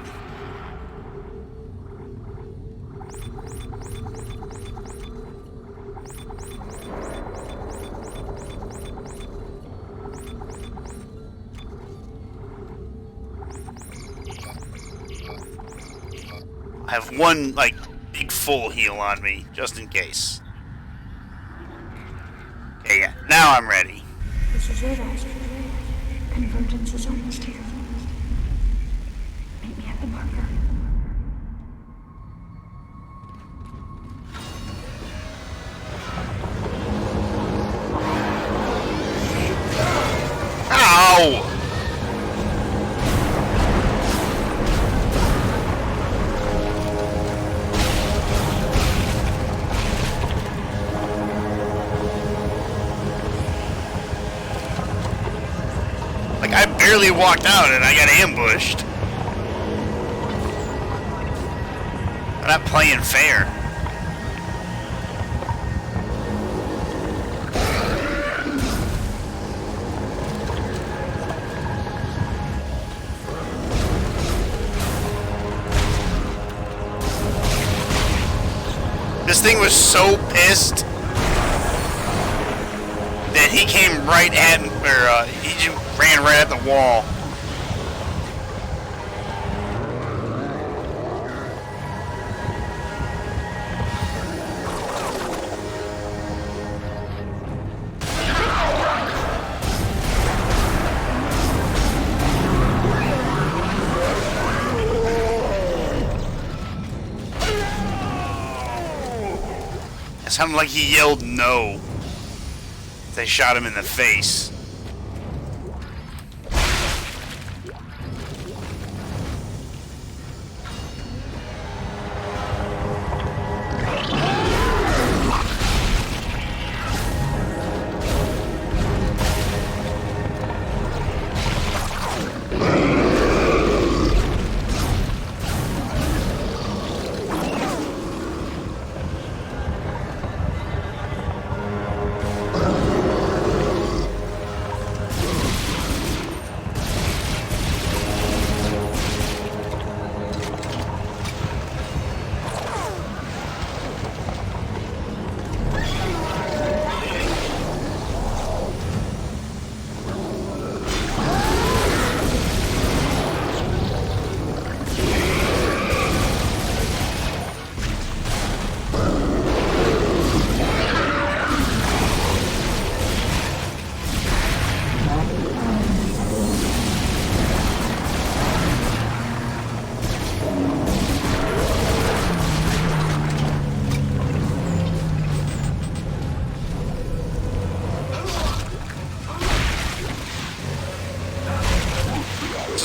I have one, like, big full heal on me, just in case. Okay, yeah, now I'm ready. This is it, Isaac. Convergence is almost here. Meet me at the marker. Ow! Like, I barely walked out and I got ambushed. I'm not playing fair. This thing was so pissed that he came right at, or he just ran right at the wall. It sounded like he yelled no. They shot him in the face.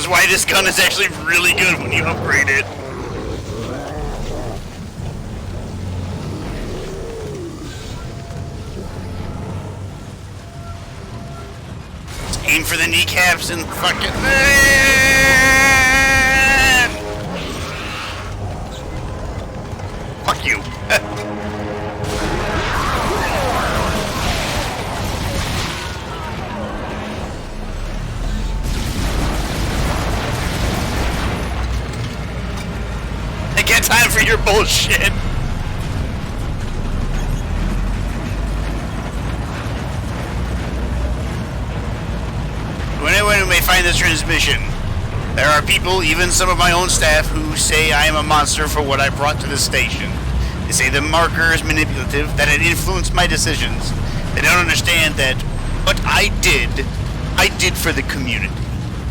Why this gun is actually really good when you upgrade it. Just aim for the kneecaps and fucking... Fuck you. Time for your bullshit. To anyone who may find this transmission, there are people, even some of my own staff, who say I am a monster for what I brought to this station. They say the marker is manipulative, that it influenced my decisions. They don't understand that what I did for the community,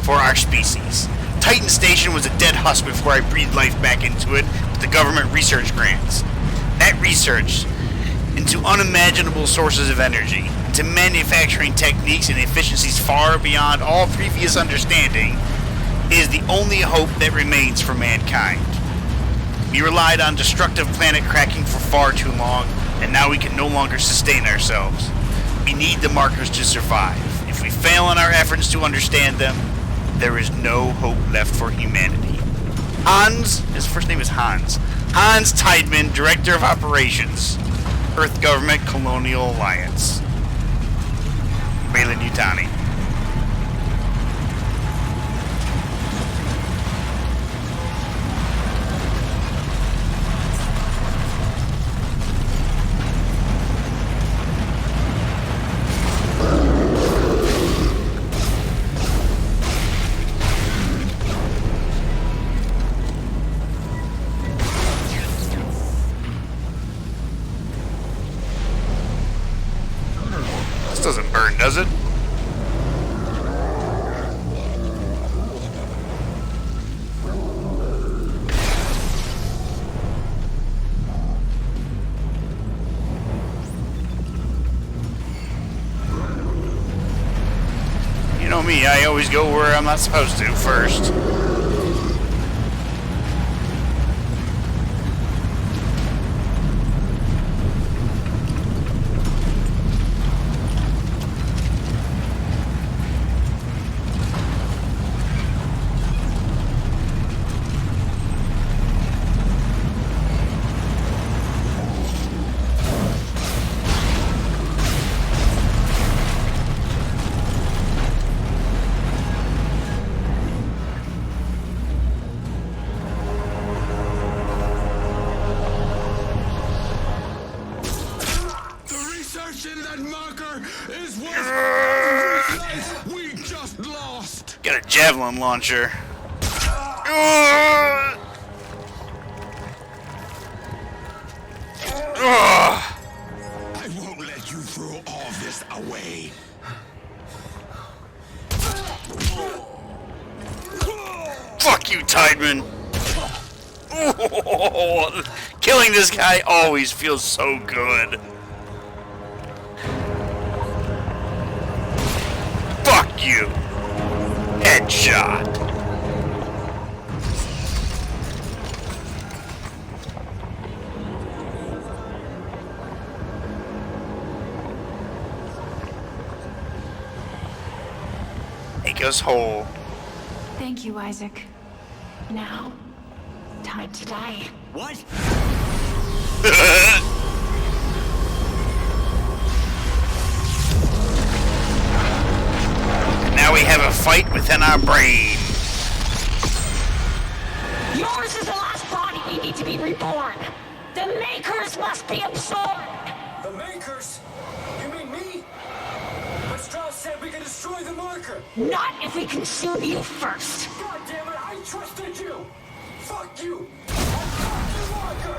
for our species. Titan Station was a dead husk before I breathed life back into it with the government research grants. That research into unimaginable sources of energy, into manufacturing techniques and efficiencies far beyond all previous understanding, is the only hope that remains for mankind. We relied on destructive planet cracking for far too long, and now we can no longer sustain ourselves. We need the markers to survive. If If we fail in our efforts to understand them, there is no hope left for humanity. Hans, his first name is Hans. Hans Tideman, Director of Operations, Earth Government Colonial Alliance. Malin Yutani. This doesn't burn, does it? You know me, I always go where I'm not supposed to first. Got a javelin launcher. I won't let you throw all this away. Fuck you, Tideman. Oh, killing this guy always feels so good. Fuck you. Headshot. Make us whole. Thank you, Isaac. Now, time to die. What? Now we have a fight within our brain. Yours is the last body we need to be reborn. The Makers must be absorbed. The Makers? You mean me? But Strauss said we could destroy the marker. Not if we consume you first. God damn it, I trusted you. Fuck you. Fuck the marker.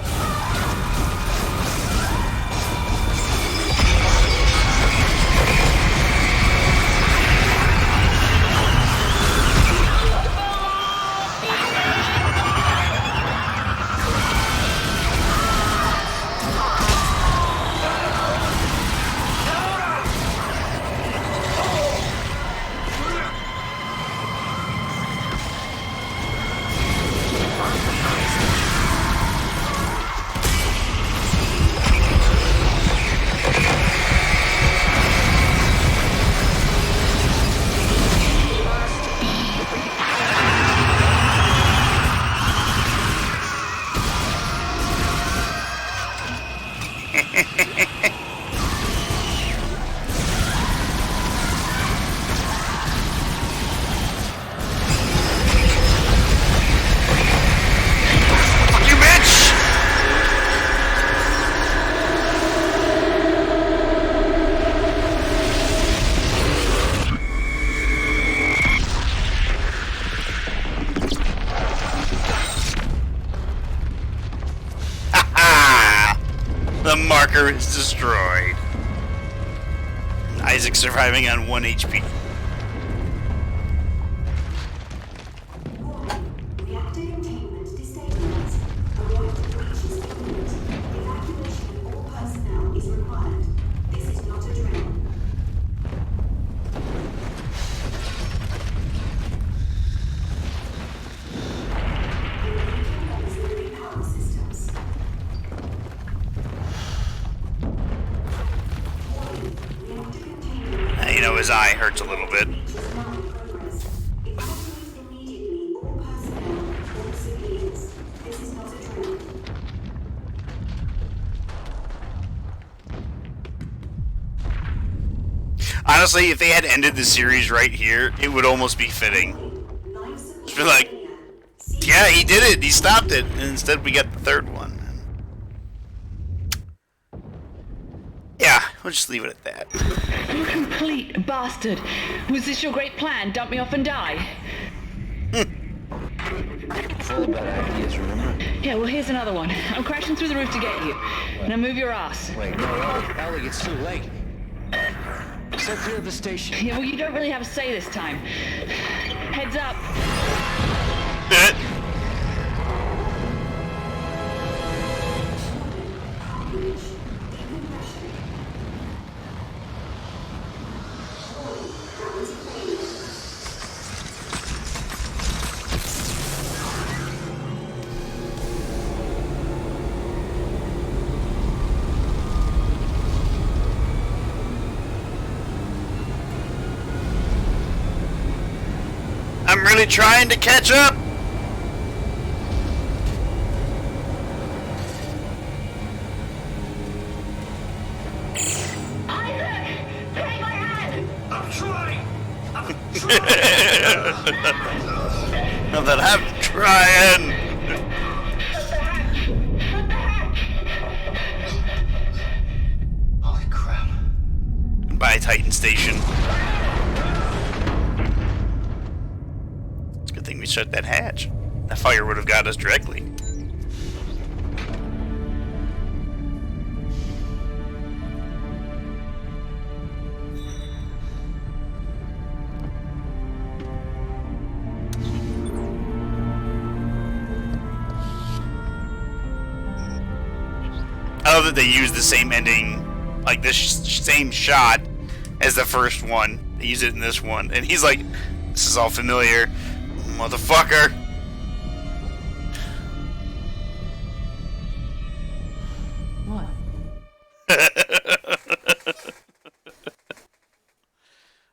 The marker is destroyed. Isaac surviving on 1 HP. Reactor containment destabilized. The reactor breach is imminent. Evacuation of all personnel is required. This is not a drill. Auxiliary power systems. You know, his eye hurts a little bit. Honestly, if they had ended the series right here, it would almost be fitting. Just be like, yeah, he did it. He stopped it. And instead, we got the third one. Yeah, we'll just leave it at that. You complete bastard. Was this your great plan? Dump me off and die? Full of bad ideas, remember? Yeah, well, here's another one. I'm crashing through the roof to get you. Now move your ass. Wait, no, Ellie, it's too late. Stay clear of the station. Yeah, well, you don't really have a say this time. Heads up. I'm really trying to catch up. I'm trying! Now that I'm trying. Holy crap. Goodbye, Titan Station. It's a good thing we shut that hatch. That fire would have got us directly. I love that they use the same ending, like this same shot as the first one. They use it in this one, and he's like, "This is all familiar, motherfucker." What?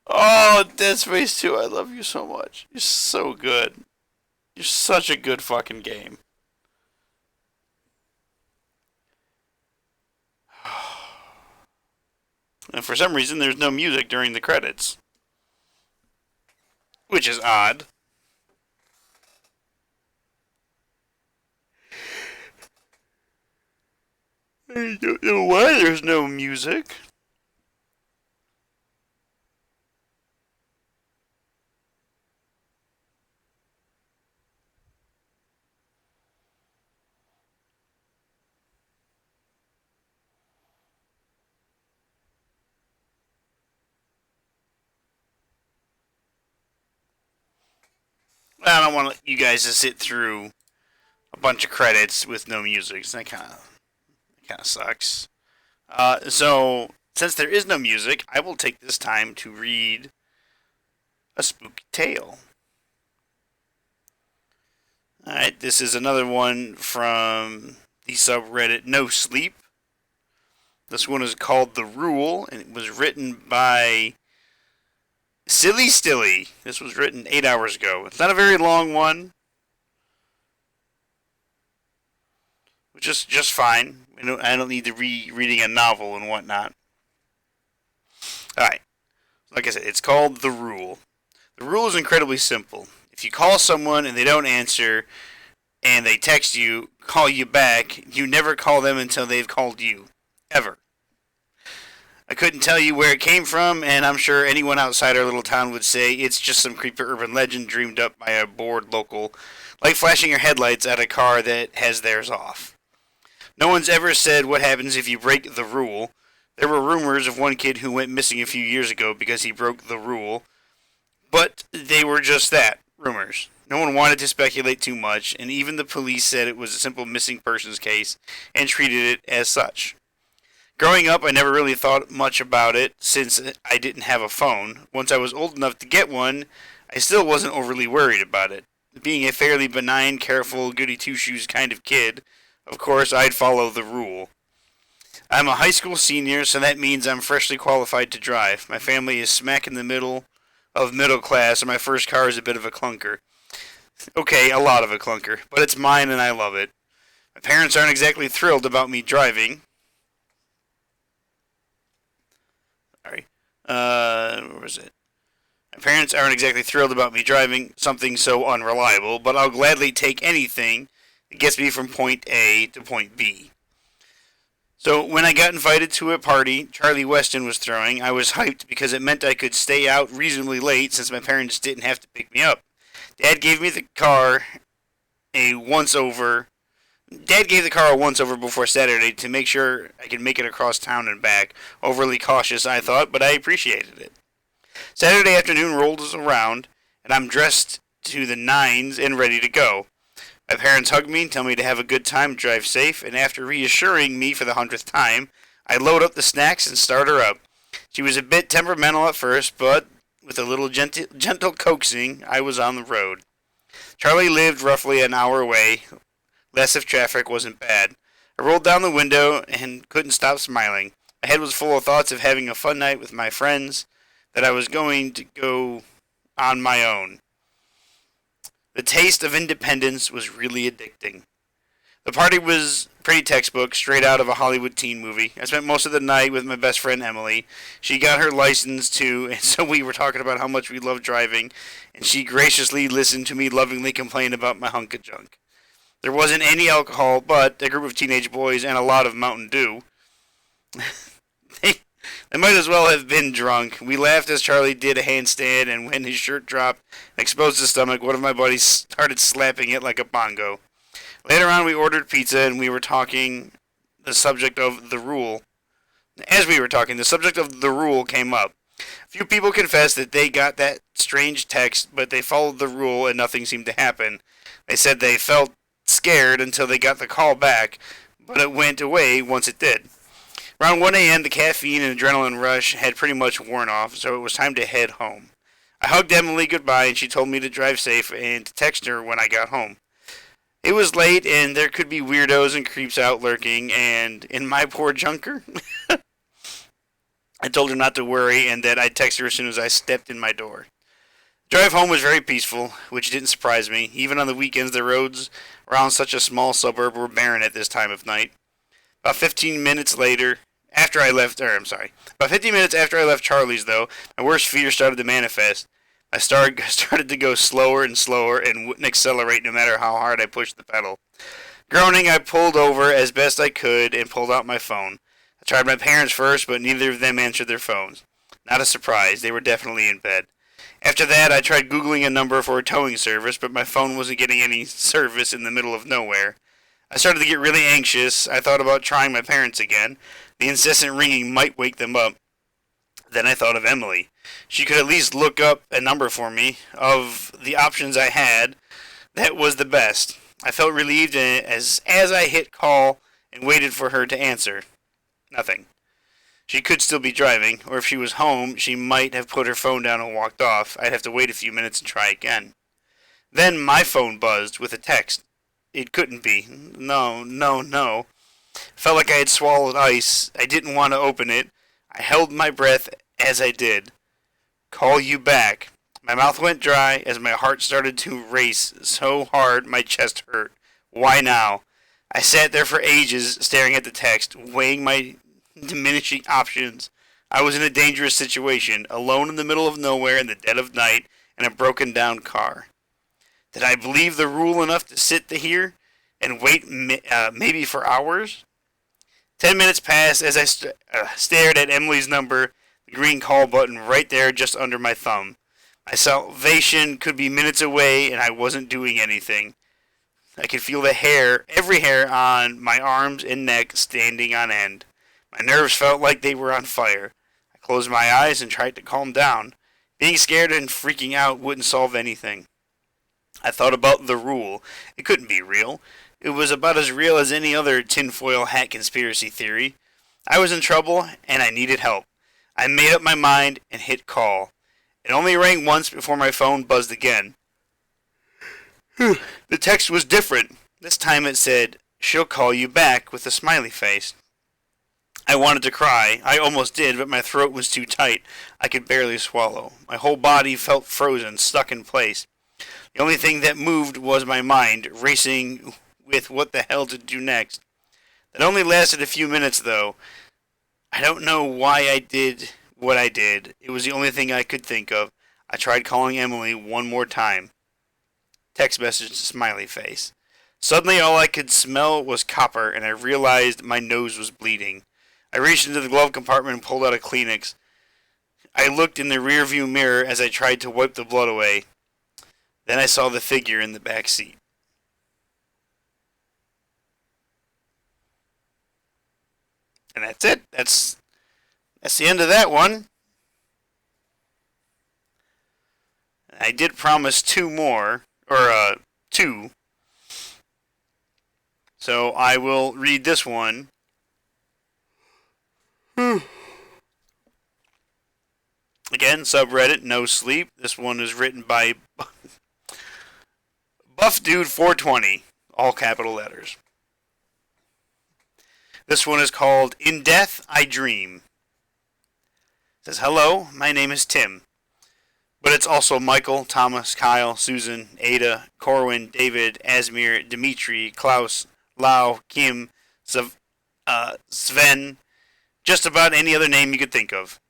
Oh, Dead Space 2, I love you so much. You're so good. You're such a good fucking game. And for some reason, there's no music during the credits. Which is odd. I don't know why there's no music. I don't want you guys to sit through a bunch of credits with no music. So that kind of sucks. So since there is no music, I will take this time to read a spooky tale. Alright, this is another one from the subreddit No Sleep. This one is called The Rule, and it was written by Silly Stilly. This was written 8 hours ago. It's not a very long one, which is just fine. I don't need to be reading a novel and whatnot. Alright. Like I said, it's called The Rule. The rule is incredibly simple. If you call someone and they don't answer, and they text you, call you back, you never call them until they've called you. Ever. I couldn't tell you where it came from, and I'm sure anyone outside our little town would say it's just some creepy urban legend dreamed up by a bored local, like flashing your headlights at a car that has theirs off. No one's ever said what happens if you break the rule. There were rumors of one kid who went missing a few years ago because he broke the rule, but they were just that, rumors. No one wanted to speculate too much, and even the police said it was a simple missing persons case and treated it as such. Growing up, I never really thought much about it since I didn't have a phone. Once I was old enough to get one, I still wasn't overly worried about it. Being a fairly benign, careful, goody-two-shoes kind of kid, of course I'd follow the rule. I'm a high school senior, so that means I'm freshly qualified to drive. My family is smack in the middle of middle class, and my first car is a bit of a clunker. Okay, a lot of a clunker, but it's mine and I love it. My parents aren't exactly thrilled about me driving. Sorry. Where was it? My parents aren't exactly thrilled about me driving something so unreliable, but I'll gladly take anything that gets me from point A to point B. So when I got invited to a party Charlie Weston was throwing, I was hyped because it meant I could stay out reasonably late since my parents didn't have to pick me up. Dad gave the car a once over before Saturday to make sure I could make it across town and back. Overly cautious, I thought, but I appreciated it. Saturday afternoon rolls around, and I'm dressed to the nines and ready to go. My parents hug me and tell me to have a good time, drive safe, and after reassuring me for the 100th time, I load up the snacks and start her up. She was a bit temperamental at first, but with a little gentle coaxing, I was on the road. Charlie lived roughly an hour away, less if traffic wasn't bad. I rolled down the window and couldn't stop smiling. My head was full of thoughts of having a fun night with my friends, that I was going to go on my own. The taste of independence was really addicting. The party was pretty textbook, straight out of a Hollywood teen movie. I spent most of the night with my best friend Emily. She got her license too, and so we were talking about how much we love driving, and she graciously listened to me lovingly complain about my hunk of junk. There wasn't any alcohol, but a group of teenage boys and a lot of Mountain Dew. They might as well have been drunk. We laughed as Charlie did a handstand, and when his shirt dropped and exposed his stomach, one of my buddies started slapping it like a bongo. Later on, we ordered pizza, and we were talking the subject of the rule. As we were talking, the subject of the rule came up. A few people confessed that they got that strange text, but they followed the rule and nothing seemed to happen. They said they felt scared until they got the call back, but it went away once it did. Around 1 a.m., the caffeine and adrenaline rush had pretty much worn off, so it was time to head home. I hugged Emily goodbye, and she told me to drive safe and to text her when I got home. It was late, and there could be weirdos and creeps out lurking, and in my poor junker, I told her not to worry and that I'd text her as soon as I stepped in my door. The drive home was very peaceful, which didn't surprise me. Even on the weekends, the roads around such a small suburb were barren at this time of night. About 15 minutes after I left Charlie's, though, my worst fear started to manifest. I started to go slower and slower and wouldn't accelerate no matter how hard I pushed the pedal. Groaning, I pulled over as best I could and pulled out my phone. I tried my parents first, but neither of them answered their phones. Not a surprise, they were definitely in bed. After that, I tried Googling a number for a towing service, but my phone wasn't getting any service in the middle of nowhere. I started to get really anxious. I thought about trying my parents again. The incessant ringing might wake them up. Then I thought of Emily. She could at least look up a number for me. Of the options I had, that was the best. I felt relieved as I hit call and waited for her to answer. Nothing. She could still be driving, or if she was home, she might have put her phone down and walked off. I'd have to wait a few minutes and try again. Then my phone buzzed with a text. It couldn't be. No. Felt like I had swallowed ice. I didn't want to open it. I held my breath as I did. Call you back. My mouth went dry as my heart started to race so hard my chest hurt. Why now? I sat there for ages staring at the text, weighing my diminishing options. I was in a dangerous situation, alone in the middle of nowhere in the dead of night in a broken down car. Did I believe the rule enough to sit here and wait maybe for hours? 10 minutes passed as I stared at Emily's number, the green call button right there just under my thumb. My salvation could be minutes away and I wasn't doing anything. I could feel every hair on my arms and neck standing on end. My nerves felt like they were on fire. I closed my eyes and tried to calm down. Being scared and freaking out wouldn't solve anything. I thought about the rule. It couldn't be real. It was about as real as any other tinfoil hat conspiracy theory. I was in trouble, and I needed help. I made up my mind and hit call. It only rang once before my phone buzzed again. The text was different. This time it said, "She'll call you back," with a smiley face. I wanted to cry. I almost did, but my throat was too tight. I could barely swallow. My whole body felt frozen, stuck in place. The only thing that moved was my mind, racing with what the hell to do next. That only lasted a few minutes, though. I don't know why I did what I did. It was the only thing I could think of. I tried calling Emily one more time. Text message, smiley face. Suddenly all I could smell was copper, and I realized my nose was bleeding. I reached into the glove compartment and pulled out a Kleenex. I looked in the rearview mirror as I tried to wipe the blood away. Then I saw the figure in the back seat. And that's it. That's the end of that one. I did promise two more, or two. So I will read this one. Again, subreddit, no sleep. This one is written by BuffDude420, all capital letters. This one is called In Death I Dream. It says, hello, my name is Tim. But it's also Michael, Thomas, Kyle, Susan, Ada, Corwin, David, Asmir, Dimitri, Klaus, Lau, Kim, Sven, just about any other name you could think of.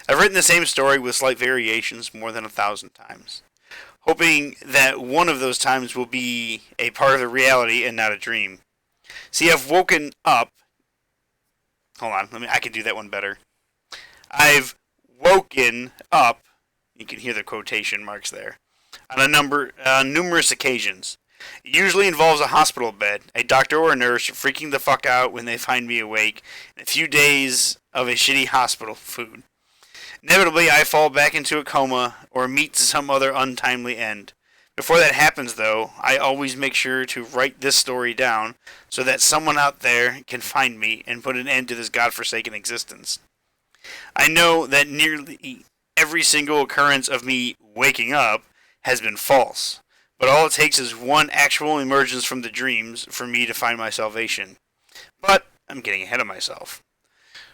I've written the same story with slight variations more than 1,000 times, hoping that one of those times will be a part of the reality and not a dream. See, I've woken up. Hold on, I can do that one better. I've woken up. You can hear the quotation marks there. On numerous occasions. It usually involves a hospital bed, a doctor or a nurse freaking the fuck out when they find me awake, and a few days of a shitty hospital food. Inevitably, I fall back into a coma or meet some other untimely end. Before that happens, though, I always make sure to write this story down so that someone out there can find me and put an end to this godforsaken existence. I know that nearly every single occurrence of me waking up has been false, but all it takes is one actual emergence from the dreams for me to find my salvation. But I'm getting ahead of myself.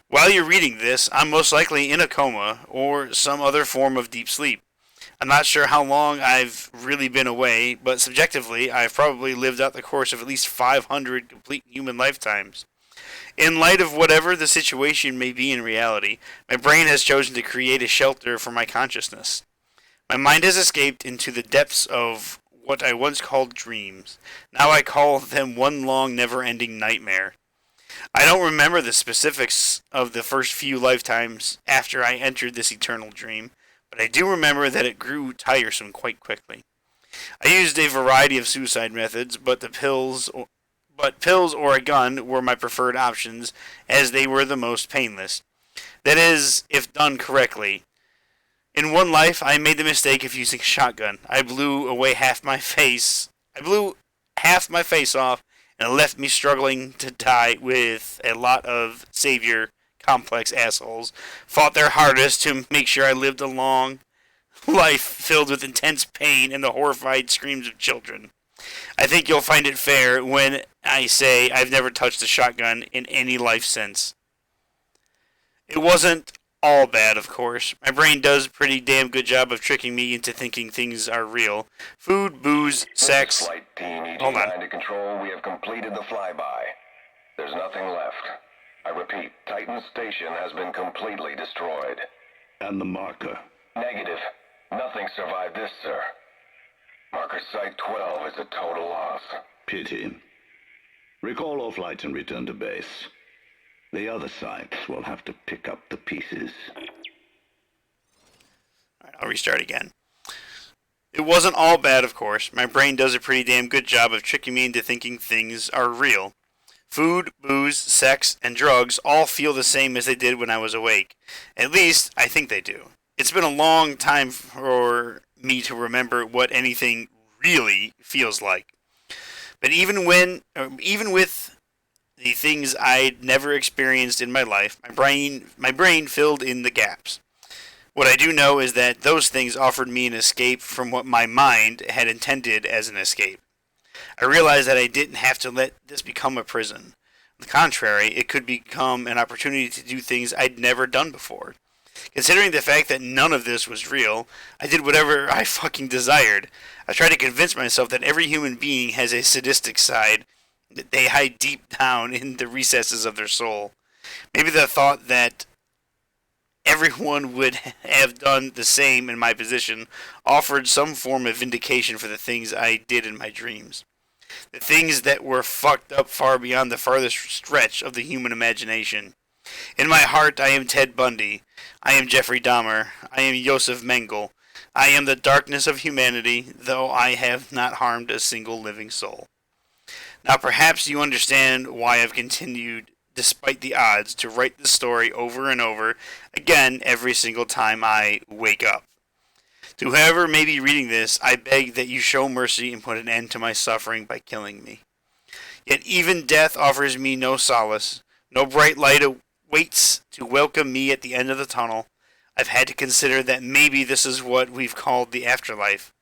While you're reading this, I'm most likely in a coma or some other form of deep sleep. I'm not sure how long I've really been away, but subjectively, I've probably lived out the course of at least 500 complete human lifetimes. In light of whatever the situation may be in reality, my brain has chosen to create a shelter for my consciousness. My mind has escaped into the depths of what I once called dreams. Now I call them one long, never-ending nightmare. I don't remember the specifics of the first few lifetimes after I entered this eternal dream, but I do remember that it grew tiresome quite quickly. I used a variety of suicide methods, but pills or a gun were my preferred options, as they were the most painless. That is, if done correctly. In one life, I made the mistake of using a shotgun. I blew half my face off, and it left me struggling to die with a lot of savior complex assholes. Fought their hardest to make sure I lived a long life filled with intense pain and the horrified screams of children. I think you'll find it fair when I say I've never touched a shotgun in any life since. It wasn't all bad, of course. My brain does a pretty damn good job of tricking me into thinking things are real. Food, booze, sex. Flight team Hold on. ET9 to control. We have completed the flyby. There's nothing left. I repeat, Titan Station has been completely destroyed. And the marker? Negative. Nothing survived this, sir. Marker Site 12 is a total loss. Pity. Recall all flights and return to base. The other sites will have to pick up the pieces. Alright, I'll restart again. It wasn't all bad, of course. My brain does a pretty damn good job of tricking me into thinking things are real. Food, booze, sex, and drugs all feel the same as they did when I was awake. At least, I think they do. It's been a long time for me to remember what anything really feels like. But even with the things I'd never experienced in my life, my brain filled in the gaps. What I do know is that those things offered me an escape from what my mind had intended as an escape. I realized that I didn't have to let this become a prison. On the contrary, it could become an opportunity to do things I'd never done before. Considering the fact that none of this was real, I did whatever I fucking desired. I tried to convince myself that every human being has a sadistic side that they hide deep down in the recesses of their soul. Maybe the thought that everyone would have done the same in my position offered some form of vindication for the things I did in my dreams. The things that were fucked up far beyond the farthest stretch of the human imagination. In my heart, I am Ted Bundy. I am Jeffrey Dahmer. I am Josef Mengele. I am the darkness of humanity, though I have not harmed a single living soul. Now perhaps you understand why I've continued, despite the odds, to write this story over and over again every single time I wake up. To whoever may be reading this, I beg that you show mercy and put an end to my suffering by killing me. Yet even death offers me no solace. No bright light waits to welcome me at the end of the tunnel. I've had to consider that maybe this is what we've called the afterlife.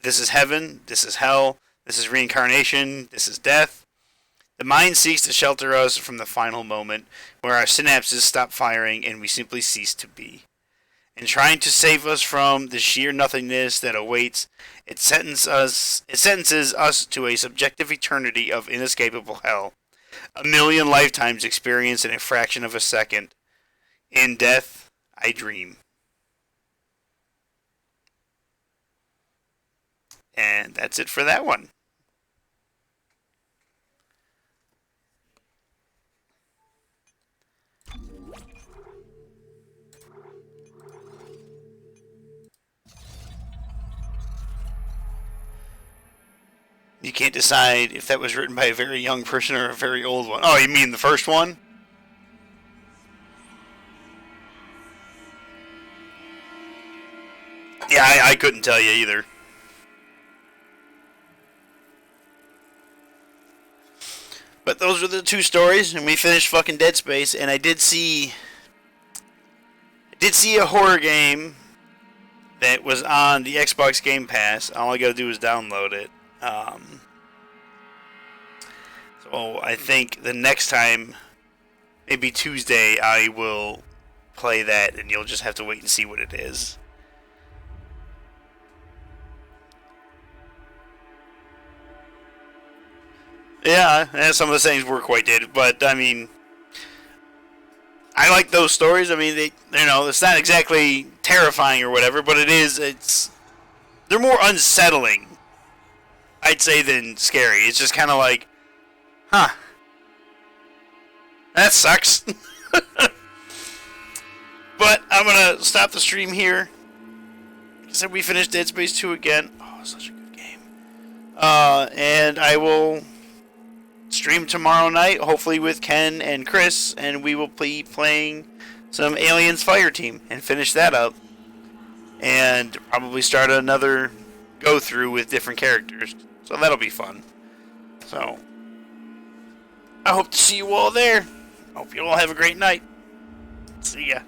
This is heaven, this is hell, this is reincarnation, this is death. The mind seeks to shelter us from the final moment, where our synapses stop firing and we simply cease to be. In trying to save us from the sheer nothingness that awaits, it sentences us to a subjective eternity of inescapable hell. A million lifetimes experienced in a fraction of a second. In death, I dream. And that's it for that one. You can't decide if that was written by a very young person or a very old one. Oh, you mean the first one? Yeah, I couldn't tell you either. But those were the two stories, and we finished fucking Dead Space, and I did see a horror game that was on the Xbox Game Pass. All I gotta do is download it. So I think the next time, maybe Tuesday, I will play that, and you'll just have to wait and see what it is. Yeah, some of the things were quite dated, but I mean, I like those stories. I mean, it's not exactly terrifying or whatever, but they're more unsettling, I'd say, than scary. It's just kind of like, huh, that sucks. But I'm gonna stop the stream here. Like I said, we finished Dead Space 2 again. Oh, such a good game. And I will stream tomorrow night, hopefully with Ken and Chris, and we will be playing some Aliens Fireteam and finish that up, and probably start another go through with different characters. So that'll be fun. So I hope to see you all there. Hope you all have a great night. See ya.